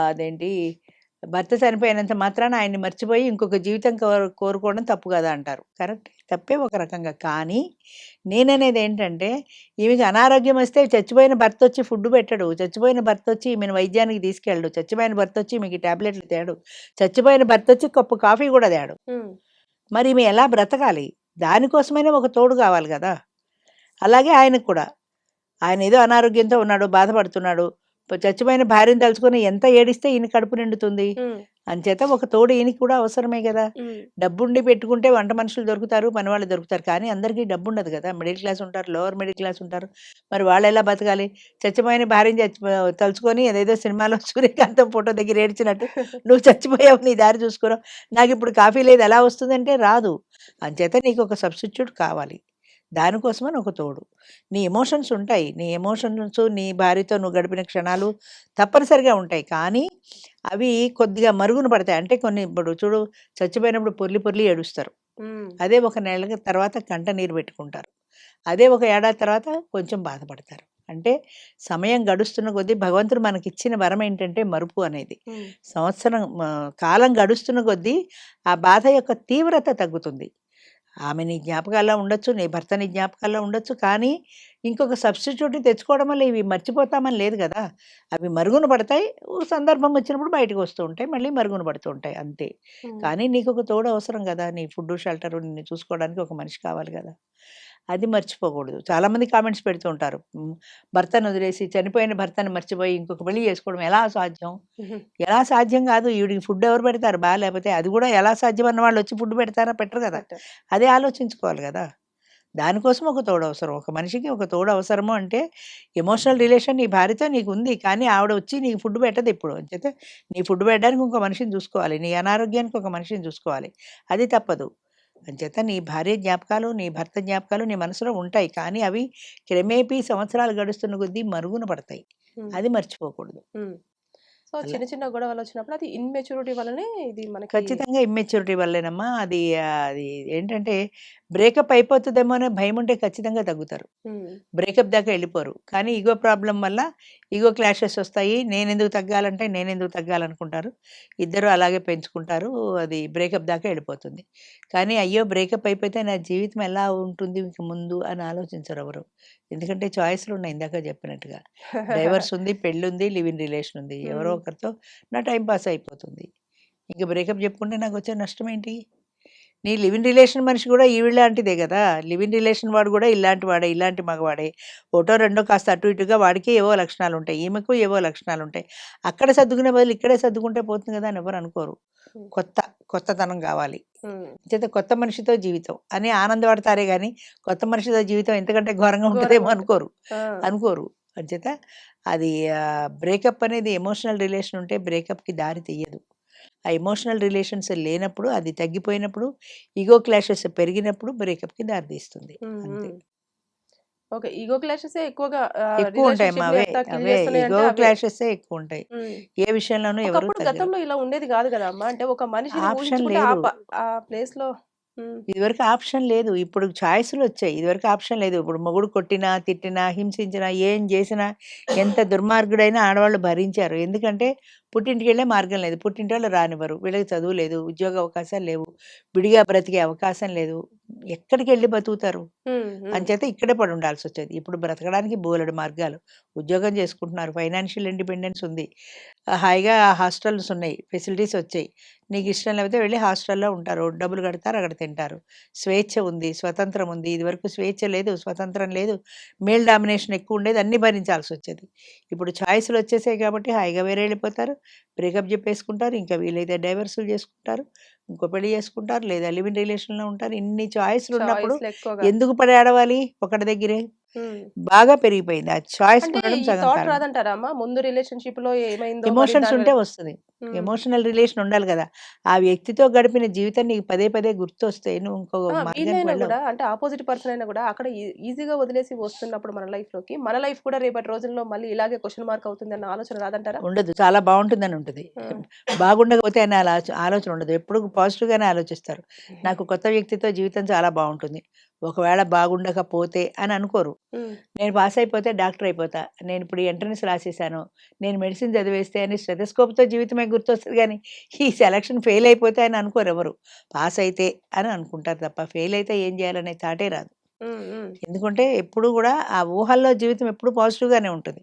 అదేంటి భర్త చనిపోయినంత మాత్రాన ఆయన్ని మర్చిపోయి ఇంకొక జీవితం కోరుకోవడం తప్పు కదా అంటారు. కరెక్ట్. తప్పే ఒక రకంగా. కానీ నేననేది ఏంటంటే ఈమెకి అనారోగ్యం వస్తే చచ్చిపోయిన భర్త వచ్చి ఫుడ్ పెట్టడు. చచ్చిపోయిన భర్త వచ్చి ఈమెను వైద్యానికి తీసుకెళ్ళడు. చచ్చిపోయిన భర్త వచ్చి ఈమెకి టాబ్లెట్లు తేడు. చచ్చిపోయిన భర్త వచ్చి కప్పు కాఫీ కూడా తేడు. హ్మ్. మరి ఈమె ఎలా బ్రతకాలి? దానికోసమైనా ఒక తోడు కావాలి గదా! అలాగే ఆయనకు కూడా. ఆయనేదో అనారోగ్యంతో ఉన్నాడు, బాధపడుతున్నాడు. చచ్చిపోయిన భార్యను తలుచుకొని ఎంత ఏడిస్తే ఈయన కడుపు నిండుతుంది. హ్మ్. అంచేత ఒక తోడు ఈయనకి కూడా అవసరమే గదా! హ్మ్. డబ్బుండి పెట్టుకుంటే వంట మనుషులు దొరుకుతారు, పనివాళ్ళు దొరుకుతారు. కానీ అందరికీ డబ్బుండదు గదా! మిడిల్ క్లాస్ ఉంటారు, లోవర్ మిడిల్ క్లాస్ ఉంటారు. మరి వాళ్ళెలా బతకాలి? చచ్చిపోయిన భార్యని తలుచుకొని అదేదో సినిమాలో సూర్యకాంతం ఫోటో దగ్గర ఏడ్చినట్టు నువ్వు చచ్చిపోయావు నీ దారి చూసుకోరా, నాకిప్పుడు కాఫీ లేదు ఎలా వస్తుందంటే రాదు. అంచేత నీకొక సబ్‌స్టిట్యూట్ కావాలి. దానికోసమని ఒక తోడు. నీ ఎమోషన్స్ ఉంటాయి. నీ ఎమోషన్స్ నీ భార్యతో నువ్వు గడిపిన క్షణాలు తప్పనిసరిగా ఉంటాయి. కానీ అవి కొద్దిగా మరుగున పడతాయి. అంటే కొన్ని ఇప్పుడు చూడు చచ్చిపోయినప్పుడు పొర్లి పొర్లి ఏడుస్తారు. హ్మ్. అదే ఒక నెల తర్వాత కంట నీరు పెట్టుకుంటారు. అదే ఒక ఏడాది తర్వాత కొంచెం బాధపడతారు. అంటే సమయం గడుస్తున్న కొద్దీ భగవంతుడు మనకిచ్చిన వరం ఏంటంటే మరుపు అనేది. హ్మ్. సంవత్సరం కాలం గడుస్తున్న కొద్దీ ఆ బాధ యొక్క తీవ్రత తగ్గుతుంది. ఆమె నీ జ్ఞాపకాల్లో ఉండొచ్చు. నీ భర్త నీ జ్ఞాపకాల్లో ఉండొచ్చు. కానీ ఇంకొక సబ్‌స్టిట్యూట్‌ని తెచ్చుకోవడం వల్ల ఇవి మర్చిపోతామని లేదు గదా! అవి మరుగున పడతాయి. ఓ సందర్భం వచ్చినప్పుడు బయటకొస్తూ ఉంటాయి. మళ్ళీ మరుగున పడుతూ ఉంటాయి అంతే. హ్మ్. కానీ నీకొక తోడు అవసరం గదా! నీ ఫుడ్డు, షెల్టరు నిన్ను చూసుకోవడానికి ఒక మనిషి కావాలి గదా! అది మర్చిపోకూడదు. చాలామంది కామెంట్స్ పెడుతూ ఉంటారు. భర్తను వదిలేసి చనిపోయిన భర్తను మర్చిపోయి ఇంకొక పెళ్లి చేసుకోవడం ఎలా సాధ్యం? హుహు. ఎలా సాధ్యం కాదు. ఈవిడికి ఫుడ్ ఎవరు పెడతారు లేకపోతే? అది కూడా ఎలా సాధ్యం అన్న వాళ్ళొచ్చి ఫుడ్ పెడతారా? పెట్టరు గదా! బెటర్. అదే ఆలోచించుకోవాలి గదా! దానికోసం ఒక తోడు అవసరం. ఒక మనిషికి ఒక తోడు అవసరము అంటే ఎమోషనల్ రిలేషన్ నీ భార్యతో నీకుంది. కానీ ఆవిడ వచ్చి నీకు ఫుడ్ పెట్టదిప్పుడు. అంచేత నీ ఫుడ్ పెట్టడానికి ఇంకో మనిషిని చూసుకోవాలి. నీ అనారోగ్యానికి ఒక మనిషిని చూసుకోవాలి. అది తప్పదు. అంచేత నీ భార్య జ్ఞాపకాలు, నీ భర్త జ్ఞాపకాలు నీ మనసులో ఉంటాయి. కానీ అవి క్రమేపీ సంవత్సరాలు గడుస్తున్న కొద్దీ మరుగున పడతాయి. ఉమ్, అది మర్చిపోకూడదు. ఉమ్. సో అలా. చిన్న చిన్న గొడవలు వచ్చినప్పుడు అది ఇన్మెచ్యూరిటీ వల్లనే ఇది మనకి. ఖచ్చితంగా ఇమ్మెచ్యూరిటీ వల్లేనమ్మా. అది ఏంటంటే బ్రేకప్ అయిపోతుందేమో అనే భయం ఉంటే ఖచ్చితంగా తగ్గుతారు. ఉమ్, బ్రేకప్ దాకా వెళ్ళిపోరు. కానీ ఈగో ప్రాబ్లం వల్ల ఈగో క్లాషెస్ వస్తాయి. నేనెందుకు తగ్గాలంటే నేనెందుకు తగ్గాలనుకుంటారు. ఇద్దరు అలాగే పెంచుకుంటారు. అది బ్రేకప్ దాకా వెళ్ళిపోతుంది. కానీ అయ్యో బ్రేకప్ అయిపోతే నా జీవితం ఎలా ఉంటుంది ఇంక ముందు అని ఆలోచించరు ఎవరు. ఎందుకంటే చాయిస్లు ఉన్నాయి ఇందాక చెప్పినట్టుగా. డైవర్స్ ఉంది, పెళ్ళుంది, లివ్ ఇన్ రిలేషన్ ఉంది. ఎవరో ఉమ్, ఒకరితో నా టైం పాస్ అయిపోతుంది. ఇంక బ్రేకప్ చెప్పుకుంటే నాకు వచ్చే నష్టం ఏంటి? నీ లివ్ ఇన్ రిలేషన్ మనిషి కూడా ఈవిడలాంటిదే కదా! లివ్ ఇన్ రిలేషన్ వాడు కూడా ఇలాంటి వాడే, ఇలాంటి మగవాడే. ఒకటో రెండో కాస్త అటు ఇటుగా వాడికి ఏవో లక్షణాలుంటాయి. ఈమెకు ఏవో లక్షణాలుంటాయి. అక్కడ సర్దుకునే బదులు ఇక్కడే సర్దుకుంటే పోతుంది కదా అని ఎవరు అనుకోరు. ఉమ్, కొత్తతనం కావాలి. ఉమ్. చేత కొత్త మనిషితో జీవితం అని ఆనందపడతారే గానీ, కొత్త మనిషితో జీవితం ఎంతకంటే ఘోరంగా ఘోరంగా ఉంటదేమో ఉంటుంది. అనుకోరు. ఆ, అనుకోరు. అంచేత అది బ్రేకప్ అనేది ఎమోషనల్ రిలేషన్ ఉంటే బ్రేకప్‌కి దారి తీయదు. ఆ ఎమోషనల్ రిలేషన్స్ లేనప్పుడు, అది తగ్గిపోయినప్పుడు, ఇగో క్లాషెస్ పెరిగినప్పుడు బ్రేకప్‌కి దారి తీస్తుంది. ఉమ్, అంతే. ఉమ్. ఓకే. ఈగో క్లాషెసే ఎక్కువగా ఎక్కువుంటాయమ్మా. రిలేషన్‌షిప్‌ని అవే. ఎంత కిల్ అవే. చేస్తున్నాయంటే ఇగో అవే. క్లాషెసే ఎక్కువుంటాయి. హ్మ్. ఏ విషయంలోనూ ఎవరు ఒకప్పుడు తగ్గరు. గతంలో ఇలా ఉండేది గాదు గదా అమ్మ! అంటే ఒక మనిషిని ఆప్షన్ ఊహించుకుంటే లేదు. ఆ ప్లేస్‌లో. హ్మ్. ఇదివరకు ఆప్షన్ లేదు. ఇప్పుడు చాయిస్‌లొచ్చాయి. ఇదివరకు ఆప్షన్ లేదు. ఇప్పుడు మొగుడు కొట్టినా, తిట్టినా, హింసించినా, ఏం జేసినా, ఎంత దుర్మార్గుడైనా ఆడవాళ్ళు భరించారు. ఎందుకంటే పుట్టింటికెళ్ళే మార్గం లేదు. పుట్టింటోళ్ళు రానివ్వరు. వీళ్ళకి చదువు లేదు, ఉద్యోగ అవకాశాలు లేవు, విడిగా బ్రతికే అవకాశం లేదు. ఎక్కడికెళ్ళి బతుకుతారు? హ్మ్. హ్మ్. అంచేత ఇక్కడే పడుండాల్సొచ్చేది. ఇప్పుడు బ్రతకడానికి బోలెడు మార్గాలు. ఉద్యోగం చేసుకుంటున్నారు. ఫైనాన్షియల్ ఇండిపెండెన్స్ ఉంది. హాయిగా హాస్టల్స్ ఉన్నాయి. ఫెసిలిటీస్ వచ్చాయి. నీకిష్టం లేకపోతే వెళ్ళి హాస్టల్‌లో ఉంటారు. డబ్బులు కడతారు. అక్కడ తింటారు. స్వేచ్ఛ ఉంది. స్వతంత్రం ఉంది. ఇదివరకు స్వేచ్ఛ లేదు. స్వతంత్రం లేదు. మేల్ డామినేషన్ ఎక్కువుండేది. అన్నీ భరించాల్సొచ్చేది. ఇప్పుడు చాయిస్‌లు వచ్చేసాయి కాబట్టి హాయిగా వేరే వెళ్ళిపోతారు. బ్రేకప్ చెప్పేసుకుంటారు. ఇంకా వీలైతే డైవర్సులు చేసుకుంటారు. ఇంకో పెళ్లి చేసుకుంటారు. లేదా లివ్ ఇన్ రిలేషన్‌లో ఉంటారు. ఇన్ని చాయిస్‌లున్నప్పుడు చాయిస్‌లెక్కువగా. ఎందుకు పడి ఏడవాలి ఒకడి దగ్గరే? హ్మ్. బాగా పెరిగిపోయింది. ఆ చాయిస్ అంటే ఉండడం ఈ సగం థాట్ కారణం. రాదంటారా అమ్మ? ముందు రిలేషన్‌షిప్‌లో ఏమైందో మరి ఎమోషన్స్ దాని మీద. ఉంటే వస్తది. హ్మ్. ఎమోషనల్ రిలేషన్ ఉండాలి గదా! ఆ వ్యక్తితో గడిపిన జీవితం నీకు పదే పదే గుర్తొస్తే నువ్వు ఇంకో ఆ! మార్గానికి వీళ్ళైనా వెళ్ళవు. గూడా అంటే అపోజిట్ పర్సన్ అయినా గూడా అక్కడ ఈజీగా వదిలేసి వస్తున్నప్పుడు మన లైఫ్‌లోకి, మన లైఫ్ కూడా రేపటి రోజుల్లో మళ్ళీ ఇలాగే క్వెషన్ మార్క్ అవుతుందన్న ఆలోచన రాదంటారా? ఉండదు. చాలా బావుంటుందని ఉంటది. ఆ! బాగుండకపోతే అనే ఆలోచన ఉండదు. ఎప్పుడు పాజిటివ్‌గానే ఆలోచిస్తారు. నాకు కొత్త వ్యక్తితో జీవితం చాలా బావుంటుంది. ఒకవేళ బాగుండకపోతే అని అనుకోరు. హ్మ్. నేను పాస్ అయిపోతే డాక్టర్ అయిపోతా. నేనిప్పుడు ఎంట్రన్స్ రాసేసాను. నేను మెడిసిన్ చదివేస్తే అని స్టెతస్కోప్‌తో జీవితమే గుర్తొస్తది గానీ, ఈ సెలక్షన్ ఫెయిల్ అయిపోతే అని అనుకోరెవరు. పాస్ అయితే అని అనుకుంటారు తప్ప, ఫెయిల్ అయితే ఏం చేయాలనే థాటే రాదు. హ్మ్. హ్మ్. ఎందుకంటే ఎప్పుడు గూడా ఆ ఊహల్లో జీవితం ఎప్పుడు పాజిటివ్‌గానే ఉంటుంది.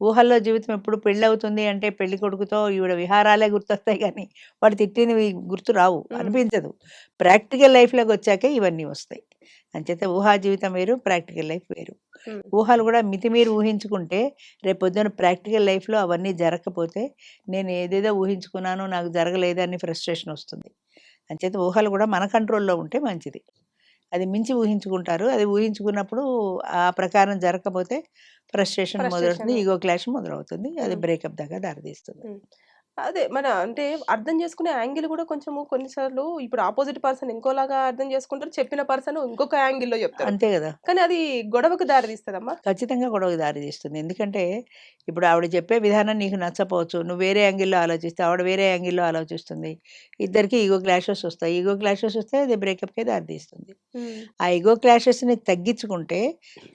ఊహల్లో జీవితం ఎప్పుడు పెళ్ళవుతుంది అంటే పెళ్లి కొడుకుతో ఈవిడ విహారాలే గుర్తొస్తాయి గానీ, వాడు తిట్టినవి గుర్తు రావు. హ్మ్. అనిపించదు. ప్రాక్టికల్ లైఫ్‌లోకొచ్చాకే ఇవన్నీ వస్తాయి. అంచేత ఊహా జీవితం వేరు, ప్రాక్టికల్ లైఫ్ వేరు. హ్మ్. ఊహలు గూడా మితిమీరి ఊహించుకుంటే రేపొద్దున ప్రాక్టికల్ లైఫ్‌లో అవన్నీ జరగకపోతే నేను ఏదేదో ఊహించుకున్నాను నాకు జరగలేదని ఫ్రస్ట్రేషన్ వస్తుంది. అంచేత ఊహలు గూడా మన కంట్రోల్‌లో ఉంటే మంచిది. అది మించి ఊహించుకుంటారు. అది ఊహించుకున్నప్పుడు ఆ ప్రకారం జరగకపోతే ఫ్రస్ట్రేషన్ మొదలవుతుంది. ఫ్రస్ట్రేషన్. ఇగో క్లాష్ మొదలవుతుంది. అది హ్మ్. బ్రేకప్ దాకా దారితీస్తుంది. హ్మ్. అదే మన అంటే అర్థం చేసుకునే యాంగిల్ గూడా కొంచెము కొన్ని సార్లు ఇప్పుడు అపోజిట్ పర్సన్ ఇంకోలాగా అర్థం చేసుకుంటారు. చెప్పిన పర్సన్ ఇంకొక యాంగిల్‌లో జెప్తారు. అంతే గదా! కానీ అది గొడవకు దారి తీస్తదమ్మా? ఖచ్చితంగా గొడవకు దారితీస్తుంది. ఎందుకంటే, ఇప్పుడు ఆవిడ చెప్పే విధానం నీకు నచ్చపోవచ్చు. నువ్వు వేరే యాంగిల్‌లో ఆలోచిస్తే, ఆవిడ వేరే యాంగిల్‌లో ఆలోచిస్తుంది. ఇద్దరికీ ఇగో క్లాషెస్ వస్తాయి. ఇగో క్లాషెస్ వస్తే అది బ్రేకప్‌కే దారితీస్తుంది. హ్మ్. ఆ ఇగో క్లాషెస్‌ని తగ్గించుకుంటే,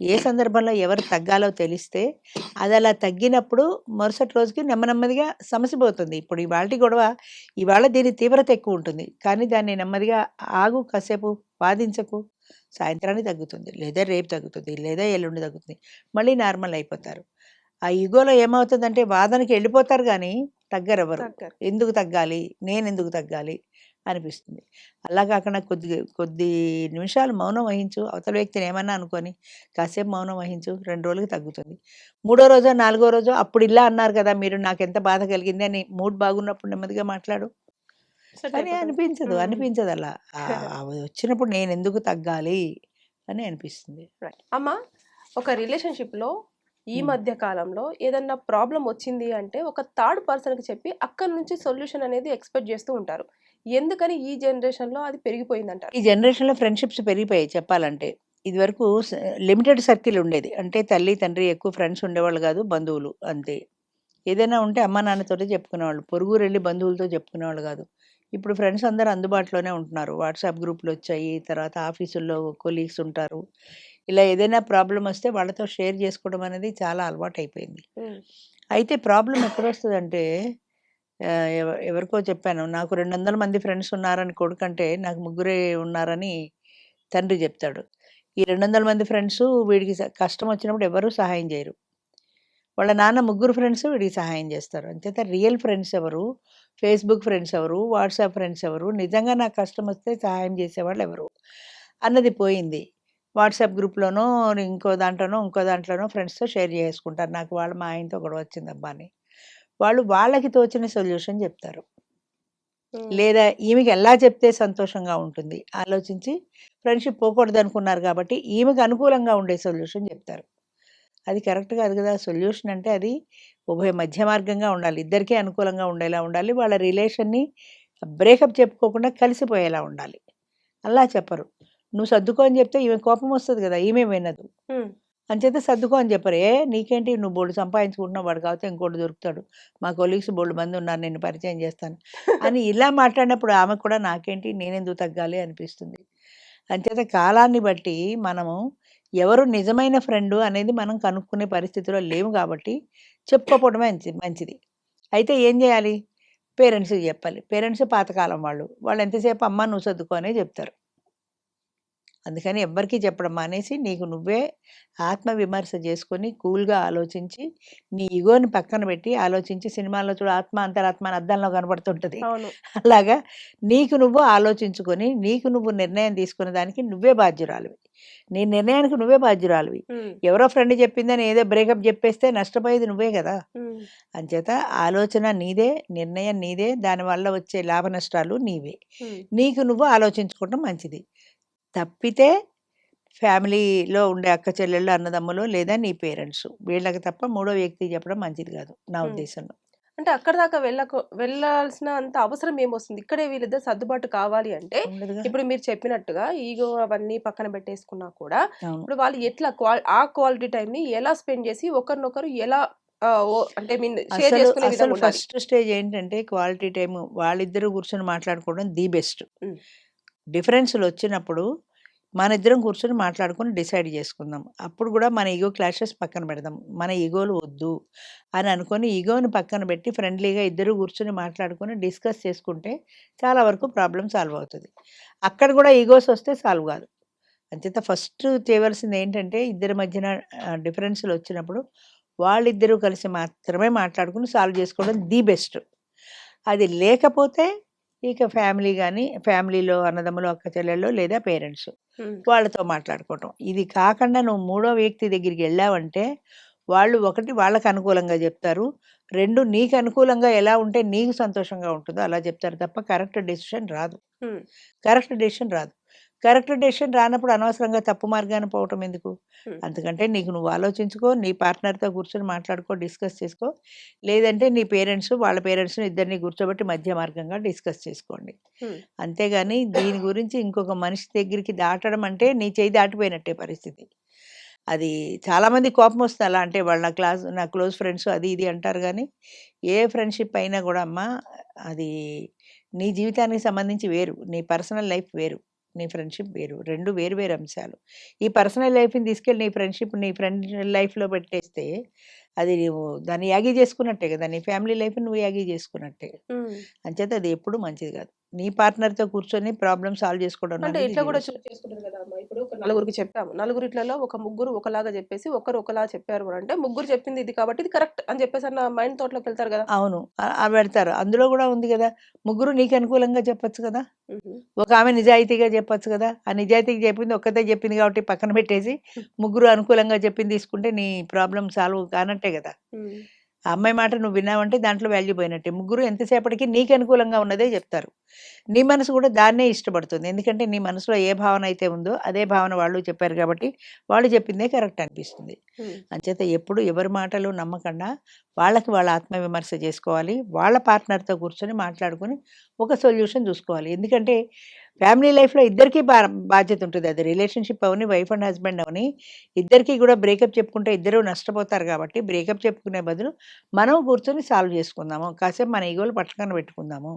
ఏ సందర్భంలో ఎవరు తగ్గాలో తెలిస్తే, అదలా తగ్గినప్పుడు మరుసటి రోజుకి నెమ్మదిగా సమసిపోతుంది. ఇప్పుడు ఇవాల్టి గొడవ, ఇవాళ దీని తీవ్రత ఎక్కువుంటుంది. కానీ దాన్ని నెమ్మదిగా ఆగు కాసేపు వాదించకు. సాయంత్రానికి తగ్గుతుంది. లేదా రేపు తగ్గుతుంది. లేదా ఎల్లుండి తగ్గుతుంది. మళ్ళీ నార్మల్ అయిపోతారు. ఆ ఇగోలో ఏమవుతుందంటే వాదనకి ఎళ్ళిపోతారు గానీ తగ్గరెవరు. తగ్గరు. ఎందుకు తగ్గాలి? నేనెందుకు తగ్గాలి? అనిపిస్తుంది. అలా కాకుండా కొద్ది నిమిషాలు మౌనం వహించు. అవతల వ్యక్తిని ఏమన్నా అనుకోని కాసేపు మౌనం వహించు. 2 రోజులకి తగ్గుతుంది. మూడో రోజో, నాలుగో రోజో అప్పుడు ఇలా అన్నారు కదా! మీరు నాకెంత బాధ కలిగింది అని మూడ్ బాగున్నప్పుడు నెమ్మదిగా మాట్లాడు. సెట్ కానీ అయిపోతది. అనిపించదు. హ్మ్. అనిపించదలా. వచ్చినప్పుడు నేనెందుకు తగ్గాలి అని అనిపిస్తుంది. రైట్. అమ్మ, ఒక రిలేషన్‌షిప్‌లో ఈ హ్మ్. మధ్య కాలంలో ఏదన్నా ప్రాబ్లమ్ వచ్చింది అంటే ఒక థర్డ్ పర్సన్‌కి చెప్పి అక్కడి నుంచి సొల్యూషన్ అనేది ఎక్స్‌పెక్ట్ చేస్తూ ఉంటారు. ఎందుకని ఈ జనరేషన్‌లో అది పెరిగిపోయిందంటారు? ఈ జనరేషన్‌లో ఫ్రెండ్‌షిప్స్ పెరిగిపోయాయి చెప్పాలంటే. ఇదివరకు లిమిటెడ్ సర్కిల్ ఉండేది. అంటే తల్లి, తండ్రి ఎక్కువ ఫ్రెండ్స్ ఉండేవాళ్ళు కాదు. బంధువులు అంతే. ఏదైనా ఉంటే అమ్మా, నాన్నతోటే చెప్పుకునేవాళ్ళు. పొరుగురెళ్ళి బంధువులతో చెప్పుకునేవాళ్ళు కాదు. ఇప్పుడు ఫ్రెండ్స్ అందరూ అందుబాటులోనే ఉంటున్నారు. వాట్సాప్ గ్రూప్‌లొచ్చాయి. తర్వాత ఆఫీసుల్లో కొలీగ్స్ ఉంటారు. ఇలా ఏదైనా ప్రాబ్లమ్ వస్తే వాళ్ళతో షేర్ చేసుకోవడం అనేది చాలా అలవాటయిపోయింది. హ్మ్. అయితే ప్రాబ్లమ్ ఎక్కడొస్తదంటే ఎవరికో చెప్పాను. నాకు 200 మంది ఫ్రెండ్స్ ఉన్నారని కొడుకంటే, నాకు ముగ్గురే ఉన్నారని తండ్రి జెప్తాడు. ఈ 200 మంది ఫ్రెండ్సు వీడికి కష్టం వచ్చినప్పుడు ఎవరు సహాయం జేయరు. వాళ్ళ నాన్న ముగ్గురు ఫ్రెండ్స్ వీడికి సహాయం జేస్తారు. అంచేత రియల్ ఫ్రెండ్స్ ఎవరు? ఫేస్‌బుక్ ఫ్రెండ్స్ ఎవరు? వాట్సాప్ ఫ్రెండ్స్ ఎవరు? నిజంగా నాకు కష్టం వస్తే సహాయం జేసేవాళ్ళు ఎవరు? అన్నది పోయింది. వాట్సాప్ గ్రూప్‌లోనో, ఇంకో దాంట్లోనో ఫ్రెండ్స్‌తో షేర్ జేసేసుకుంటారు. నాకు మా ఆయనతో గొడవ వచ్చిందబ్బా అని. వాళ్ళు వాళ్ళకి తోచిన సొల్యూషన్ జెప్తారు. హ్మ్. లేదా ఈమెకి ఎలా చెప్తే సంతోషంగా ఉంటుంది ఆలోచించి ఫ్రెండ్‌షిప్ పోకూడదనుకున్నారు కాబట్టి ఈమెకు అనుకూలంగా ఉండే సొల్యూషన్ జెప్తారు. అది కరెక్ట్ కాదు కదా! సొల్యూషన్ అంటే అది ఉభయ మధ్య మార్గంగా ఉండాలి. ఇద్దరికీ అనుకూలంగా ఉండేలా ఉండాలి. వాళ్ళ రిలేషన్‌ని బ్రేకప్ చెప్పుకోకుండా కలిసిపోయేలా ఉండాలి. అలా చెప్పరు. నువ్వు సర్దుకో అని చెప్తే ఈమెకు కోపం వస్తది కదా! ఈమె వినదు. హ్మ్. అంచేత సర్దుకో అని చెప్పరు. నీకేంటి నువ్వు బోలెడు సంపాదించుకుంటున్నావు, వాడు కాకపోతే ఇంకోటి దొరుకుతాడు. మా కొలీగ్స్ బోలెడు మంది ఉన్నారు, నిన్ను పరిచయం చేస్తాను అని ఇలా మాట్లాడినప్పుడు ఆమెకు కూడా నాకేంటి నేనెందుకు తగ్గాలి అనిపిస్తుంది. అంచేత కాలాన్ని బట్టి మనము ఎవరు నిజమైన ఫ్రెండు అనేది మనం కనుక్కునే పరిస్థితిలో లేము కాబట్టి చెప్పుకోకపోవడమే మంచిది. అయితే ఏం చేయాలి? పేరెంట్స్‌కి చెప్పాలి. పేరెంట్స్ పాతకాలం వాళ్ళు. వాళ్ళు ఎంతసేపు అమ్మ నువ్వు సర్దుకో అనే చెప్తారు. అందుకని ఎవ్వరికీ చెప్పడం మానేసి, నీకు నువ్వే ఆత్మవిమర్శ చేసుకొని, కూల్‌గా ఆలోచించి, నీ ఇగోని పక్కన పెట్టి ఆలోచించి సినిమాల్లో చూడు ఆత్మ, అంతరాత్మ అని అద్దంలో కనపడుతుంటది. అవును. అలాగా నీకు నువ్వు ఆలోచించుకొని, నీకు నువ్వు నిర్ణయం తీసుకునే దానికి నువ్వే బాధ్యురాలివి. నీ నిర్ణయానికి నువ్వే బాధ్యురాలివి. హ్మ్. ఎవరో ఫ్రెండ్ చెప్పిందని ఏదో బ్రేకప్ చెప్పేస్తే నష్టపోయేది నువ్వే కదా! హ్మ్. అంచేత ఆలోచన నీదే, నిర్ణయం నీదే, దానివల్ల వచ్చే లాభ నష్టాలు నీవే. హ్మ్. నీకు నువ్వు ఆలోచించుకోవటం మంచిది. తప్పితే ఫ్యామిలీలో ఉండే అక్క చెల్లెళ్ళు, అన్నదమ్ములు లేదా నీ పేరెంట్స్ వీళ్ళకి తప్ప మూడో వ్యక్తికి చెప్పడం మంచిది కాదు నా హ్మ్. ఉద్దేశంలో. అంటే అక్కడి దాకా వెళ్ళాల్సిన అంత అవసరం ఏమొస్తుంది? ఇక్కడే వీళ్ళిద్దరు సర్దుబాటు కావాలి అంటే, ఉండదుగా. ఇప్పుడు మీరు చెప్పినట్టుగా ఈగో అవన్నీ పక్కన పెట్టేసుకున్నా కూడా, అవును. ఇప్పుడు వాళ్ళు ఎట్లా ఆ క్వాలిటీ టైమ్‌ని ఎలా స్పెండ్ చేసి ఒకరినొకరు ఎలా అంటే షేర్ అసలు చేసుకునే అసలు విధంగా ఉండాలి? ఫస్ట్ స్టేజ్ ఏంటంటే క్వాలిటీ టైమ్ వాళ్ళిద్దరూ కూర్చొని మాట్లాడుకోవడం ది బెస్ట్. హ్మ్. డిఫరెన్స్‌లు వచ్చినప్పుడు మనిద్దరం కూర్చొని మాట్లాడుకొని డిసైడ్ చేసుకుందాం. అప్పుడు కూడా మన ఇగో క్లాషెస్ పక్కన పెడదాం. మన ఇగోలు వద్దు అని అనుకోని ఇగోని పక్కన పెట్టి ఫ్రెండ్లీగా ఇద్దరు కూర్చొని మాట్లాడుకొని డిస్కస్ చేసుకుంటే చాలా వరకు ప్రాబ్లమ్ సాల్వ్ అవుతది. అక్కడ కూడా ఇగోస్ వస్తే సాల్వ్ కాదు. అంచేత ఫస్ట్ చేయవలసింది ఏంటంటే ఇద్దరి మధ్యన డిఫరెన్స్‌లు వచ్చినప్పుడు వాళ్ళిద్దరూ కలిసి మాత్రమే మాట్లాడుకొని సాల్వ్ చేసుకోవడం ది బెస్ట్. అది లేకపోతే ఇక ఫ్యామిలీ గాని, ఫ్యామిలీలో అన్నదమ్ములు, అక్క చెల్లెళ్ళు లేదా పేరెంట్స్ హ్మ్. వాళ్ళతో మాట్లాడుకోవటం. ఇది కాకుండా నువ్వు మూడో వ్యక్తి దగ్గరికెళ్ళావంటే వాళ్ళు ఒకటి వాళ్ళకి అనుకూలంగా జెప్తారు. 2 నీకు అనుకూలంగా ఎలా ఉంటే నీకు సంతోషంగా ఉంటుందో అలా చెప్తారు తప్ప కరెక్ట్ డెసిషన్ రాదు. హ్మ్. కరెక్ట్ డెసిషన్ రాదు. కరెక్ట్ డెసిషన్ రానప్పుడు అనవసరంగా తప్పు మార్గాన పోవటం ఎందుకు? హ్మ్. అందుకంటే నీకు నువ్వు ఆలోచించుకో, నీ పార్ట్నర్‌తో కూర్చొని మాట్లాడుకో, డిస్కస్ చేసుకో. లేదంటే నీ పేరెంట్స్, వాళ్ళ పేరెంట్స్‌ని ఇద్దరిని కూర్చోబెట్టి మధ్య మార్గంగా డిస్కస్ చేసుకోండి. హ్మ్. అంతేగాని దీని గురించి ఇంకొక మనిషి దగ్గరికి దాటడం అంటే నీ చెయ్యి దాటిపోయినట్టే పరిస్థితి. అది చాలామందికి కోపమొస్తది అలా అంటే వాళ్ళ నా క్లోజ్ ఫ్రెండ్స్ అది ఇది అంటారు గానీ, ఏ ఫ్రెండ్‌షిప్ అయినా గూడా అమ్మా అది నీ జీవితానికి సంబంధించి వేరు. నీ పర్సనల్ లైఫ్ వేరు. నీ ఫ్రెండ్‌షిప్ వేరు. 2 వేరు వేరు అంశాలు. ఈ పర్సనల్ లైఫ్‌ని తీసుకెళ్ళి నీ ఫ్రెండ్ లైఫ్‌లో పెట్టేస్తే అది నువ్వు దాన్ని యాగి చేసుకున్నట్టే గదా! నీ ఫ్యామిలీ లైఫ్‌ని నువ్వు యాగి చేసుకున్నట్టే. హ్మ్. అంచేత అది ఎప్పుడు మంచిది గాదు. నీ పార్ట్నర్‌తో కూర్చొని ప్రాబ్లమ్ సాల్వ్ చేసుకోవడం అంటే అనేది ఇట్లా ది కూడా బెస్ట్. చూజ్ చేసుకుంటారు కదా అమ్మ. ఇప్పుడు ఒక నలుగురికి చెప్పాము. నలుగురిట్లలో ఒక ముగ్గురు ఒకలాగా చెప్పేసి, ఒకరు ఒకలా చెప్పారు అనంటే, ముగ్గురు చెప్పింది ఇది కాబట్టి ఇది కరెక్ట్ అని చెప్పేసి అన్న మైండ్ థాట్‌లోకి వెళ్తారు కదా! అవును. పెడతారు. అందులో గూడా ఉంది గదా! ముగ్గురు నీకు అనుకూలంగా చెప్పొచ్చు కదా! హుహు. ఒక ఆమె నిజాయితీగా చెప్పొచ్చు కదా! ఆ నిజాయితీగా చెప్పింది ఒక్కతే చెప్పింది కాబట్టి పక్కన పెట్టేసి, ముగ్గురు అనుకూలంగా చెప్పింది తీసుకుంటే నీ ప్రాబ్లమ్ సాల్వ్ కానట్టే గదా! హ్మ్. ఆ అమ్మాయి మాట నువ్వు విన్నావంటే దాంట్లో వాల్యూ పోయినట్టే. ముగ్గురు ఎంతసేపటికి నీకు అనుకూలంగా ఉన్నదే చెప్తారు. నీ మనసు కూడా దాన్నే ఇష్టపడుతుంది. ఎందుకంటే నీ మనసులో ఏ భావన అయితే ఉందో అదే భావన వాళ్ళు చెప్పారు కాబట్టి వాళ్ళు చెప్పిందే కరెక్ట్ అనిపిస్తుంది. అంచేత ఎప్పుడు ఎవరి మాటలు నమ్మకుండా వాళ్ళకి వాళ్ళ ఆత్మవిమర్శ చేసుకోవాలి. వాళ్ళ పార్ట్నర్తో కూర్చొని మాట్లాడుకొని ఒక సొల్యూషన్ చూసుకోవాలి. ఎందుకంటే ఫ్యామిలీ లైఫ్లో ఇద్దరికీ బాధ్యత ఉంటుంది. అది రిలేషన్షిప్ అవని, వైఫ్ అండ్ హస్బెండ్ అవని, ఇద్దరికీ కూడా బ్రేకప్ చెప్పుకుంటే ఇద్దరు నష్టపోతారు. కాబట్టి బ్రేకప్ చెప్పుకునే బదులు మనం కూర్చొని సాల్వ్ చేసుకుందాము, కాసేపు మన ఈగోలు పట్టుకొని పెట్టుకుందాము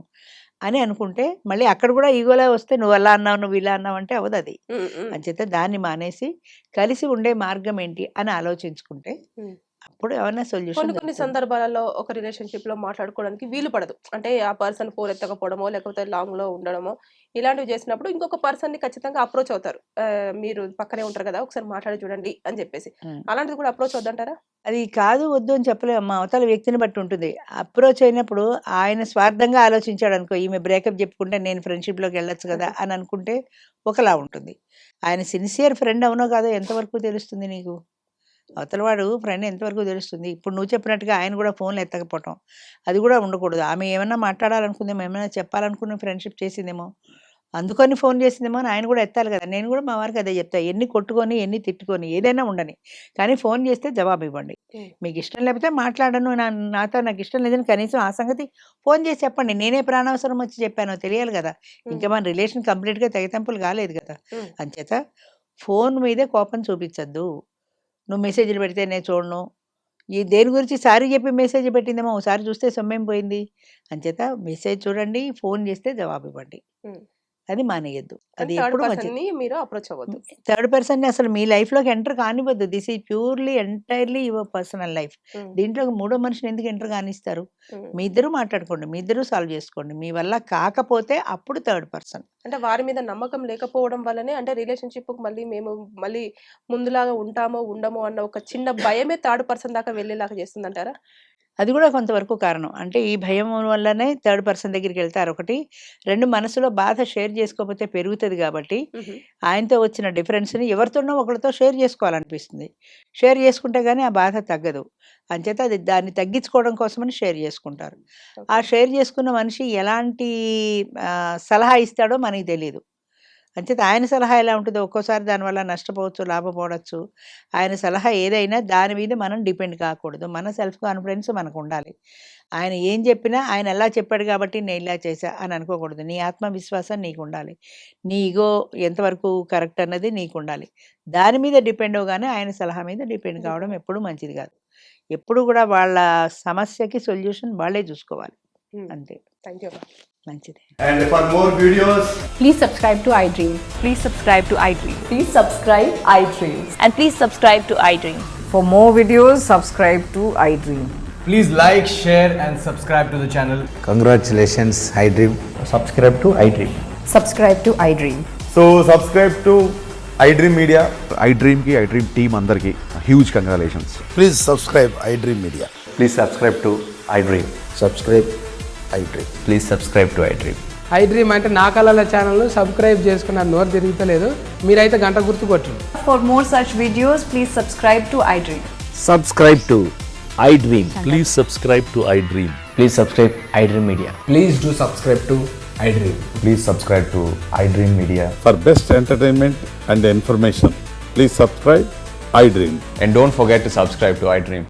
అని అనుకుంటే, మళ్ళీ అక్కడ కూడా ఈగోలే వస్తే నువ్వు అలా అన్నావు, నువ్వు ఇలా అన్నావు అంటే అవదు అది. అంచేత దాన్ని మానేసి కలిసి ఉండే మార్గం ఏంటి అని ఆలోచించుకుంటే అప్పుడు ఏమైనా సొల్యూషన్. కొన్ని సందర్భాలలో ఒక రిలేషన్షిప్ లో మాట్లాడుకోవడానికి వీలు పడదు. అంటే ఆ పర్సన్ ఫోన్ ఎత్తకపోవడమో లేకపోతే లాంగ్ లో ఉండడమో ఇలాంటివి చేసినప్పుడు ఇంకొక పర్సన్ ని ఖచ్చితంగా అప్రోచ్ అవుతారు. మీరు పక్కనే ఉంటారు కదా, ఒకసారి మాట్లాడి చూడండి అని చెప్పేసి. అలాంటిది కూడా అప్రోచ్ అవుద్దంటారా? అది కాదు, వద్దు అని చెప్పలేము. అవతల వ్యక్తిని బట్టి ఉంటుంది. అప్రోచ్ అయినప్పుడు ఆయన స్వార్థంగా ఆలోచించాడు అనుకో, ఈమె బ్రేకప్ చెప్పుకుంటే నేను ఫ్రెండ్షిప్లోకి వెళ్ళొచ్చు కదా అని అనుకుంటే ఒకలా ఉంటుంది. ఆయన సిన్సియర్ ఫ్రెండ్ అవునో కాదో ఎంతవరకు తెలుస్తుంది నీకు? అవతలవాడు ఫ్రెండ్ ఎంతవరకు తెలుస్తుంది? ఇప్పుడు నువ్వు చెప్పినట్టుగా ఆయన కూడా ఫోన్లు ఎత్తకపోవటం అది కూడా ఉండకూడదు. ఆమె ఏమన్నా మాట్లాడాలనుకుందేమో, ఏమైనా చెప్పాలనుకున్న ఫ్రెండ్షిప్ చేసిందేమో, అందుకని ఫోన్ చేసిందేమో అని ఆయన కూడా ఎత్తాలి కదా. నేను కూడా మా వారికి అదే చెప్తా, ఎన్ని కొట్టుకొని ఎన్ని తిట్టుకొని ఏదైనా ఉండని, కానీ ఫోన్ చేస్తే జవాబు ఇవ్వండి. మీకు ఇష్టం లేకపోతే మాట్లాడను, నాతో నాకు ఇష్టం లేదని కనీసం ఆ సంగతి ఫోన్ చేసి చెప్పండి. నేనే ప్రాణావసరం వచ్చి చెప్పానో తెలియాలి కదా. ఇంకా మన రిలేషన్ కంప్లీట్గా తెగతంపులు కాలేదు కదా. అంచేత ఫోన్ మీదే కోపం చూపించద్దు. నువ్వు మెసేజ్లు పెడితే నేను చూడను, ఈ దేని గురించి సారీ చెప్పి మెసేజ్ పెట్టిందేమో, ఒకసారి చూస్తే సొమ్మేం పోయింది. అంచేత మెసేజ్ చూడండి, ఫోన్ చేస్తే జవాబు ఇవ్వండి. అది మానేయద్దు. అది ఎప్పుడు మంచిది. మీరు అప్రోచ్ అవ్వద్దు. థర్డ్ పర్సన్ అసలు మీ లైఫ్లోకి ఎంటర్ కానివ్వద్దు. This is purely entirely your personal life. దీంట్లో మూడో మనిషిని ఎందుకు ఎంటర్ కానిస్తారు? మీ ఇద్దరు మాట్లాడుకోండి, మీ ఇద్దరు సాల్వ్ చేసుకోండి. మీ వల్ల కాకపోతే అప్పుడు థర్డ్ పర్సన్. అంటే వారి మీద నమ్మకం లేకపోవడం వల్లనే, అంటే రిలేషన్షిప్ మళ్ళీ ముందులాగా ఉంటామో ఉండమో అన్న ఒక చిన్న భయమే థర్డ్ పర్సన్ దాకా వెళ్ళేలాగా చేస్తుందంటారా? అది కూడా కొంతవరకు కారణం. అంటే ఈ భయం వల్లనే థర్డ్ పర్సన్ దగ్గరికి వెళ్తారు. ఒకటి, రెండు, మనసులో బాధ షేర్ చేసుకోకపోతే పెరుగుతుంది కాబట్టి ఆయనతో వచ్చిన డిఫరెన్స్ని ఎవరితోనో ఒకరితో షేర్ చేసుకోవాలనిపిస్తుంది. షేర్ చేసుకుంటే కానీ ఆ బాధ తగ్గదు. అంచేత అది దాన్ని తగ్గించుకోవడం కోసమని షేర్ చేసుకుంటారు. ఆ షేర్ చేసుకున్న మనిషి ఎలాంటి సలహా ఇస్తాడో మనకి తెలియదు. అంచేత ఆయన సలహా ఎలా ఉంటుందో ఒక్కోసారి దానివల్ల నష్టపోవచ్చు, లాభపడవచ్చు. ఆయన సలహా ఏదైనా దాని మీద మనం డిపెండ్ కాకూడదు. మన సెల్ఫ్ కాన్ఫిడెన్స్ మనకు ఉండాలి. ఆయన ఏం చెప్పినా ఆయన ఎలా చెప్పాడు కాబట్టి నేను ఇలా చేశా అని అనుకోకూడదు. నీ ఆత్మవిశ్వాసం నీకు ఉండాలి. నీ ఈగో ఎంతవరకు కరెక్ట్ అన్నది నీకు ఉండాలి. దాని మీద డిపెండ్ అవగానే ఆయన సలహా మీద డిపెండ్ కావడం ఎప్పుడూ మంచిది కాదు. ఎప్పుడు కూడా వాళ్ళ సమస్యకి సొల్యూషన్ వాళ్ళే చూసుకోవాలి. అంతే. Thank you. మంచిది. And for more videos, Please subscribe to iDream. Please subscribe to iDream. Please subscribe iDream. And please subscribe to iDream. For more videos, subscribe to iDream. please like, share and subscribe to the channel. Congratulations, iDream. Subscribe to iDream. Subscribe to iDream. So subscribe to iDream Media. iDream team andarki huge congratulations. Please subscribe iDream Media. Please subscribe to iDream. Subscribe iDream. Please subscribe to iDream. iDream అంటే నా కళల ఛానల్ను సబ్స్క్రైబ్ చేసుకున్న నోరు తిరుగుతలేదు. మీరైతే గంట గుర్తు కొట్టండి. For more such videos, please subscribe to iDream. Subscribe to iDream. Please subscribe to iDream. Please subscribe iDream Media. Please do subscribe to iDream. Please subscribe to iDream Media. For best entertainment and information, please subscribe iDream. And don't forget to subscribe to iDream.